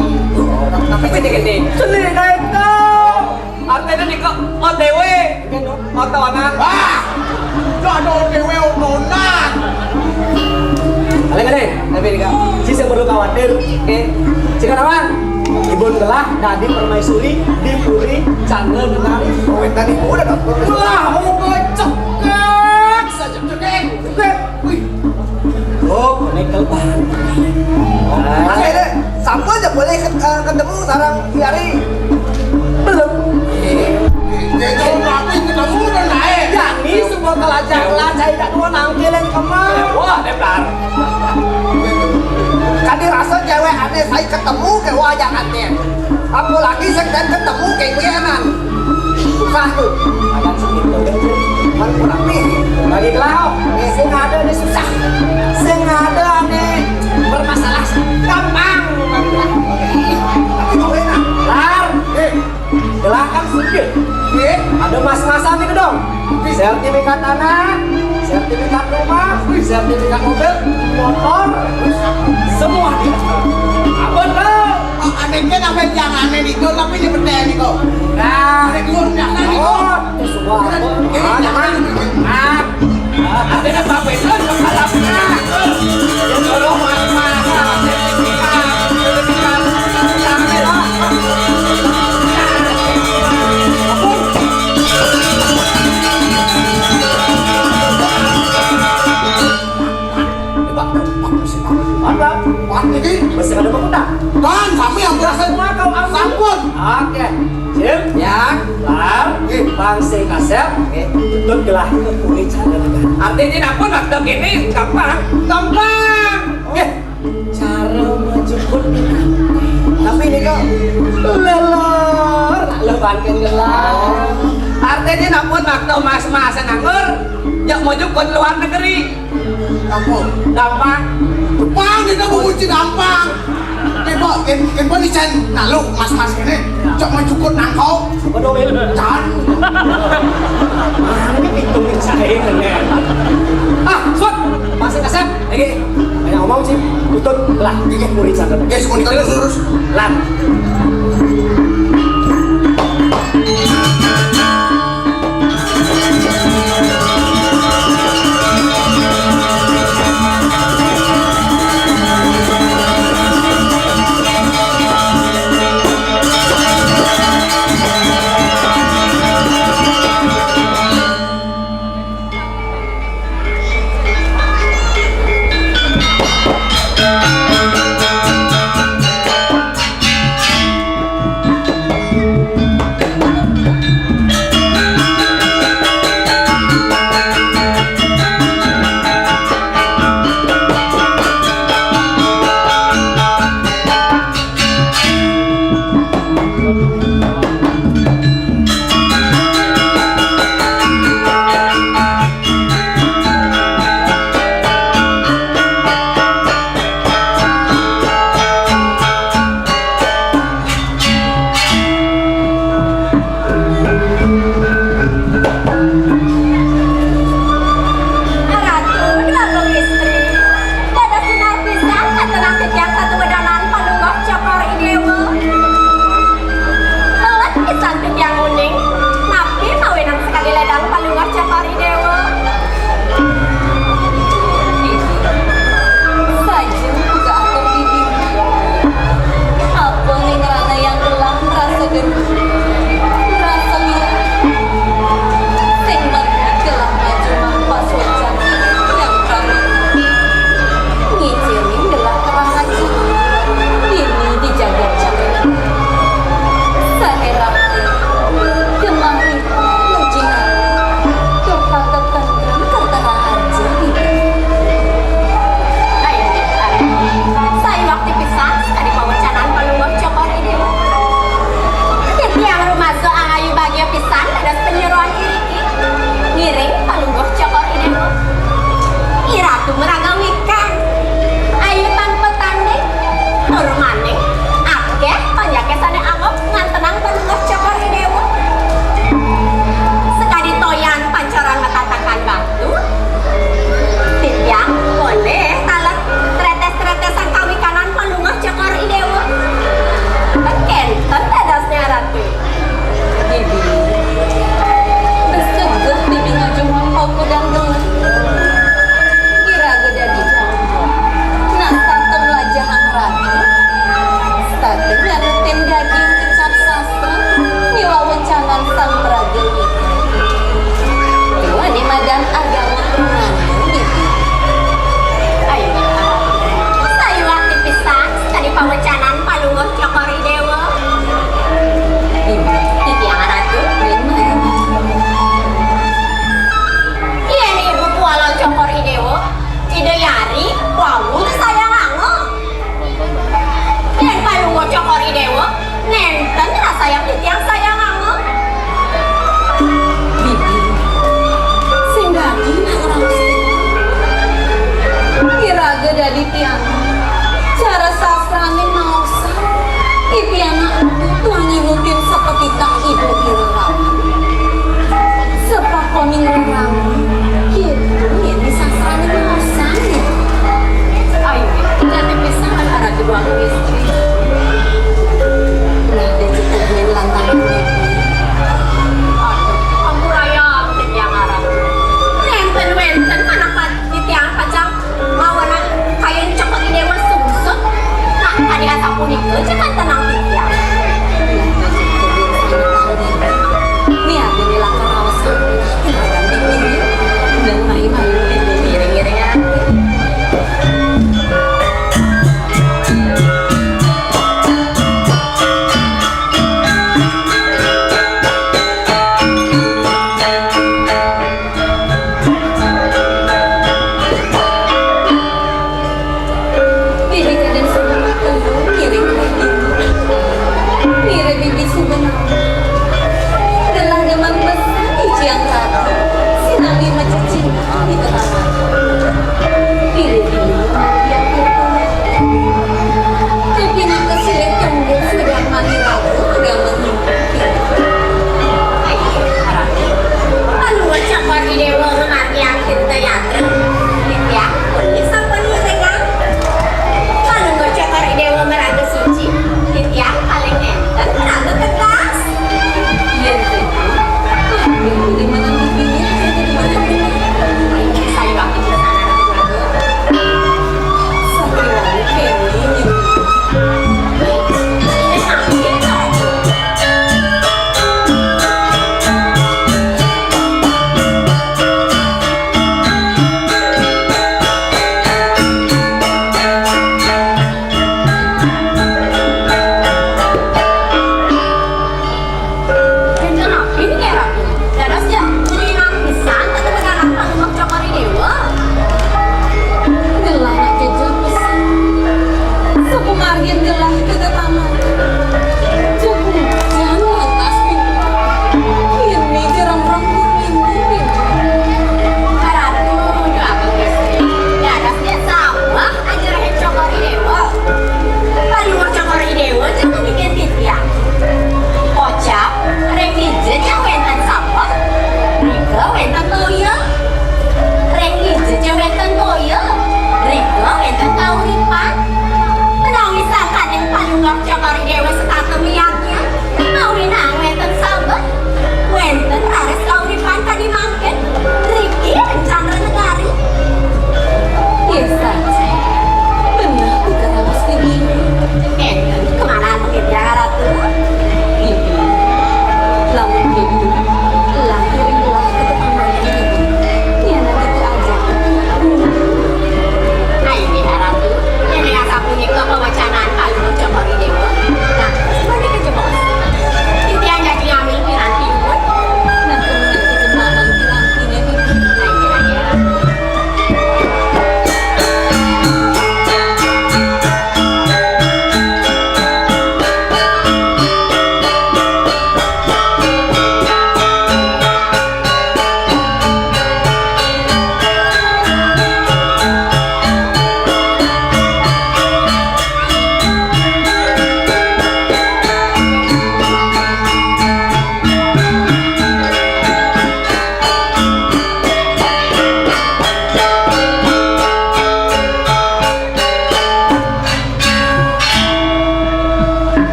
[SPEAKER 9] tapi gede-gede
[SPEAKER 7] Seni naik tuh artinya nih kok OTW otonan
[SPEAKER 6] Ada dewe otonan.
[SPEAKER 7] kalian tapi nih kak sih perlu khawatir jika nawan Ibun gelah dadi permaisuri di Puri Cangga Negari
[SPEAKER 9] wenten ibu udah dapet
[SPEAKER 7] gelah mau keceket saja ceket oh naik kelban
[SPEAKER 9] akhirnya sampai aja boleh ketemu sarang Yari
[SPEAKER 7] belum
[SPEAKER 6] Jadi rapi ketemu dan naik.
[SPEAKER 7] ini semua kelacak-kelacak tidak dua nangkilin kemana wah depar
[SPEAKER 9] kan dirasa cewek aneh saya ketemu kayak wajah aneh apalagi saya ketemu kayak wianan susah tuh
[SPEAKER 7] ada segitu
[SPEAKER 9] kan rapi
[SPEAKER 7] bagi kelau sing ada ini susah sing ada nih bermasalah gampang
[SPEAKER 9] tapi kau enak
[SPEAKER 7] lar gelah kan sedikit ada mas-masan nih dong sertifikat tanah sertifikat rumah sertifikat mobil motor semua dia apa tuh
[SPEAKER 6] Anehnya sampai jangan aneh itu tapi ini benda nih kau.
[SPEAKER 7] nah
[SPEAKER 6] Ada keluarnya nih kau.
[SPEAKER 7] oh itu semua apa
[SPEAKER 6] Jangan.
[SPEAKER 7] ada apa itu Oke. Sim, ya, lar, bangsi kasep, tuntut gelah ke kulit cara negara. Artinya apa nak begini gampang, gampang. Cara menjemput
[SPEAKER 9] Tapi ini kok
[SPEAKER 7] lelor, lebankan gelah. Artinya napun waktu mas-masan anggur, yang mau jemput luar negeri.
[SPEAKER 8] Kampung.
[SPEAKER 7] Gampang.
[SPEAKER 8] Jepang kita menguji gampang. Kempo ni Chan naluk mas-mas ini. Cok mencukur nangkau.
[SPEAKER 7] Betul.
[SPEAKER 8] Chan.
[SPEAKER 7] Ini hitungin saya kan. Sud, masih kasep. Lagi. Banyak ngomong sih. Tutut lah. Gigit murid sana.
[SPEAKER 8] Yes, kau terus.
[SPEAKER 7] Lan.
[SPEAKER 4] dewa setata miyaknya. Lauri nang wenten sabar. Wenten rares lauri panta di mangken. Riki dan Chandra Negari. Iya saja. Benar bukan harus begini. Kemana mungkin ya Ratu? Ini. Lamun gitu. Lahirinlah ke tetangga ini. Ya nanti itu aja. Ini Ratu. Ini asa punya ke pewacanaan paling coba ini. Nah, sebenarnya ke jebos. Itu yang jadi ambil piranti pun. Nah, kemudian kita malam pirantinya itu.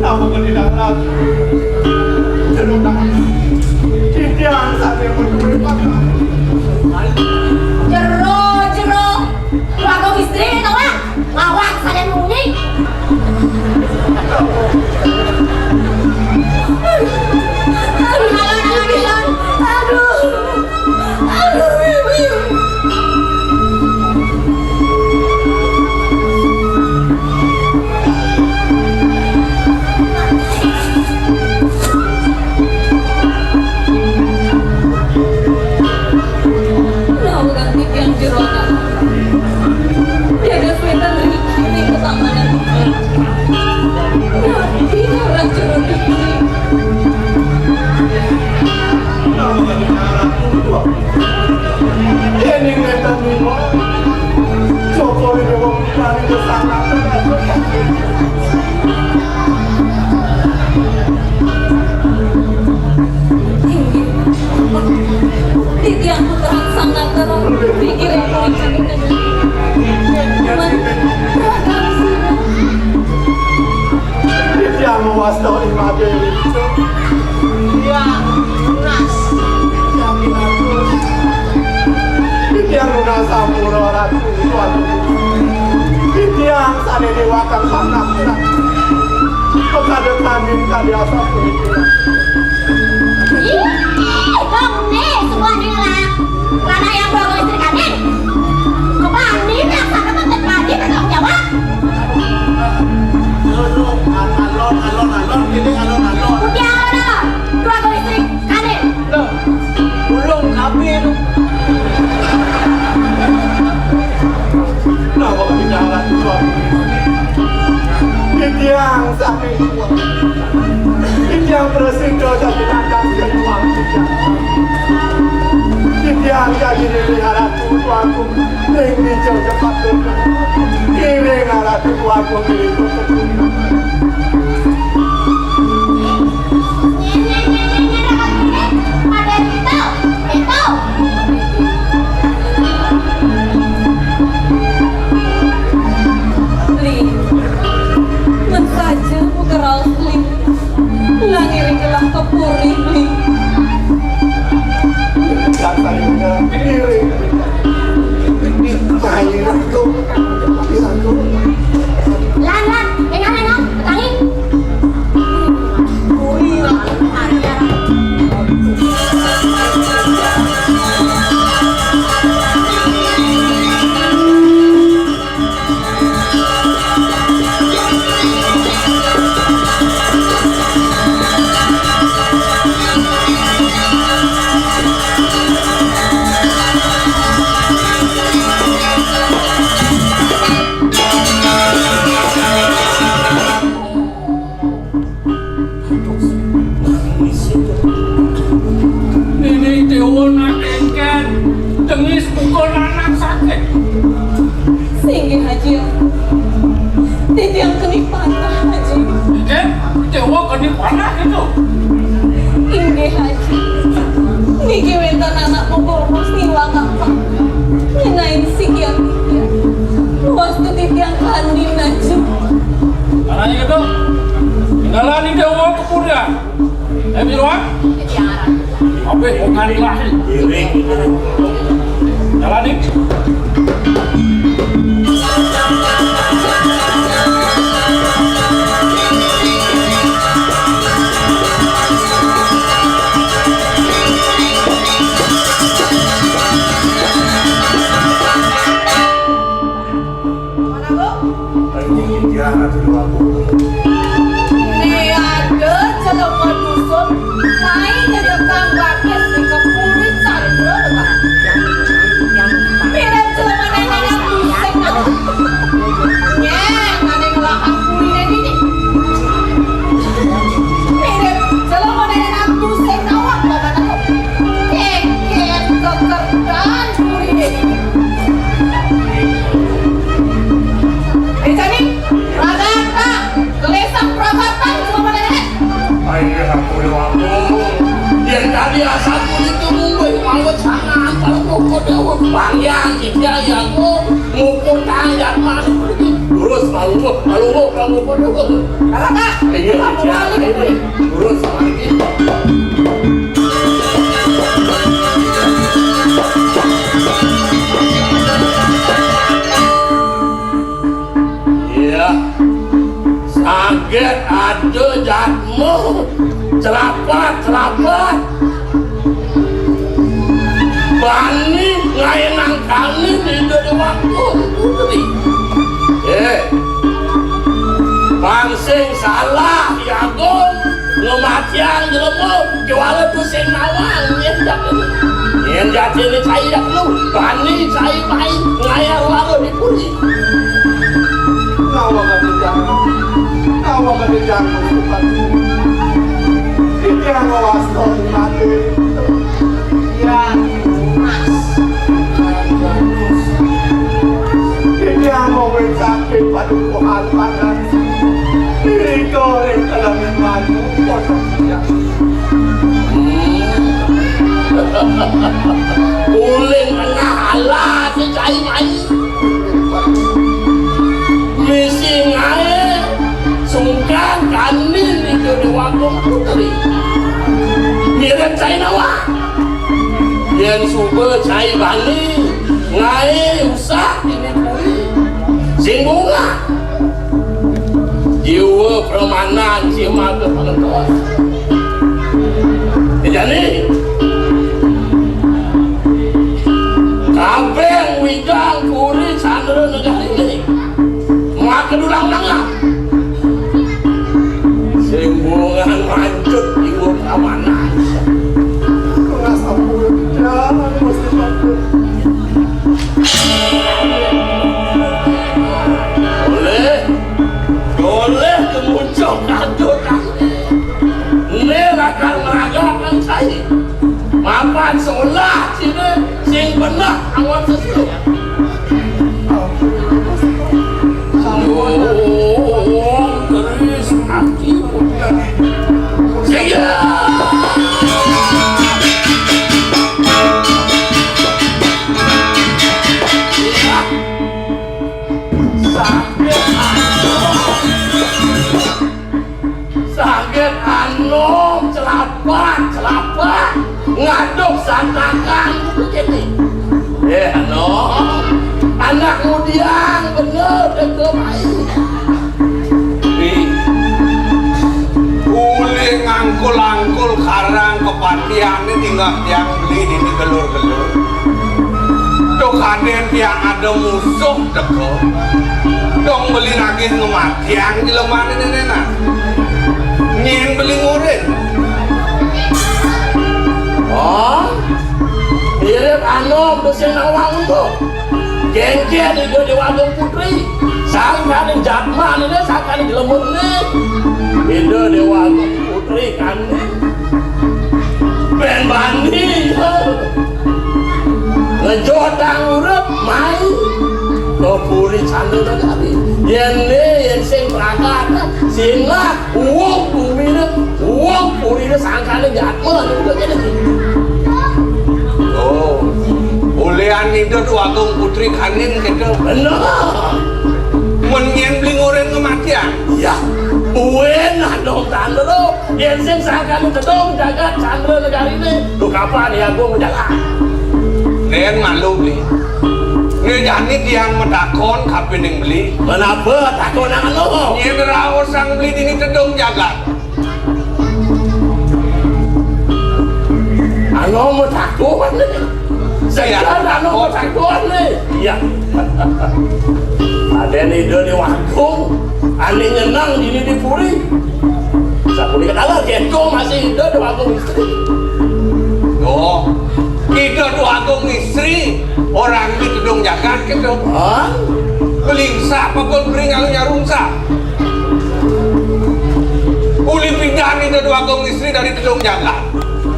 [SPEAKER 6] Aku tidak ragu. Terutama Titiang sampai berkulipat.
[SPEAKER 4] Jero, keluarga istri tau lah, ngawak saling bunyi. Aduh, ibu. Nah, udah yang jerokan. Dia ada sweater dari kiri ke tangan. Nah, ini orang jeruk ini.
[SPEAKER 6] Ini ngetan mimo. Coba ini mau berani ke sana.
[SPEAKER 4] Titi yang puterang sangat terang. Pikir yang mau dicarikan.
[SPEAKER 6] Titiang mewastau imade itu.
[SPEAKER 7] Ya, lunas.
[SPEAKER 6] Titiang lunas sampura ratu suatu. Titiang sane dewakan panak. Pekada kambing kadi asap pemikiran.
[SPEAKER 4] Bang nih, semua dilarang. Karena yang bawa istri kami. Kebang nih, yang sana tetap lagi bertanggung jawab.
[SPEAKER 6] Alon, ini alon.
[SPEAKER 4] Udah, keluarga istri kami.
[SPEAKER 7] Loh, belum kabin.
[SPEAKER 6] Kenapa bicara suatu? Titiang sampai tua. Titiang bersindo jadi nandang keluang titiang. Titiang jadi pelihara tuaku. Ring hijau cepat turun. Kiring arah tuaku milikku tertunda.
[SPEAKER 4] Ada itu. Li, mensaja pukeral li, langiring gelang kepuri li.
[SPEAKER 6] Dan sayangnya kiring. Mahirku.
[SPEAKER 4] Lan, engang, tangi.
[SPEAKER 7] Ini dewa nak engken. Tengis pukul anak sakit.
[SPEAKER 4] Singgi haji. Titi yang kenipatah haji.
[SPEAKER 7] Kan, dewa kena panah itu.
[SPEAKER 4] Ingge haji. Niki wentan anak mogormos nilang apa. Nyenain sikian tikian. Luas tu titi yang kandin haji.
[SPEAKER 7] Caranya gitu. Tinggalan ini dewa kemudian. Biruan? Apa bukan lahir? Jalan nih.
[SPEAKER 4] Ini ada celaka dusun. Main aja kang bakes di kepurit sandro depan. Mirip celaka nenek pusing aku. Nyeng, ada ngelakang kulitnya ini. Mirip celaka nenek pusing awak bapak aku. Keket kekerdan kulitnya ini. Jadi, Pragata, kelesang Pragata celaka nenek.
[SPEAKER 6] Ayo aku lewatku. Yang tadi asalku itu mungkin malu sangat. Kalau mau dewa panjang, dia yang mau mukul tangan masuk. Terus Kaget ada jatmu celapat bani ngayenang kami di waktu putri pangsing salah yagon ngematian jelemu jualan pusing nawang yang jati ini saya lu bani saya baik ngayar lalu di puri
[SPEAKER 8] Nawa kadang sukat. Ini yang awas kau mati. Ya, ini yang mau sakit pada Tuhan panas. Ini kau yang dalam imanmu kosong dia.
[SPEAKER 6] Uling tengah Allah secai mai. Misi ngae sungkan kanin itu di waktu putri mirip cai nawa yang super cai bani ngae usah ini puri sing bunga jiwa permanan cima ke pengentos jadi kabeng wijang puri candra negara ini maka dulang nangap sembungan lanjut ibu keamanan
[SPEAKER 8] Keras ampun, jangan mesti takut.
[SPEAKER 6] boleh kemuncul kado kami ini akan meragakan saya mapan seolah sini sing benar awal sesuatu terus hati saya sakit anom celapak ngaduk santakan begini anom anak mudian bener deket baik
[SPEAKER 5] Uli ngangkul-angkul karang kepatian ini tinggal tiang beli ini gelur-gelur. Tuh kaden tiang ada musuh deko. Dong beli lagi ngematian di lemah ini nenek. Nyen beli ngurin.
[SPEAKER 6] oh mirip anom dosen awang tuh gengkel itu di waktu putri sangka di jatman ini sangka di lemur ini itu di waktu putri kan ben bandi ngejodang urut main ke puri candra negari yang sing pragat singa uang puri ini sangka di jatman itu jadi
[SPEAKER 5] Oh, ulian itu dua tung putri kanin gitu.
[SPEAKER 6] bener
[SPEAKER 5] Menyen beli ngurin kematian.
[SPEAKER 6] ya uwen dong tanda lo yang sing sangka lu kedong jaga candra negari ini lu kapan ya gua menjaga
[SPEAKER 5] Nen malu beli. Ini jani tiang medakon kapin yang beli.
[SPEAKER 6] kenapa takut nangan lo
[SPEAKER 5] Nyen rawat sang beli ini tedong jaga.
[SPEAKER 6] ano mau takut nih saya ano mau takut nih iya ada nih di waktu aneh nyenang ini di puri saya puri kenal keco masih di waktu istri
[SPEAKER 5] Oh, kita dua tung istri orang di tedong jaga gitu.
[SPEAKER 6] hah?
[SPEAKER 5] Kelingsa pakul beringal nyarungsa. Uli pindah ini dua tung istri dari tedong jaga.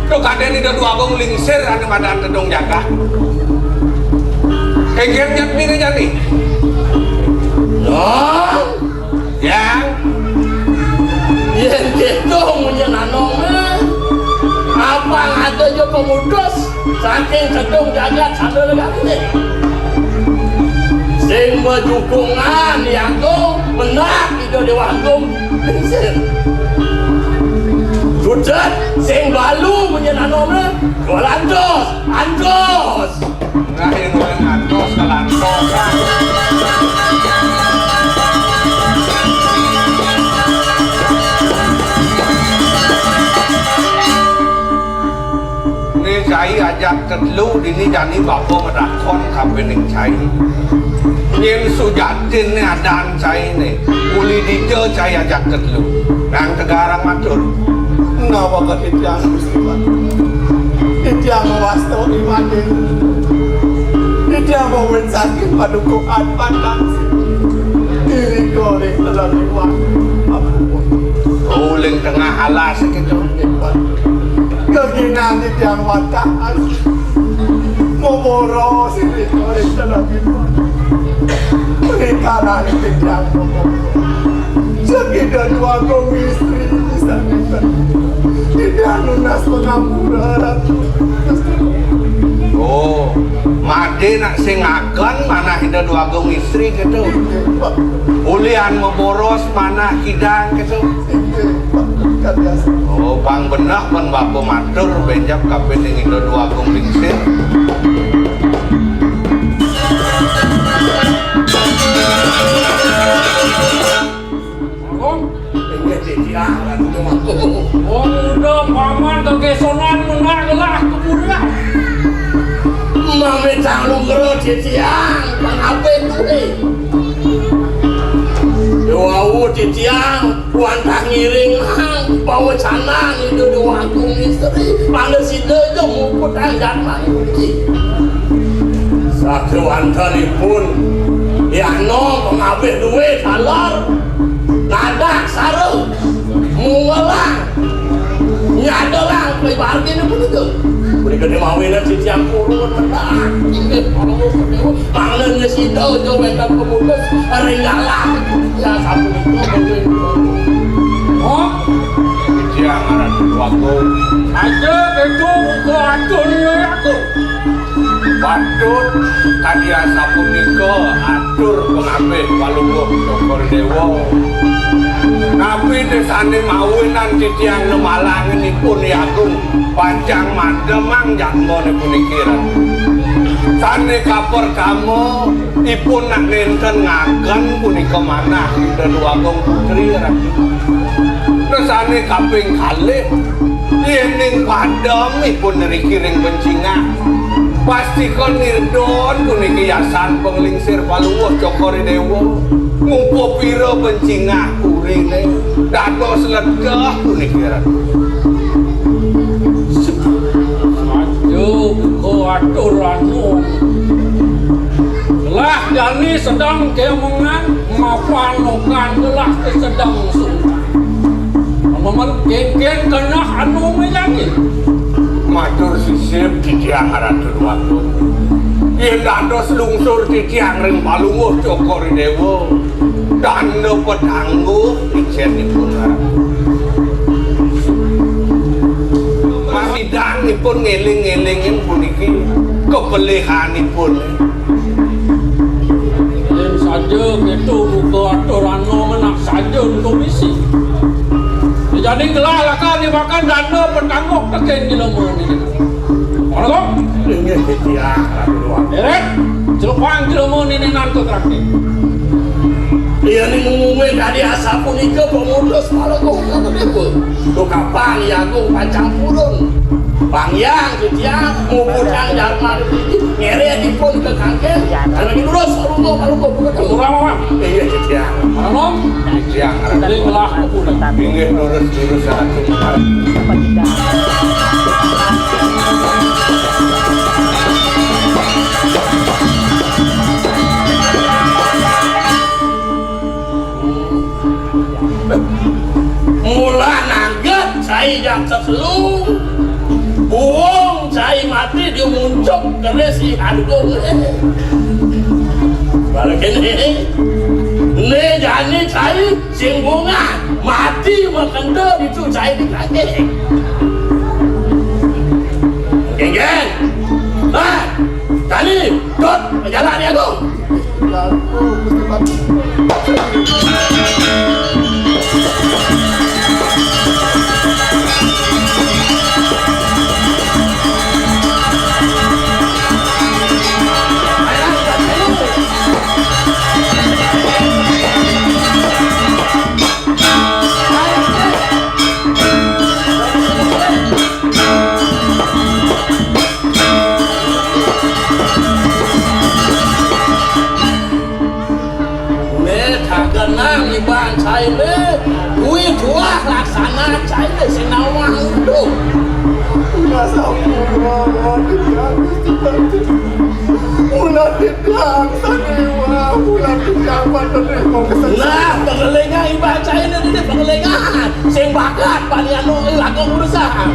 [SPEAKER 5] Tuh kaden ini dua tung lingsir ada pada tedong jaga. Kengker jat mini jadi.
[SPEAKER 6] Nah,
[SPEAKER 5] Yang
[SPEAKER 6] yang gitu menyenanongnya apa ada jo pemudus saking kedung jagat sambil negara ini sing bedukungan yang agung menak itu Dewa Agung lingsir. Sudet sing balu menyenanome jual anjos.
[SPEAKER 5] Ngahin orang antos ke lantos. Ini cai ajak ketelu dini jani bapak merakon kapening cai. Yang sujatin ni adan cai ni. Uli dijo cai ajak ketelu. Nang tegarang matur.
[SPEAKER 8] Nawa ketiang muslimat. Ketiang wasto imanin. Ketiang mewensakin padukuan pandang. Diri goreng dalam lewat.
[SPEAKER 5] Uling tengah alas gitu.
[SPEAKER 8] Keginan ketiang wataan. Momoro diri goreng dalam lewat. Perikanan ketiang momoro. Sekitar dua kong istri bisa kita. Tidak lunas pengampuran.
[SPEAKER 5] Oh, made nak singakan mana hida dua gong istri gitu. Ulian memboros mana hidang gitu. Oh, bang benak pan bapak matur benjak kapening hida dua gong lingsir.
[SPEAKER 2] Oh udah paman kegesonan menang kemudian.
[SPEAKER 6] Mame canglu gerot ciciang bang apa itu nih? Doawu ciciang wantah ngiring hang bawa canang itu Dewa Agung istri panggil si dejo muput angkat mangki. Satu wantani pun ya no pengabe duit halar nadak sarung mungelang nyadalang play bargain pun itu. Boleh kena mawinan si tiang kurun menang. Pangan si dojo bentar pemutus ringgalah. Ya sapu itu.
[SPEAKER 2] Oh,
[SPEAKER 5] Tiang ada dua gong.
[SPEAKER 2] aja itu ke aturnya aku.
[SPEAKER 5] Patut tadi sapu niko atur pengabe palungguh Tokor Dewa. Tapi desane mawinan titiang nemalang ini pun Agung panjang mademang jangmone punikiran. Sane kapor kamu ipun nak nenten ngagen punika manah Ida Dua Gong putri raki. Desane kaping kalih yening padem ipun nerikiring bencingah. Pasti kon nirdon puniki yasan penglingsir palungguh Cokore Dewa. Ngumpo piro bencingah kurine dados ledeh punikiran.
[SPEAKER 2] Ayo ke aturanmu. Lah Dani sedang kemengan mapanukan gelah sedang sumpah. Maman kengkeng kena anu meyangi.
[SPEAKER 5] Matur sisip titiang aratur waktu. Yen dados lungsur titiang ring palungguh Cokore Dewa. Dan petangguh ijenipun Masidanipun ngeling-ngelingin puniki kepelihanipun.
[SPEAKER 2] Yang saja gitu buku aturanmu menak saja untuk misi. Jadi gelah laka dimakan dana petangguh teken di lemur ini. Mana kok?
[SPEAKER 6] Ini titiang aratur waktu.
[SPEAKER 2] Deret, celupang di lemur ini nanti terakhir.
[SPEAKER 6] Iya ni ngumumin tadi asap punika pemutus malah kau kata dewa. Tuh kapan ya kau pancang purun. Pangyang ketiang nguputang jarman ngere di pun ke kangkeng. Kalau lagi lurus kalau kau bukan
[SPEAKER 2] Itu lama bang.
[SPEAKER 6] iya ketiang.
[SPEAKER 2] Mana nom?
[SPEAKER 5] Titiang
[SPEAKER 2] Jadi gelah aku dah.
[SPEAKER 5] pinggir lurus aratur.
[SPEAKER 6] Mula nagat cai jam selu buang cai mati dia muncul dari si Agung balik ini jani cai sing bunga mati makanda itu cai di kaki geng ah tani dot jalan ya Agung
[SPEAKER 8] tinggalku Gusti Patih.
[SPEAKER 6] Nah, pengelengan ibadah saya ini pengelengan. Sing bakat paniano lakon urusan.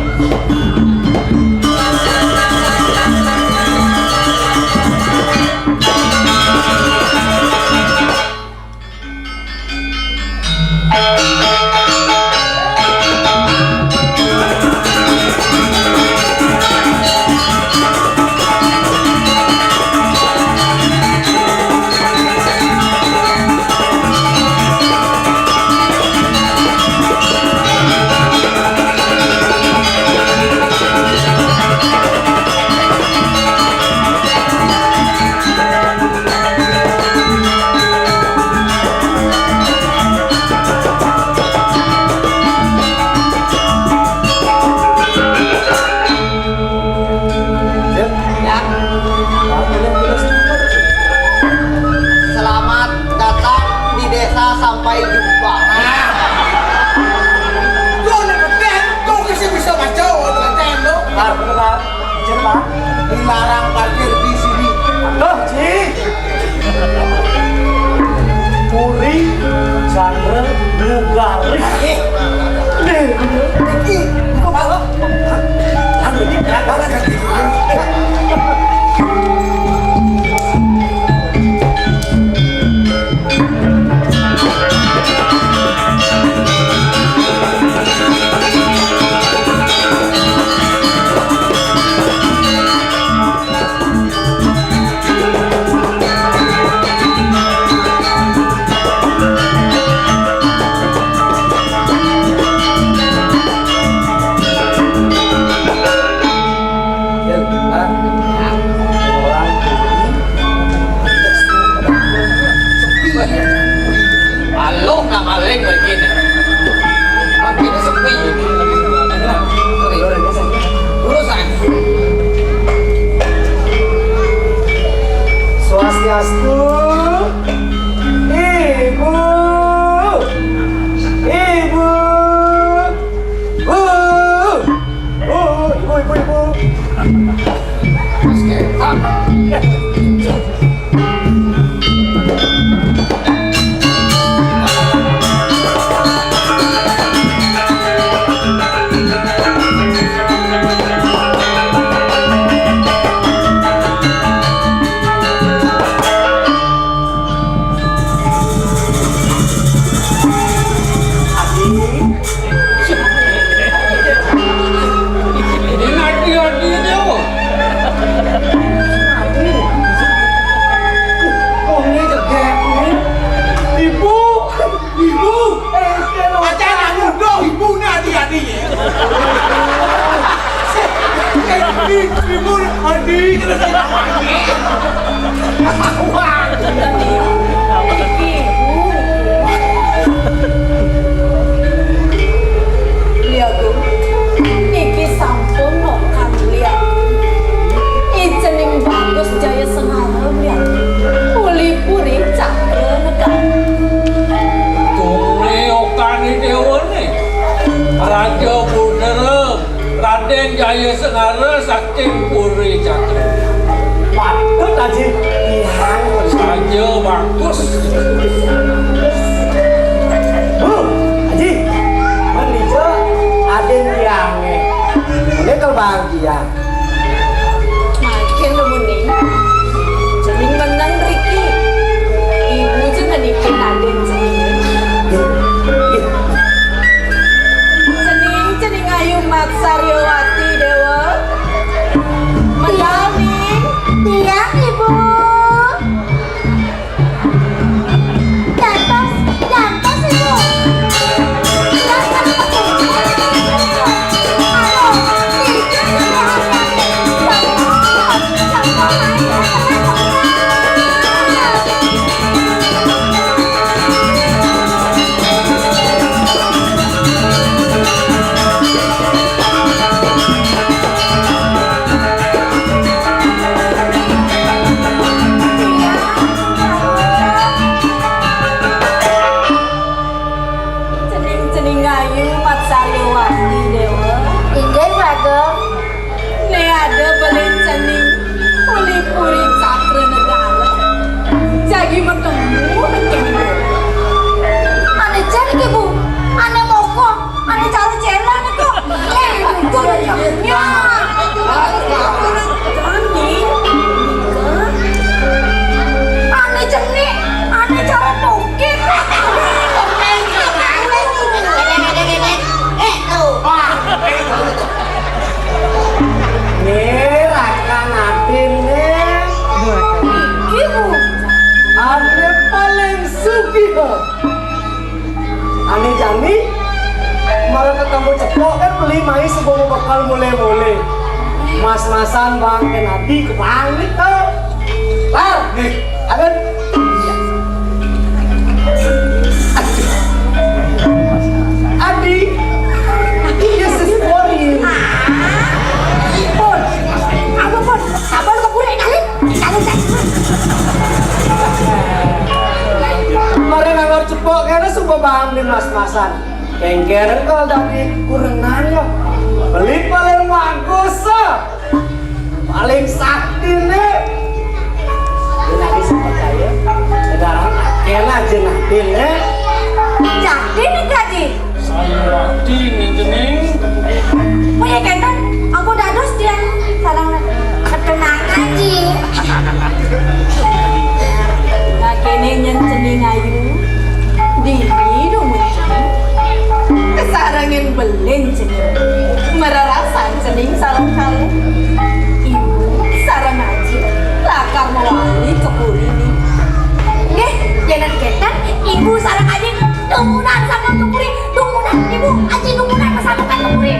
[SPEAKER 9] Selamat datang di desa sampai jumpa.
[SPEAKER 6] Kau kasih bisa baca dengan tendo. Dilarang parkir di sini.
[SPEAKER 3] Aduh, Ci. Puri Chandra Nugari.
[SPEAKER 6] Kau malu? Ini berapa kali?
[SPEAKER 3] Swastiastu, Ibu, Ibu.
[SPEAKER 2] Raja Budara Raden Jaya Sengara saking Puri Cakra.
[SPEAKER 3] Patut Haji.
[SPEAKER 2] Saja bagus.
[SPEAKER 3] Bu, Haji. Menija Aden Tiange. Ini kalau bahagia.
[SPEAKER 4] Makin nemuni. Celing menang Riki. Ibu jangan ikin Aden celing. Celing ayu Mat Saryawati Dewa. Menang nih.
[SPEAKER 10] Tiang Ibu.
[SPEAKER 4] Ayu Mat Saryawati Dewa. Inggih Bagong. Ne ada belencening oleh puri cakra negara. Jagi bertemu dengan ane cari ke bu, ane moko, ane cari celan itu. Itu ya. Ane jenik, ane cara mungkin.
[SPEAKER 7] Nih Raka Nadin nih.
[SPEAKER 4] Ibu,
[SPEAKER 7] Ane paling sugih. Ane jani mara ketemu cepok kan beli mai sebelum bakal mulai-mulai. Mas-masan Bang Kenadi kepangit tuh. Lar, nih, aden. Adi, this is for you.
[SPEAKER 4] Pun, apa pun, sabar kepure kali,
[SPEAKER 7] Mari nganggur cepok karena suka bang di mas-masan. Kengkeren kalau dari kurengannya. Beli paling bagus, paling sakti nih. Lagi sama saya, sekarang kena jenatin nih.
[SPEAKER 4] jadi nih gaji.
[SPEAKER 2] Saryawati ngejening.
[SPEAKER 4] Punya kenten, aku dados dia sarang ketenang aja. Nah kene nyencening Ayu, dini dong kesarangin belen cening, merarasan cening sarang kali. Ibu sarang aja, lakar mewali kepuri nih. Nggih, jangan kenten, ibu sarang aja dumunan sama kepuri, dumunan ibu aja dumunan bersama kan kepuri.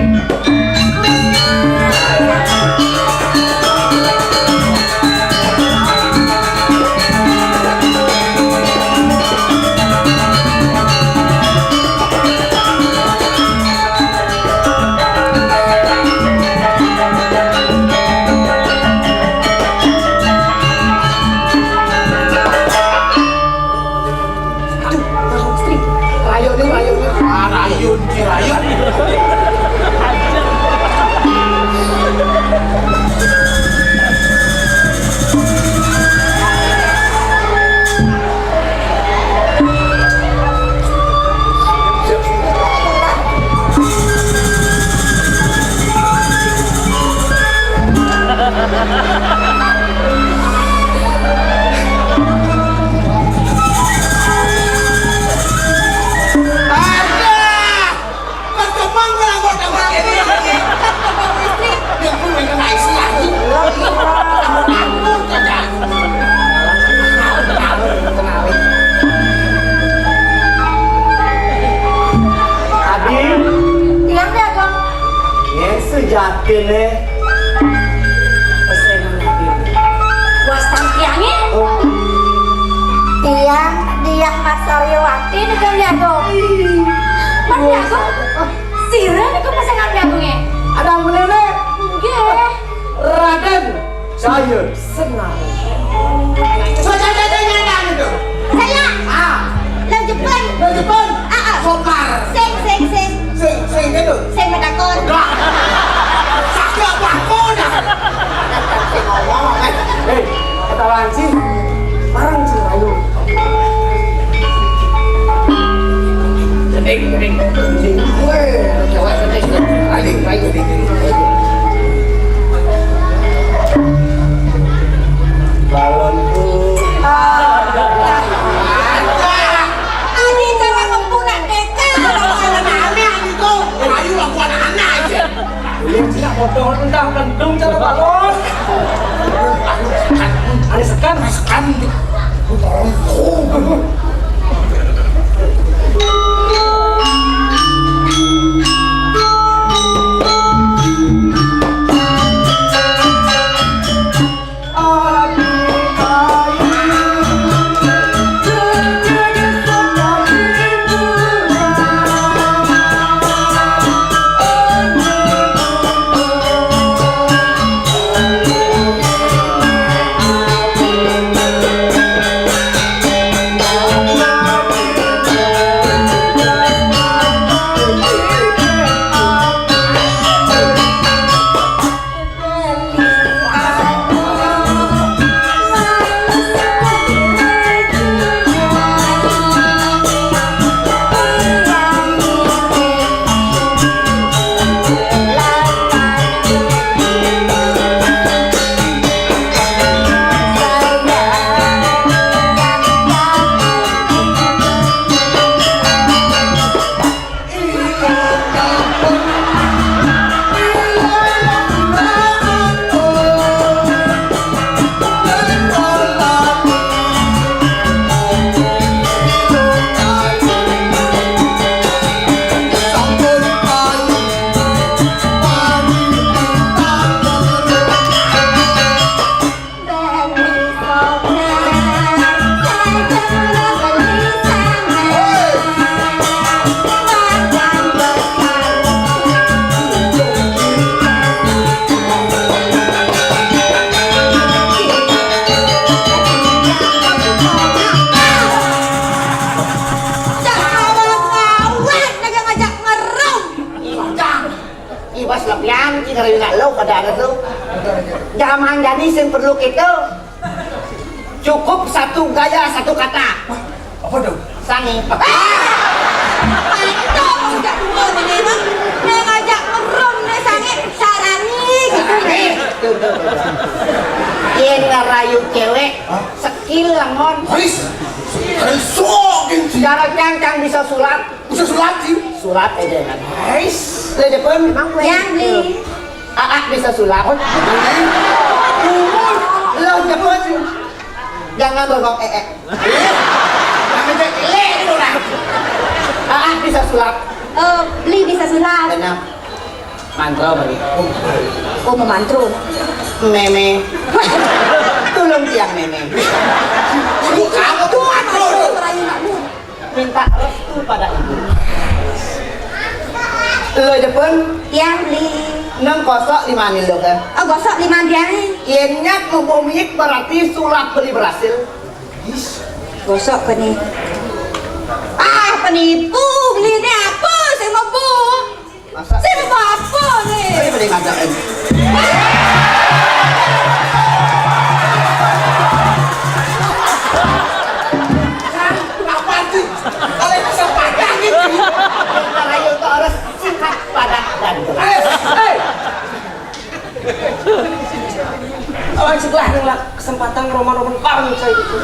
[SPEAKER 6] Rayun, Cirayun.
[SPEAKER 7] Sejati nih pesenan lagi.
[SPEAKER 4] Was tangkiangnya? Tiang Mas Saryawati nih kan jago. Mas jago? Sira nih kan pasangan jagongnya.
[SPEAKER 7] Ada menene?
[SPEAKER 4] Nggih.
[SPEAKER 7] Raden, saya senang.
[SPEAKER 4] Saya. Lang Jepun.
[SPEAKER 6] Sokar.
[SPEAKER 4] Sing
[SPEAKER 6] itu.
[SPEAKER 4] Sing medakon.
[SPEAKER 6] Sakit bakon.
[SPEAKER 7] Hei, kata lanci, barang Cirayu.
[SPEAKER 6] Kening. Gue, coba kening. Aling.
[SPEAKER 7] Balonku.
[SPEAKER 4] Ani cara mempunak deka.
[SPEAKER 6] Aneh itu. Ayu lah buat anak aja.
[SPEAKER 7] Yang tidak bodoh tentang kendung cara balon. Ada sekan.
[SPEAKER 9] ngeri nak lo pada ada tuh. Zaman jadi sing perlu kita cukup satu gaya satu kata.
[SPEAKER 6] Apa tuh?
[SPEAKER 9] Sangi.
[SPEAKER 4] Itu udah dua nih mah. Dia ngajak merem nih sange sarani gitu nih.
[SPEAKER 9] Yang ngerayu cewek skill langon.
[SPEAKER 6] Haris. Haris sok gitu.
[SPEAKER 9] Cara cang bisa sulat.
[SPEAKER 6] Bisa sulat sih.
[SPEAKER 9] Sulat aja kan.
[SPEAKER 6] Haris.
[SPEAKER 9] Lo depan memang gue.
[SPEAKER 4] Yang beli.
[SPEAKER 9] Bisa sulat. Lo depan. Jangan bengong
[SPEAKER 6] Jangan jadi itu lah.
[SPEAKER 9] bisa sulap.
[SPEAKER 4] Beli bisa sulap.
[SPEAKER 9] Benar. Mantra bagi.
[SPEAKER 4] Oh memantru.
[SPEAKER 9] Meme. Tolong tiang meme.
[SPEAKER 6] Kamu tuh mantu.
[SPEAKER 9] Minta restu pada ibu. Lo depan
[SPEAKER 4] Yang beli.
[SPEAKER 9] 605 nih lo kan.
[SPEAKER 4] Oh gosok 5 dia nih.
[SPEAKER 9] Yenyak ngomongin berarti sulap beli berhasil.
[SPEAKER 4] Gosok ke nih. Penipu beli ini apa? Saya mau bu.
[SPEAKER 9] Masa?
[SPEAKER 4] Saya mau apa nih?
[SPEAKER 9] Ini beli ngajakin.
[SPEAKER 6] Apa sih? Kalau bisa padang gitu.
[SPEAKER 9] Cara itu harus singkat padat dan jelas.
[SPEAKER 7] Kalau setelah ngelak kesempatan roman-roman karung saya gitu.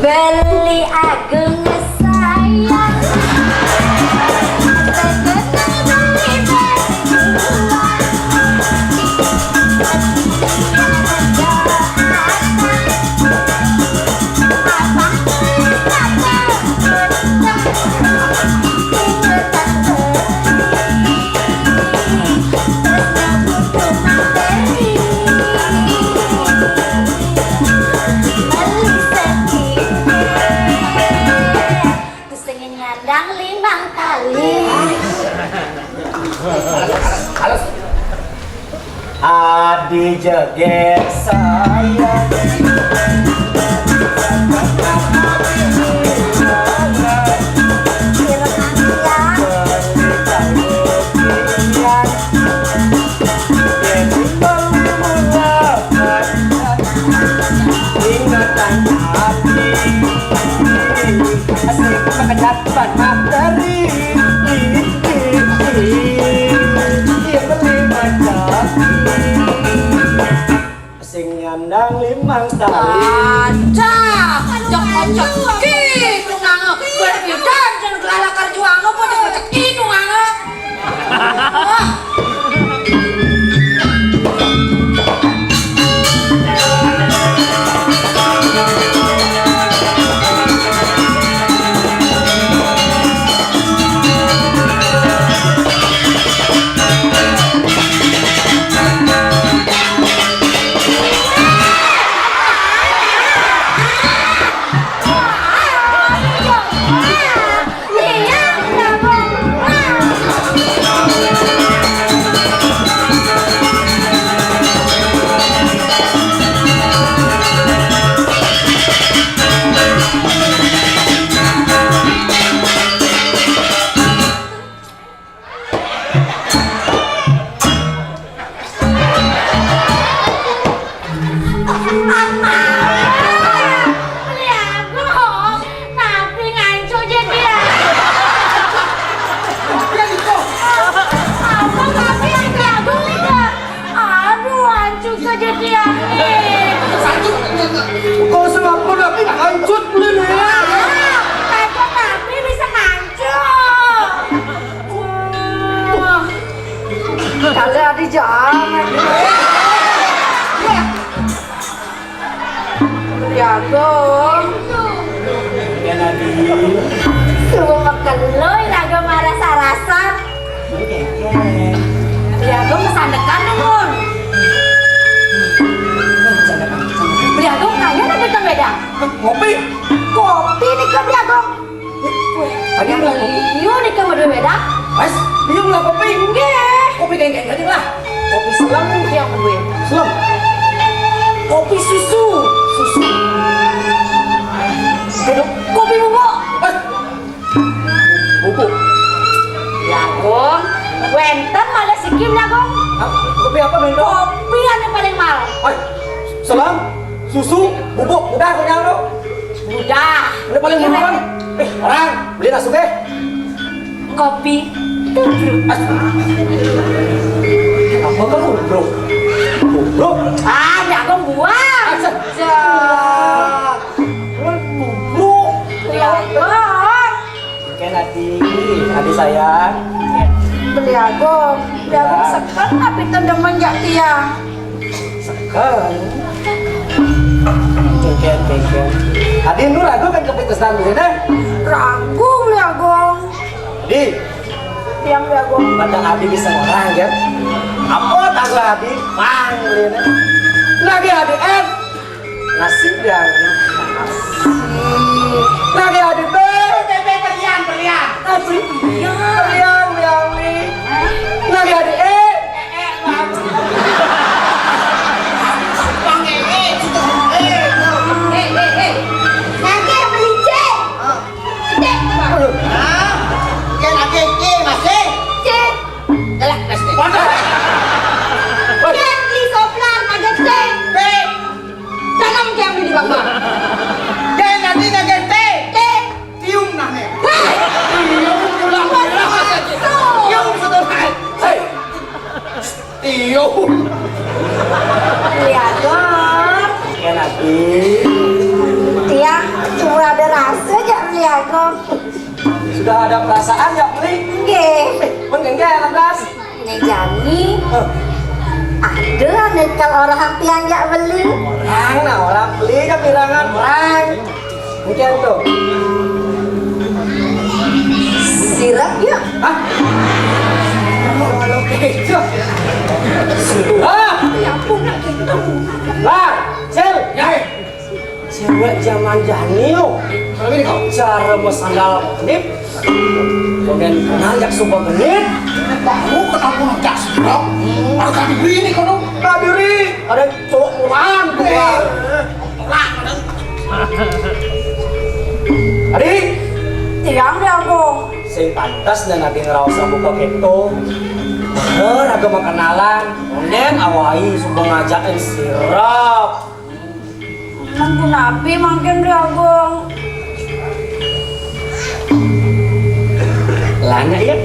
[SPEAKER 4] Beli agung sayang.
[SPEAKER 7] Adi joget sayang. Dapat materi sing nyandang limang tali
[SPEAKER 4] Ancah, jangan cekik nungange. Berbidan jangan gelalakar juange pun jangan cekik nungange.
[SPEAKER 7] kau semua produk hancur beli nih.
[SPEAKER 4] Kata tapi bisa hancur.
[SPEAKER 9] Kali adi jangan. Ya dong.
[SPEAKER 4] Suruh makan loy lagu marah sarasan. Ya gue mesandekan dong. Biagong kaya na bitang beda.
[SPEAKER 7] Ngopi.
[SPEAKER 4] Kopi ni ka biagong.
[SPEAKER 7] Tadi bilang kopi.
[SPEAKER 4] Iyo ni ka beda.
[SPEAKER 7] Mas, dia bilang kopi.
[SPEAKER 4] Nggih.
[SPEAKER 7] Kopi kayak tadi lah.
[SPEAKER 4] Kopi selam dia gue.
[SPEAKER 7] Selam. Kopi susu. Susu.
[SPEAKER 4] Aduh, kopi bubuk.
[SPEAKER 7] Mas. Bubuk.
[SPEAKER 4] Biagong, Wenten malah sikim ya Gong.
[SPEAKER 7] Kopi apa Mendo?
[SPEAKER 4] Kopi yang paling mahal.
[SPEAKER 7] Ay, selam, susu, bubuk, udah kenyang dong.
[SPEAKER 4] Udah.
[SPEAKER 7] Ini paling murah kan? Orang beli nasi deh.
[SPEAKER 4] Kopi tubruk.
[SPEAKER 7] Apa kan bubuk? Bubuk?
[SPEAKER 4] Ya Gong buang.
[SPEAKER 7] Sejak. Bubuk.
[SPEAKER 4] Ya Gong.
[SPEAKER 7] Oke Nadi sayang.
[SPEAKER 4] Beli Agong. Beli Agong sekat tapi tendang manjak tiang.
[SPEAKER 7] Sekarang. Kengken. Adi nur aku kan kepikiran dulu deh.
[SPEAKER 4] Ragu beli Agong.
[SPEAKER 7] Di,
[SPEAKER 4] Tiang beli Agong.
[SPEAKER 7] padahal Adi bisa ngorang kan? Apa tangga Adi? Panggilin. Lagi Adi F. Nasi yang lagi Adi B.
[SPEAKER 4] Belian.
[SPEAKER 7] Belian nih. Lagi Adi E.
[SPEAKER 4] Nanti beli C. Cek.
[SPEAKER 9] Kan ada C masih.
[SPEAKER 4] Cek.
[SPEAKER 9] Galak pasti.
[SPEAKER 4] Cek di soplan ada cek. Tanam jam di bawah.
[SPEAKER 9] Dan nanti naga T.
[SPEAKER 4] Cek.
[SPEAKER 9] Tium namanya.
[SPEAKER 4] Tiung
[SPEAKER 9] betul kan?
[SPEAKER 7] Tiung.
[SPEAKER 4] Beli Agong.
[SPEAKER 7] Kan Adi.
[SPEAKER 4] Tiang cuma ada rasa aja beli Agong.
[SPEAKER 7] Sudah ada perasaan ya beli?
[SPEAKER 4] Nggih.
[SPEAKER 7] Mengenggak lantas.
[SPEAKER 4] Ini Jani. Ada nekal orang tiang jak beli.
[SPEAKER 7] Orang beli kan bilangan orang. Mungkin tuh.
[SPEAKER 4] Sirap ya.
[SPEAKER 7] Hah?
[SPEAKER 4] Ya ampun nak gitu.
[SPEAKER 7] Lah, Cel. Ya. Cewek zaman Jani yuk. Cara mesandal genit. Kemudian nanjak sumpah genit.
[SPEAKER 6] Baru kenapa ngajak sedap? Harga dibeli ini kan dong.
[SPEAKER 7] Tak diri. Ada cowok murahan dua. Adik.
[SPEAKER 4] Tiang dia Agong.
[SPEAKER 7] Sing pantas dan nanti ngerasa buka gitu. Bener agama kenalan. Kemudian awai sumpah ngajakin sirap.
[SPEAKER 4] Mangku nabi makin dia Agong.
[SPEAKER 7] Lanya ya.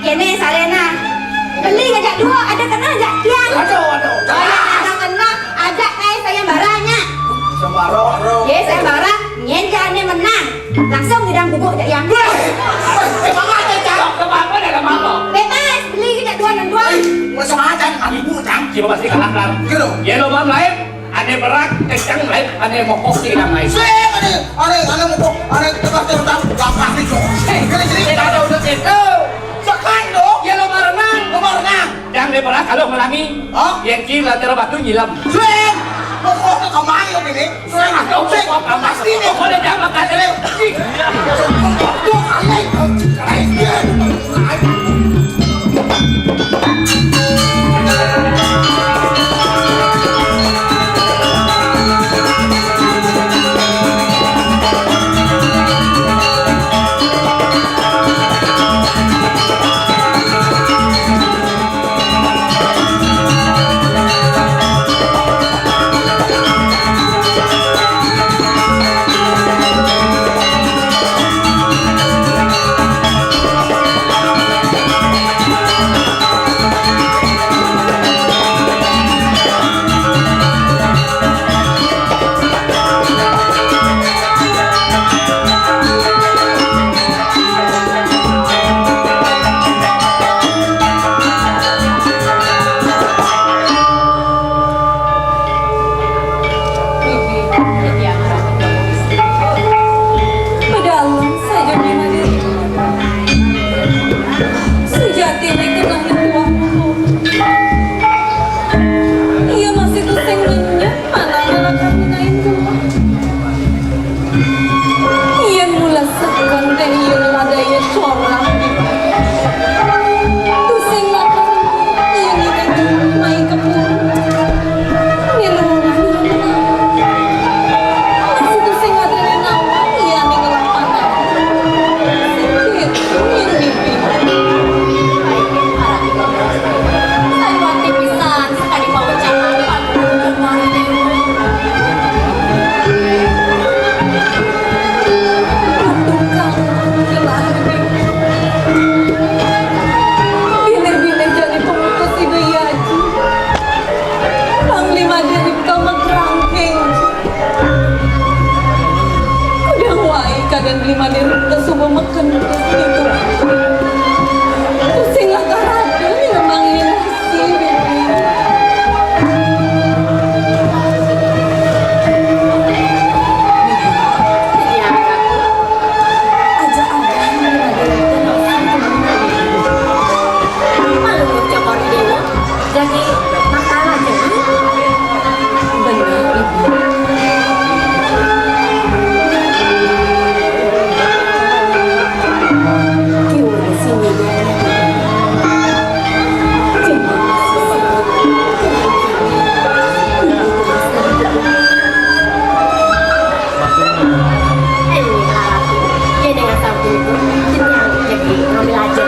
[SPEAKER 4] Kene Sarena. Beli ngajak dua, ada kena ajak tiang.
[SPEAKER 6] Aduh.
[SPEAKER 4] Ada kena ajak kayak saya baranya.
[SPEAKER 7] Sembaro.
[SPEAKER 4] Ya saya barang, nyenjane menang. Langsung ngidang bubuk ajak yang.
[SPEAKER 6] Semangat ya, Cang. Apa dah apa?
[SPEAKER 4] Bebas, beli ngajak dua dan dua.
[SPEAKER 6] Masuk aja dengan ibu, Cang.
[SPEAKER 2] Siapa pasti kalah kan?
[SPEAKER 6] Gitu.
[SPEAKER 2] Ya lo mam lain, ada berak, kencang lain, ada mokok di dalam lain.
[SPEAKER 6] Ada mau tebak gampang nih, Cok. Sini.
[SPEAKER 2] Ada udah itu.
[SPEAKER 6] Sekarang dong.
[SPEAKER 2] Ya lo berenang.
[SPEAKER 6] Berenang.
[SPEAKER 2] Yang dia berak kalau melangi,
[SPEAKER 6] Hah?
[SPEAKER 2] yang kira terbatu nyilam.
[SPEAKER 6] Sing. Pokoknya kemarin ini. Sing. Sing. Pasti nih.
[SPEAKER 2] Pokoknya jangan makan deh.
[SPEAKER 6] Tuh,
[SPEAKER 1] orang tu sing makan ini kan mai kebun ni lungan masih tu sing ada di nawa iya ni kelapanan sikit yang bibi
[SPEAKER 4] Saya mati pisan sekali bawa cawan kemarin
[SPEAKER 1] Biner-biner jadi pemutus ibu Yaji Panglima dari utama kerangkeng Udah wai kadang lima dari utama semua makan itu Pusing lah karada memang ini nasi baby Aja abang lima dari
[SPEAKER 4] malu cokor dewa jadi makan aja
[SPEAKER 1] benar ibu Kiura sini
[SPEAKER 4] ini harapku dia dengan sabtu itu kenyang jadi ngambil aja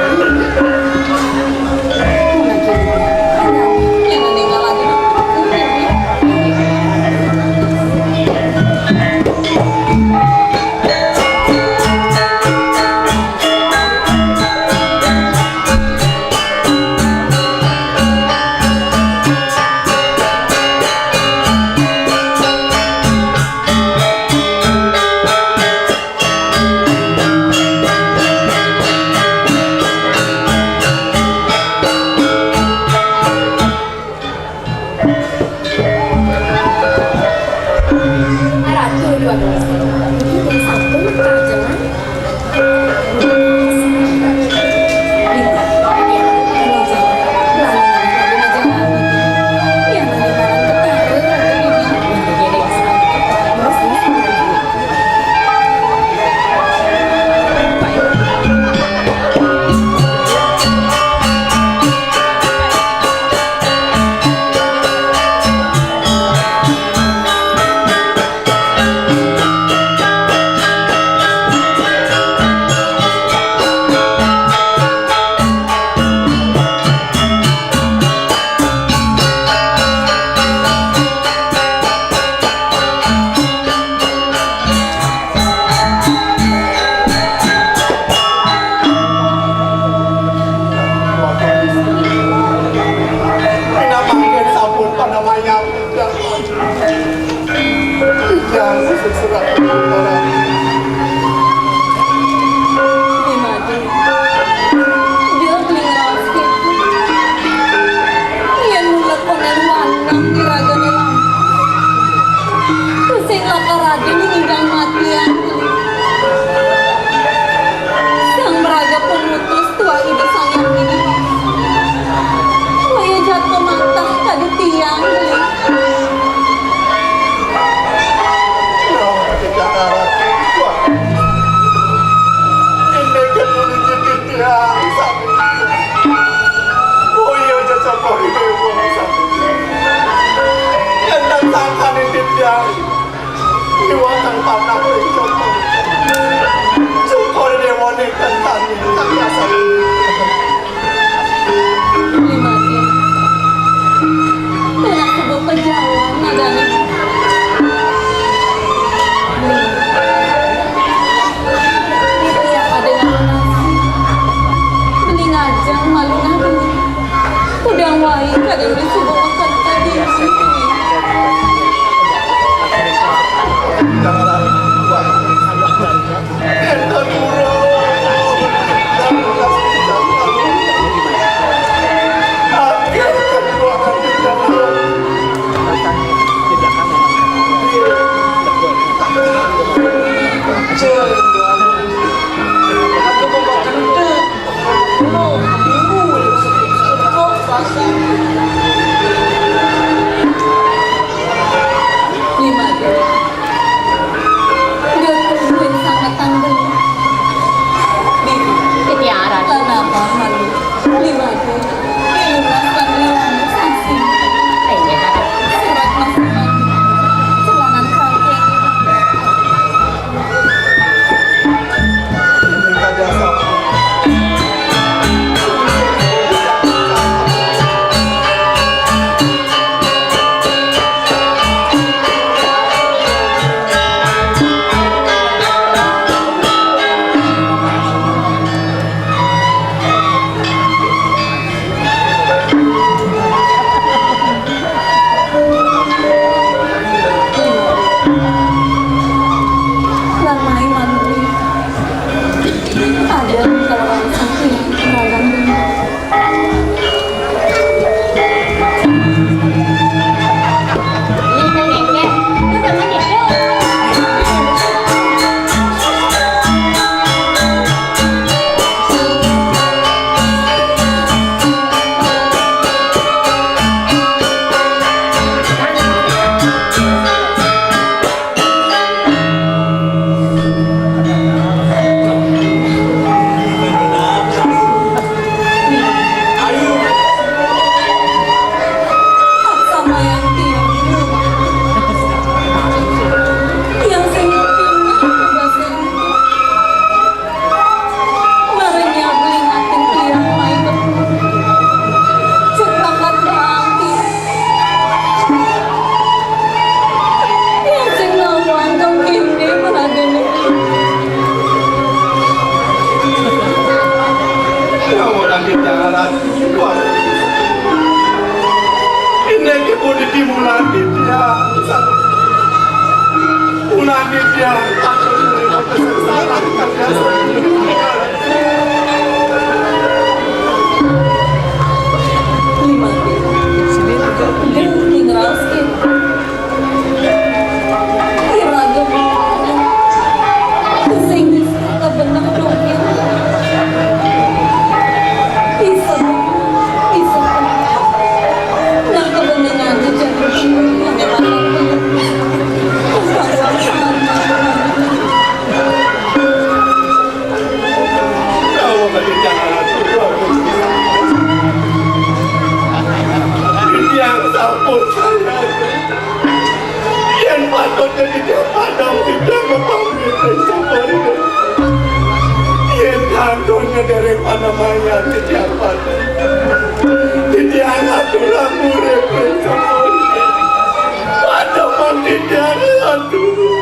[SPEAKER 1] Jangan tinggal lagi
[SPEAKER 4] ratu dua belas kita satu jangan
[SPEAKER 8] Pinamangkin sabun pada mayang yang sesurat orang
[SPEAKER 1] Limadi dia beli ngerasik yang mulai konen wanang di raga nilang pusing lakar raga meninggal matian sang beraga pemutus tua ide sangat ini Maya jatuh mata kadu tiang beli
[SPEAKER 8] orang tidak darat ini kan menuju tiang sampai oh iya jasa kau ini yang datangkan ini tiang diwakang panah cukup ini wanita tani tak biasa
[SPEAKER 1] Limadi tunak sebuah pejawan nadani Tiap ada yang nasi beli ngajang malu ngadu udang wai kadang beli subuh makan tadi
[SPEAKER 8] jangan enten burung dan belas akhir kedua kali dalam
[SPEAKER 7] aku bawa kentut. Belum, minggu. Kok basah.
[SPEAKER 5] Kamu lagi jangan ini pun dimulai dia. Ulang dia. Dari mana maya kejahatan tidak aturan murid pada tidak aduh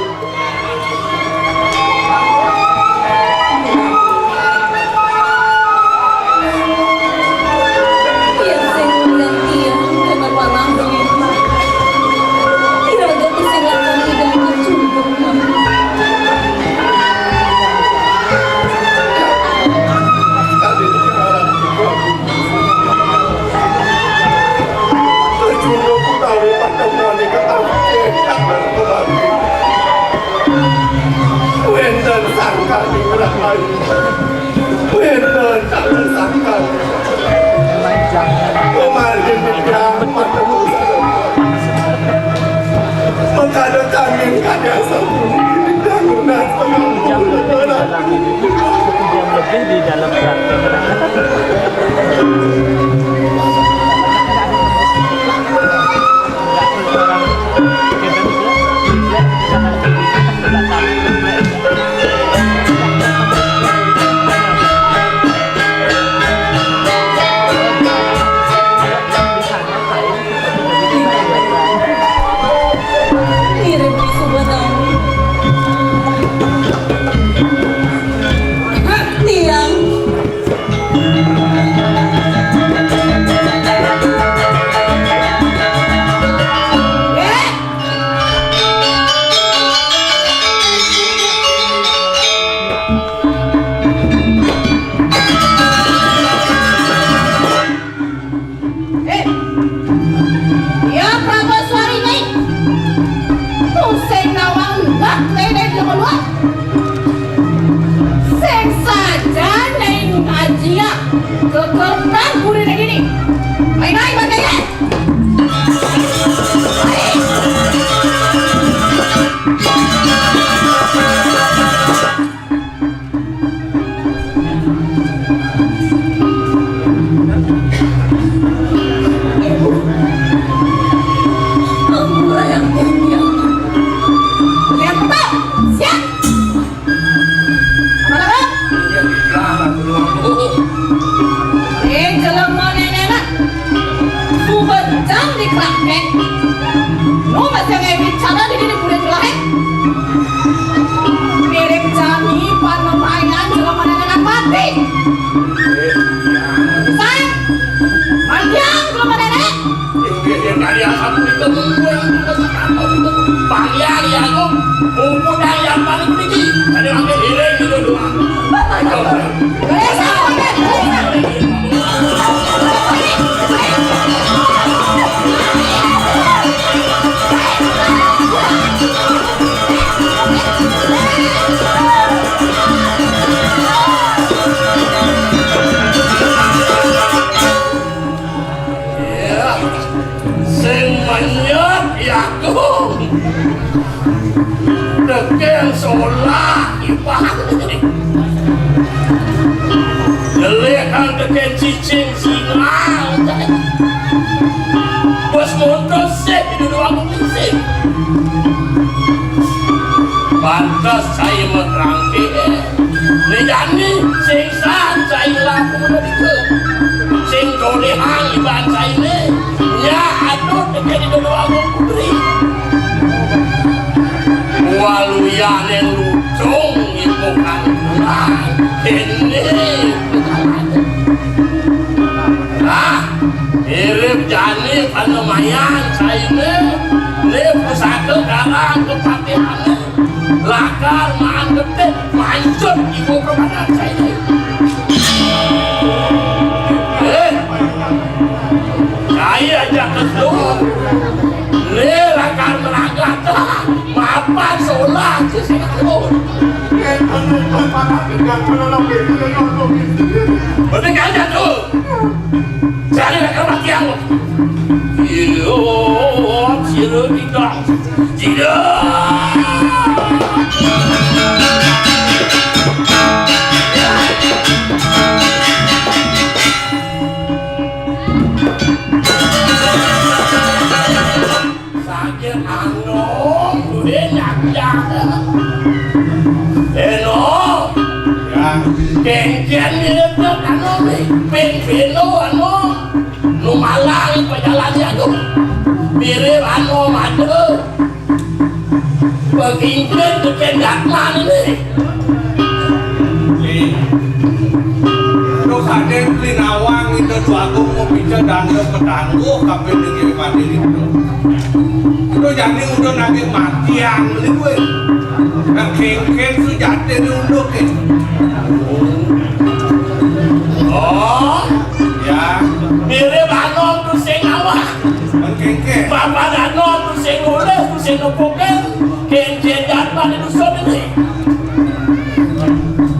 [SPEAKER 10] di dalam
[SPEAKER 2] Pantas saya menerangke Nejani sing sah saya laku menurutku Sing dolehang iban saya ini Ya aduh dekat di dodo agung putri Waluyan yang lucung ibu kan Ini lumayan saya ini pusaka garang kepatihannya lakar maan gede mancur ibu perbanan saya ini saya ajak kedua ini lakar meragat maafan sholat sisi kedua berarti aja tuh cari lakar mati yang iyo siro tidak sakit anong gue nyakjak eno kengkian mirip anong pin-pino anong lumalang pejalannya tuh mirip anong ada begini kekendak mana nih
[SPEAKER 6] kadang linawang itu aku mau bicara dangdut ketangguh kape dengan mandiri itu jadi udah nabi mati yang gue yang kengken tuh jatuh duduk
[SPEAKER 2] oh
[SPEAKER 6] ya
[SPEAKER 2] mirip anom tuh sing awak
[SPEAKER 6] kengken
[SPEAKER 2] bapak anom tuh sing oleh tuh sing nupoken kengken jatman itu ini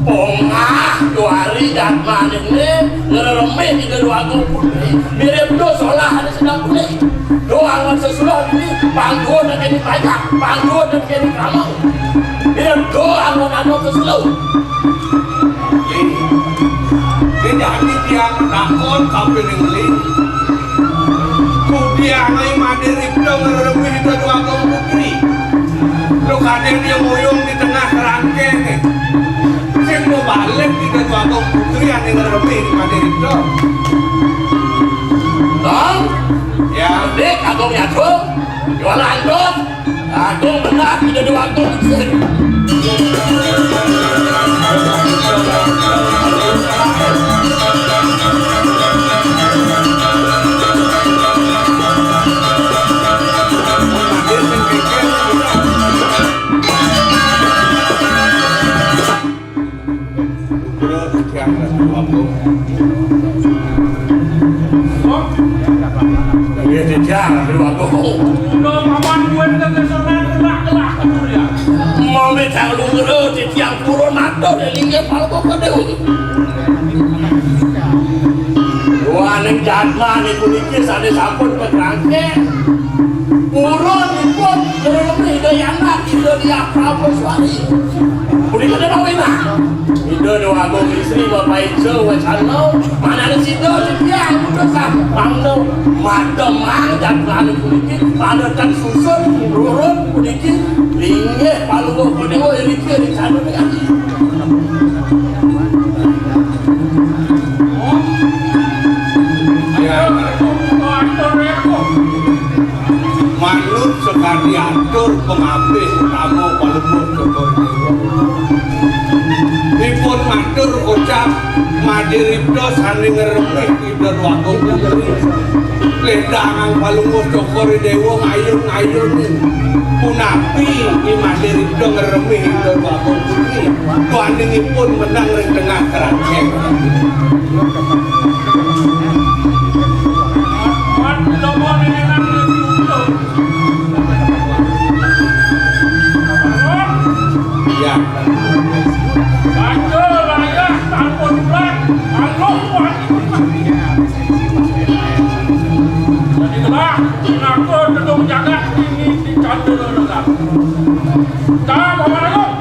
[SPEAKER 2] Pongah duari jatman ini ngeremeh di kedua aku putri mirip do solah ada sedang putri doang sesudah ini panggung dan jadi banyak panggung dan jadi kamar mirip doang anom sesudah
[SPEAKER 6] ini jadi tiang takon kape dengan kudiang ay mandiri dong ngeremeh di kedua aku putri lo kadang dia moyong di tengah kerangkeng mau balik di kedua kaum putri yang ngeremeh di mandiri dong
[SPEAKER 2] dong
[SPEAKER 6] ya
[SPEAKER 2] dek agong nyatu jualan dong agong benar di kedua agong putri mau minta lu ngerti tiang turun atau lingga palko kedeu dua neng jatman ibu nikir sade sampun ke kerangke urun ikut ngeremeh dayana ide dia Prabu Suari budi kada bawina ide doa agong istri bapak ijo wacano mana ada sido dia udah sah pangdo madem jatman ibu nikir pada tak susun urun ibu nikir lingga palko kedeu nikir di sana lagi
[SPEAKER 6] manut sekali atur pengabdi kamu palembut Jogor dipun matur ucap madiripto sani ngeremeh ida wakong putri ledangan palembut Jogor dewa ngayun-ngayun punapi di madiripto ngeremeh ida wakong putri tuaningipun menang ring tengah kerangkeng ya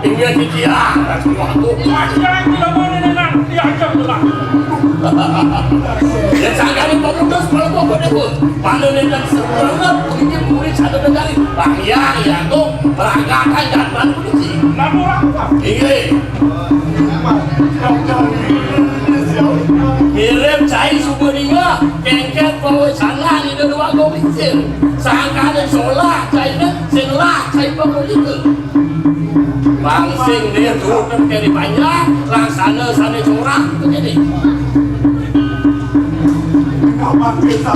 [SPEAKER 2] hingga dikiang ya sagari pemudas palko kedeu panen dan sebenarnya ini murid satu negari banyak ya tuh perangkakan jatman polisi iya mirip cai subuhnya kengket bawa sana di dua komisir sangka dan sholat cainya selah cai pemulihan bangsing dia turun kiri banyak laksana sana curang itu jadi
[SPEAKER 5] Kapan kita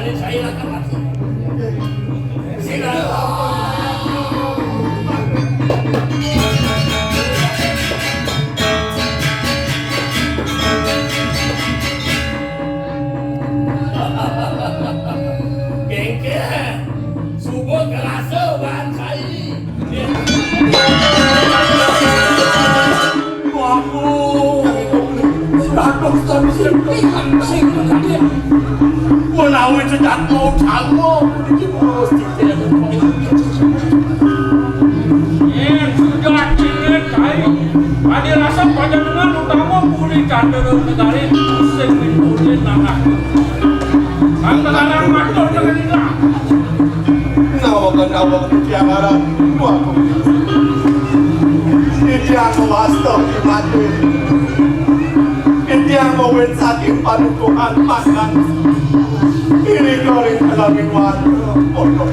[SPEAKER 2] dari saya akan mati. Silakan.
[SPEAKER 6] Menawi cedak mau tango iki mesti sudah cilik kai adi rasa panjenengan utama pulih kantor negari sing mitulin nangah kang tegarang matur tegeninga
[SPEAKER 5] nawakan tiangaran aku Itiang mewastong imatu Itiang mewin saking panukuhan makan Ini korin alamin watu Pondok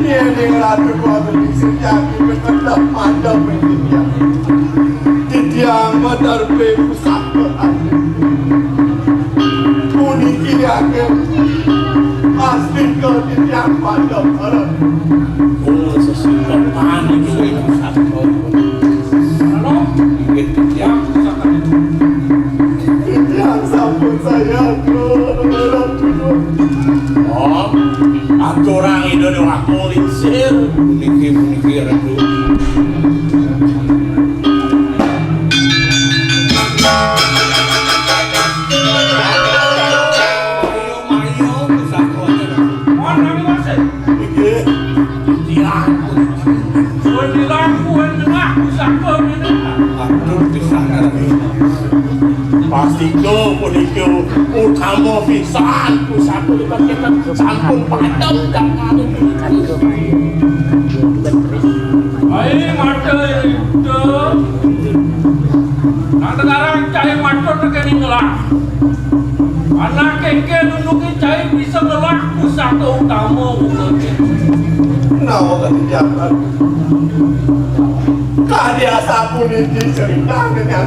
[SPEAKER 5] Ini ngeratu kuatu Disik jaki bertendap mandam Itiang Itiang menerbe pusat berhati Uniki yakin Pasti kau Itiang mandam harap
[SPEAKER 2] Sesuatu panik itu satu. Halo, yang
[SPEAKER 5] Itiang sampun saya
[SPEAKER 2] oh, aku orang itu doa kulisir. Puniki ratu. Pasti kau puniki utama pisan pusat kita sampun padam dan kali
[SPEAKER 6] ai mata itu nang sekarang cai matur rekening ngelah anak kengke nunuki cai bisa ngelah pusat utama bukan
[SPEAKER 5] Nawakan Itiang Kadia sapun ini cerita dengan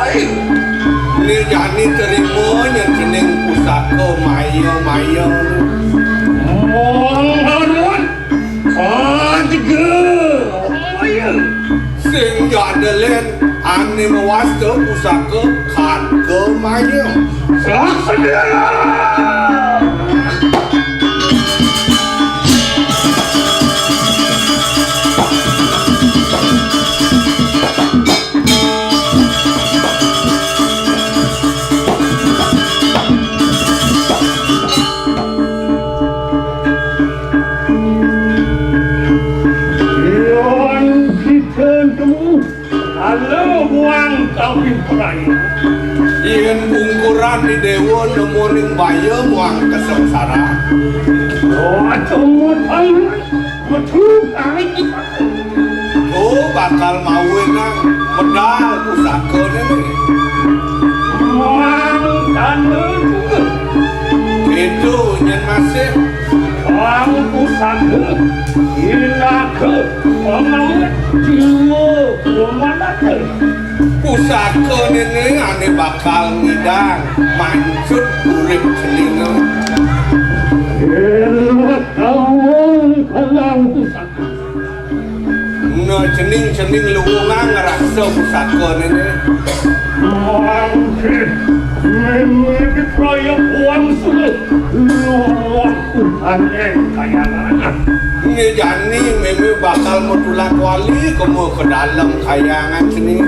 [SPEAKER 6] baik. Ni jani terima yang jening pusaka maya-maya.
[SPEAKER 2] Haruan. Tiga. Maya.
[SPEAKER 6] Sing jada len ane mewasta pusaka kan ke maya.
[SPEAKER 2] Saksana. Halo buang kawin peraya.
[SPEAKER 6] Yen ungkuran di dewa nemuning baya muang kesengsara.
[SPEAKER 2] Aduh, betul kali kita.
[SPEAKER 6] Oh bakal mawinang medal pusaka ni.
[SPEAKER 2] Muang tanda juga.
[SPEAKER 6] Itu yang masih
[SPEAKER 2] Muang pusaka. Ila ke pengawet jiwa kemana ke.
[SPEAKER 6] pusaka ni ane bakal ngidang mancut urip celinga.
[SPEAKER 2] Elok kawang kalang pusaka.
[SPEAKER 6] No cening luwungan ngerasa pusaka ni.
[SPEAKER 2] Muang ke. Memiliki proyek uang sulit. Luang aneh kayangan.
[SPEAKER 6] Ni jani meme bakal motulak wali kamu ke dalam kayangan sini.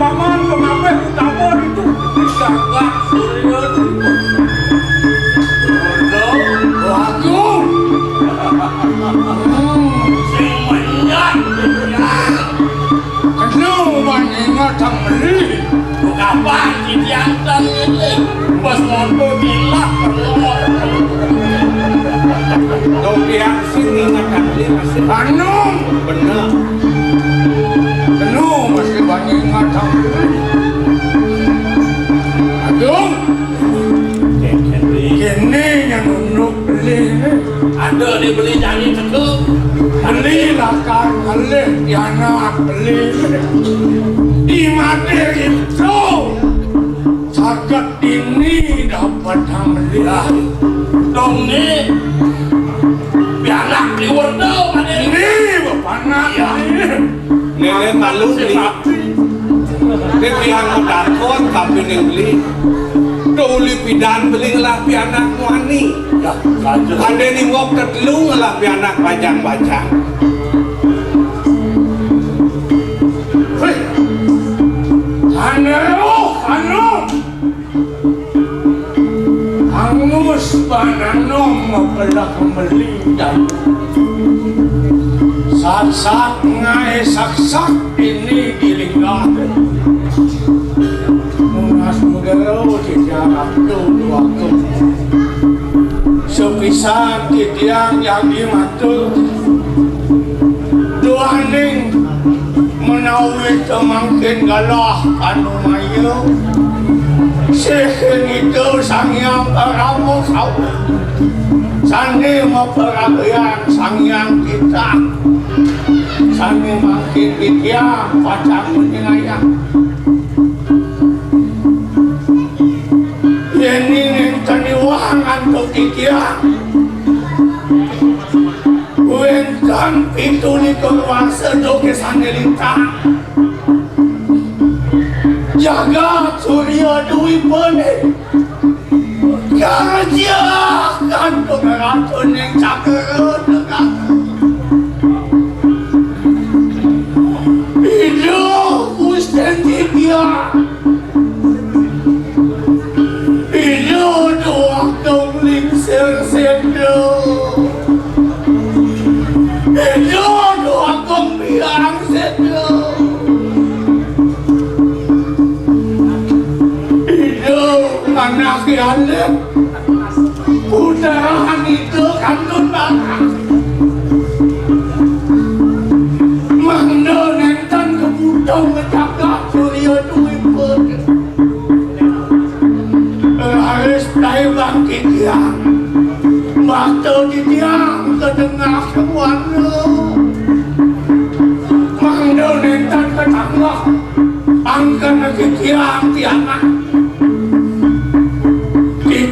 [SPEAKER 2] Paman pengamen utama itu disanggah surya Agung sing menyat kenuman ingat sang beli kapan diantar ini bos mondo gila
[SPEAKER 6] Dopiak sini ingatkan beli masih
[SPEAKER 2] anu
[SPEAKER 6] bener.
[SPEAKER 2] penuh masih banyak ingat sang beli Agung kini yang nunduk beli
[SPEAKER 6] Ada dibeli jadi cekuk.
[SPEAKER 2] belilah kan beli anak beli di materi itu sangat ini dapat beli
[SPEAKER 6] Dong ni bianak di wordau
[SPEAKER 2] ini bapak nak
[SPEAKER 6] Nenek malu beli. Dia biang mendakon tapi neng beli. Duli pidan beli lah pianak wani. Ada ni ngok tertelung lah pianak bajang-bajang.
[SPEAKER 2] Angus pananom mapala kembali dan saat ngai saksak ini dilinggahan munas mugaro dijarak dua sepisan titiang yang dimatur duaning menawi temangkin galah anu mayu sehingga itu sang yang beramu kau sani memperagian sang yang kita sani makin dia pacang menyayang ini tadi uang untuk dia
[SPEAKER 6] sedok kesan lintang jaga surya dwi pene kerja kantong ratun yang cakeran hidup mustahil dia hidup doang dongling serdendo hidup doang kong bilang sendo anak anak putaran itu kandung banget mangno nenten kebudong menjaga surya duit pun harus tahu bangkit yang waktu di tiang kedengar semuanya mangno nenten ketanglah angkat ke tiang-tiangan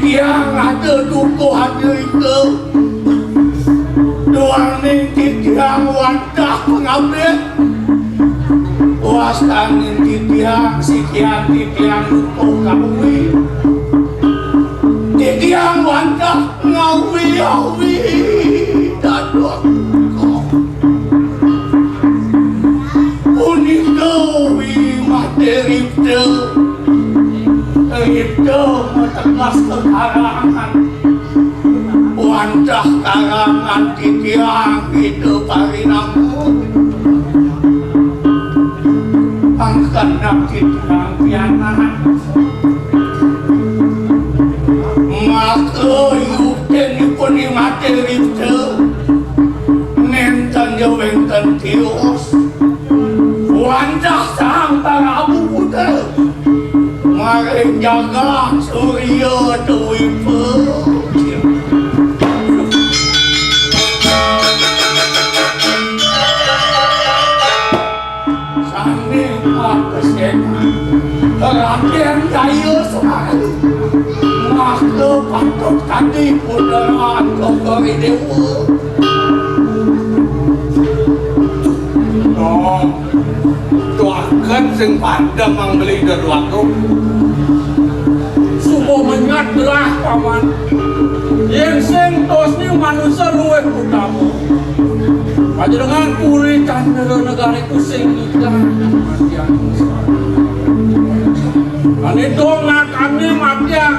[SPEAKER 6] yang ada dukuhan itu doang ning yang wadah pengambil wastan ning yang sekian yang dukuh kawi yang wadah ngawi dadok unik gawi materi itu metegas kekarangan wadah karangan titiang itu parinamu angkat titiang pianan maka yukten ipun materi itu nenten jawenten tios wadah sang para abu puter mari jaga surya dwi putih sani makasih rakyat kaya sekali makhluk patut tadi puderan kokori dewa tuakan sing pandang mang beli dari waktu subuh menyadlah paman yang sing tosnya manusia luweh utama aja dengan puritan negara itu sing kita ini dongak kami matiang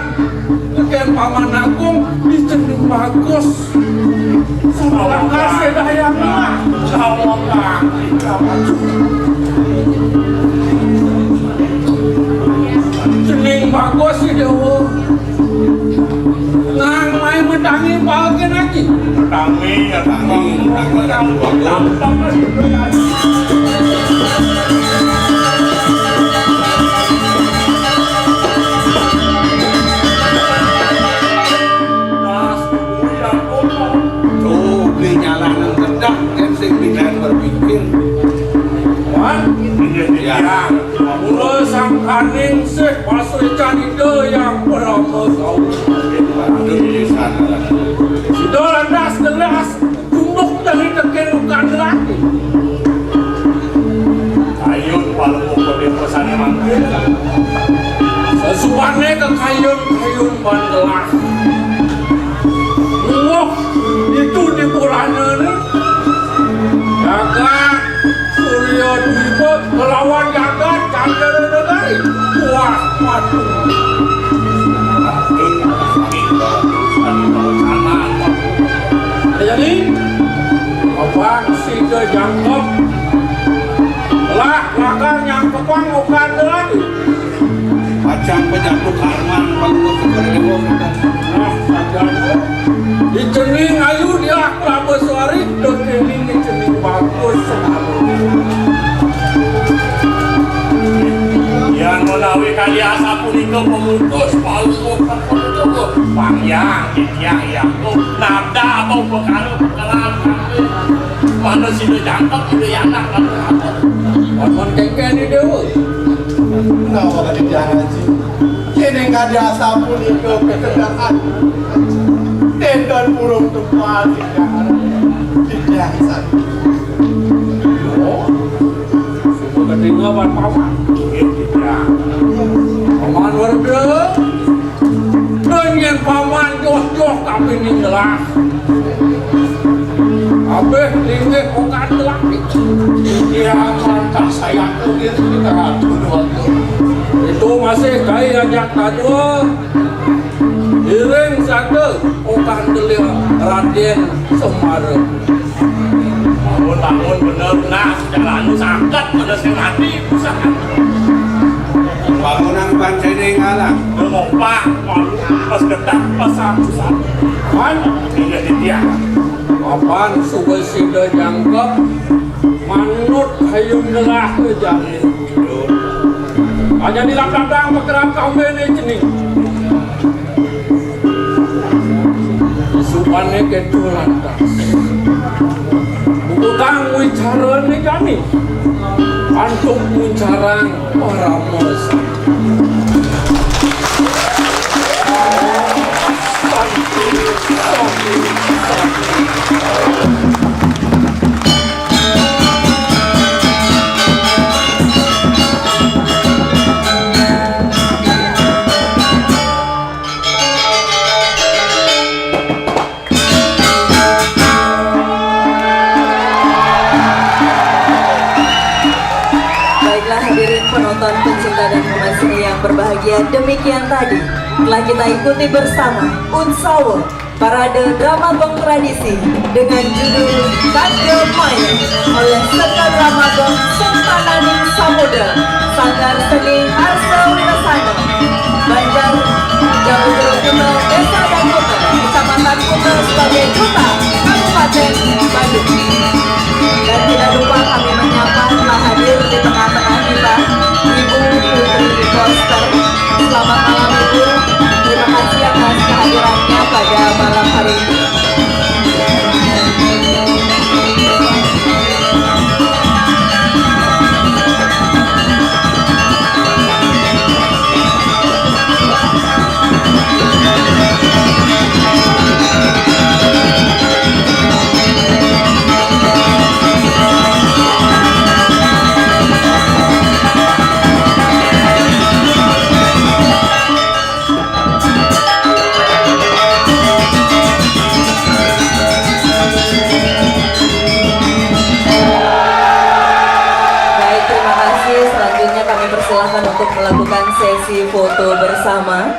[SPEAKER 6] dengan paman agung di cenderung bagus sama kasih dayangnya sama cening bagus sih dewa nang main mendangi bagian lagi mendangi tuh beli nyala nang kedak yang sing bilang berpikir ya mulai sang kaning sih pasal canida yang berapa tahun sudah landas gelas tumbuk dari tekerukan lagi ayun walau kode pesannya manggil sesuanya ke kayun bandelah itu di purana nih jaga surya dwi melawan jagat candra negari wah waduh jadi abang si kejangkep lah lakan yang kepang bukan lagi macam penyakit karman kalau kedewa nah saja di cening ayu dia Prabeswari do cening di cening bagus sekali yang menawi kali asa punika pemutus palu panjang yang nada apa perkara mana sih jangkep itu yang nak kon kengken di dewa
[SPEAKER 8] kenapa kali jangan sih kene nggak ada asa punika ketenangan dan burung tumpah tidak
[SPEAKER 6] ketinggalan paman. Paman warga, dengan paman jos-jos tapi ninggalah. Abeh tinggi bukan telak dia mantah saya kudir kita dua itu masih kaya ajak kadua iring satu bukan delir Raden Semarang
[SPEAKER 2] bangun bener nah jalan sakit bener sing mati usaha
[SPEAKER 5] Bangunan bancai ngalah.
[SPEAKER 2] ngompak pas ketak pas susah
[SPEAKER 6] kan
[SPEAKER 2] tidak dia
[SPEAKER 6] kapan suwe sida jangkep manut hayung gelah kejahin hanya di lapang bergerak kaum ini jenis supane ketulan tas utang wicara ini kami antuk muncarang para mosa
[SPEAKER 1] Baiklah hadirin penonton pencinta dan pemirsa yang berbahagia, demikian tadi telah kita ikuti bersama Unsawo Parade Drama Gong Tradisi dengan judul Kade Main oleh Seka Drama Gong Sentananing Samudra Sanggar Seni Arsa Winasana Banjar Jawa Kuta Desa dan Kuta Kecamatan Kuta sebagai Kuta Kabupaten Bandung. Dan tidak lupa kami menyapa telah hadir di tengah-tengah kita Ibu Putri Koster. Selamat malam Ibu. Terima kasih atas kehadirannya pada malam hari ini. Baik, terima kasih. Selanjutnya kami persilahkan untuk melakukan sesi foto bersama.